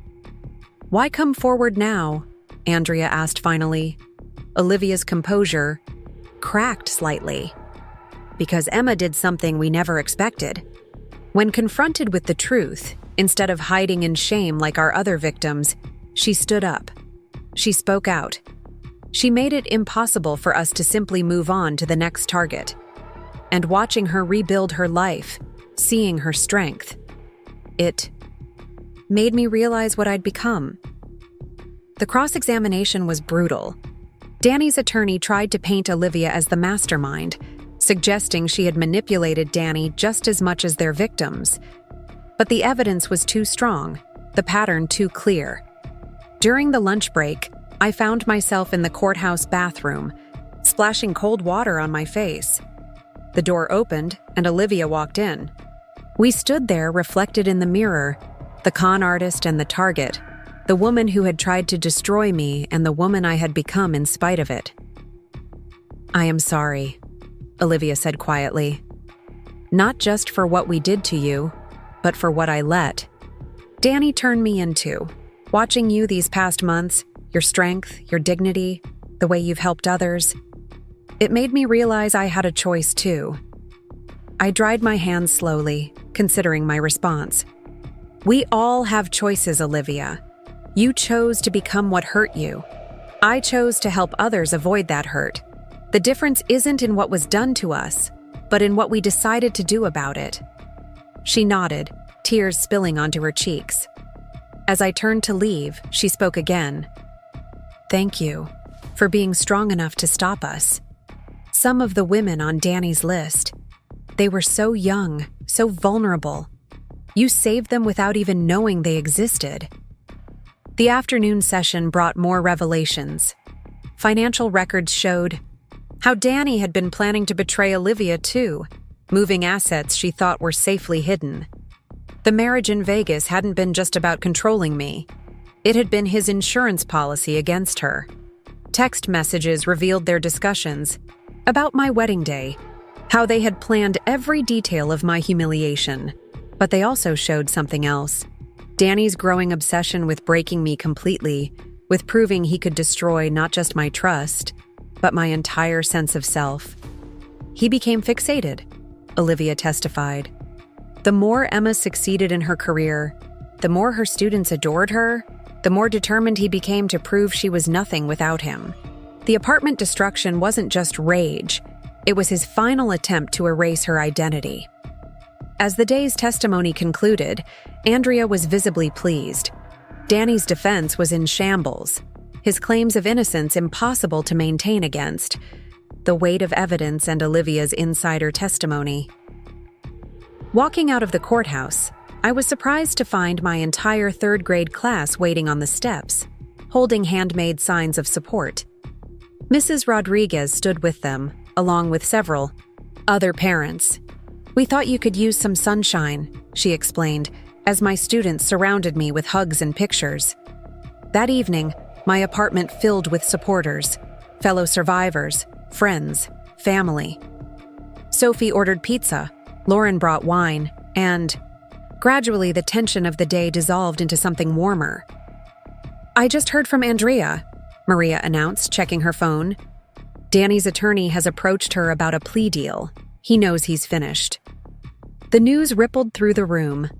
"Why come forward now?" Andrea asked finally. Olivia's composure cracked slightly. "Because Emma did something we never expected." When confronted with the truth, instead of hiding in shame like our other victims, she stood up. She spoke out. She made it impossible for us to simply move on to the next target. And watching her rebuild her life, seeing her strength, it made me realize what I'd become. The cross-examination was brutal. Danny's attorney tried to paint Olivia as the mastermind, suggesting she had manipulated Danny just as much as their victims. But the evidence was too strong, the pattern too clear. During the lunch break, I found myself in the courthouse bathroom, splashing cold water on my face. The door opened, and Olivia walked in. We stood there reflected in the mirror, the con artist and the target, the woman who had tried to destroy me and the woman I had become in spite of it. "I am sorry," Olivia said quietly. "Not just for what we did to you, but for what I let Danny turn me into. Watching you these past months, your strength, your dignity, the way you've helped others, it made me realize I had a choice too." I dried my hands slowly, considering my response. "We all have choices, Olivia. You chose to become what hurt you. I chose to help others avoid that hurt. The difference isn't in what was done to us, but in what we decided to do about it." She nodded, tears spilling onto her cheeks. As I turned to leave, she spoke again. "Thank you for being strong enough to stop us. Some of the women on Danny's list, they were so young, so vulnerable. You saved them without even knowing they existed." The afternoon session brought more revelations. Financial records showed how Danny had been planning to betray Olivia too, moving assets she thought were safely hidden. The marriage in Vegas hadn't been just about controlling me. It had been his insurance policy against her. Text messages revealed their discussions about my wedding day, how they had planned every detail of my humiliation. But they also showed something else. Danny's growing obsession with breaking me completely, with proving he could destroy not just my trust, but my entire sense of self. He became fixated, Olivia testified. The more Emma succeeded in her career, the more her students adored her, the more determined he became to prove she was nothing without him. The apartment destruction wasn't just rage, it was his final attempt to erase her identity. As the day's testimony concluded, Andrea was visibly pleased. Danny's defense was in shambles, his claims of innocence impossible to maintain against the weight of evidence and Olivia's insider testimony. Walking out of the courthouse, I was surprised to find my entire third-grade class waiting on the steps, holding handmade signs of support. Mrs. Rodriguez stood with them, along with several other parents. "We thought you could use some sunshine," she explained, as my students surrounded me with hugs and pictures. That evening, my apartment filled with supporters, fellow survivors, friends, family. Sophie ordered pizza, Lauren brought wine, and gradually the tension of the day dissolved into something warmer. "I just heard from Andrea," Maria announced, checking her phone. "Danny's attorney has approached her about a plea deal. He knows he's finished." The news rippled through the room.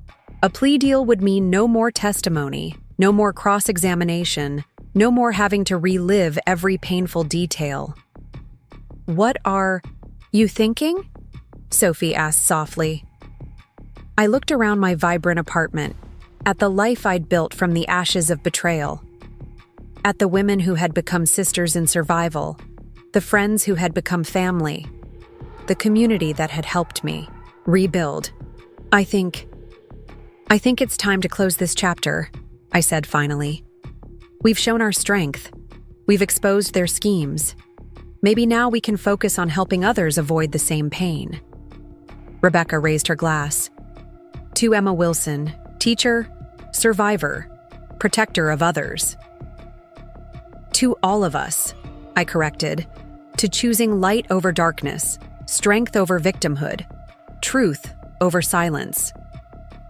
A plea deal would mean no more testimony, no more cross-examination, no more having to relive every painful detail. "What are you thinking?" Sophie asked softly. I looked around my vibrant apartment, at the life I'd built from the ashes of betrayal, at the women who had become sisters in survival, the friends who had become family, the community that had helped me rebuild. I think it's time to close this chapter," I said finally. "We've shown our strength. We've exposed their schemes. Maybe now we can focus on helping others avoid the same pain." Rebecca raised her glass. "To Emma Wilson, teacher, survivor, protector of others." "To all of us," I corrected, "to choosing light over darkness, strength over victimhood, truth over silence."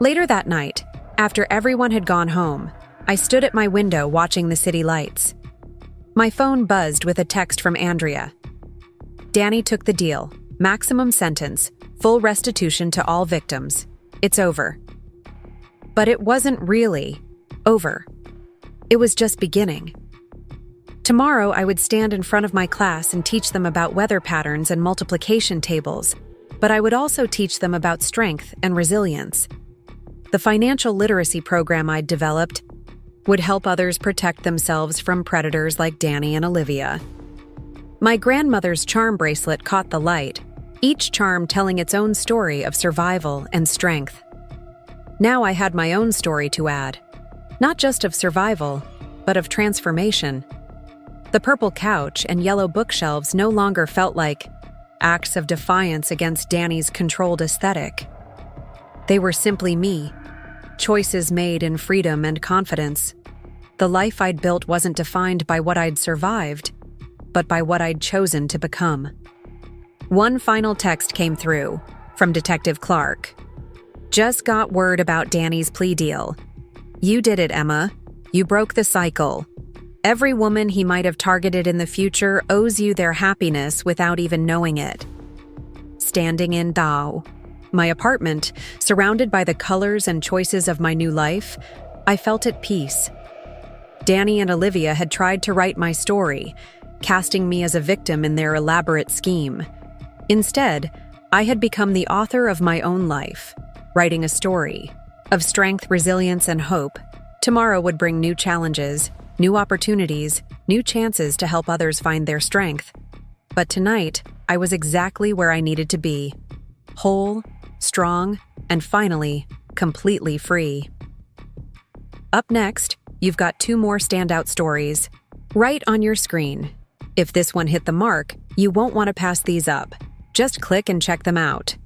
Later that night, after everyone had gone home, I stood at my window watching the city lights. My phone buzzed with a text from Andrea. Danny took the deal. Maximum sentence, full restitution to all victims. It's over. But it wasn't really over. It was just beginning. Tomorrow, I would stand in front of my class and teach them about weather patterns and multiplication tables, but I would also teach them about strength and resilience. The financial literacy program I'd developed would help others protect themselves from predators like Danny and Olivia. My grandmother's charm bracelet caught the light, each charm telling its own story of survival and strength. Now I had my own story to add, not just of survival, but of transformation. The purple couch and yellow bookshelves no longer felt like acts of defiance against Danny's controlled aesthetic. They were simply me, choices made in freedom and confidence. The life I'd built wasn't defined by what I'd survived, but by what I'd chosen to become. One final text came through, from Detective Clark. Just got word about Danny's plea deal. You did it, Emma. You broke the cycle. Every woman he might have targeted in the future owes you their happiness without even knowing it. Standing in Dao, my apartment, surrounded by the colors and choices of my new life, I felt at peace. Danny and Olivia had tried to write my story, casting me as a victim in their elaborate scheme. Instead, I had become the author of my own life, writing a story of strength, resilience, and hope. Tomorrow would bring new challenges, new opportunities, new chances to help others find their strength. But tonight, I was exactly where I needed to be. Whole, strong, and finally, completely free. Up next, you've got 2 more standout stories. Right on your screen. If this one hit the mark, you won't want to pass these up. Just click and check them out.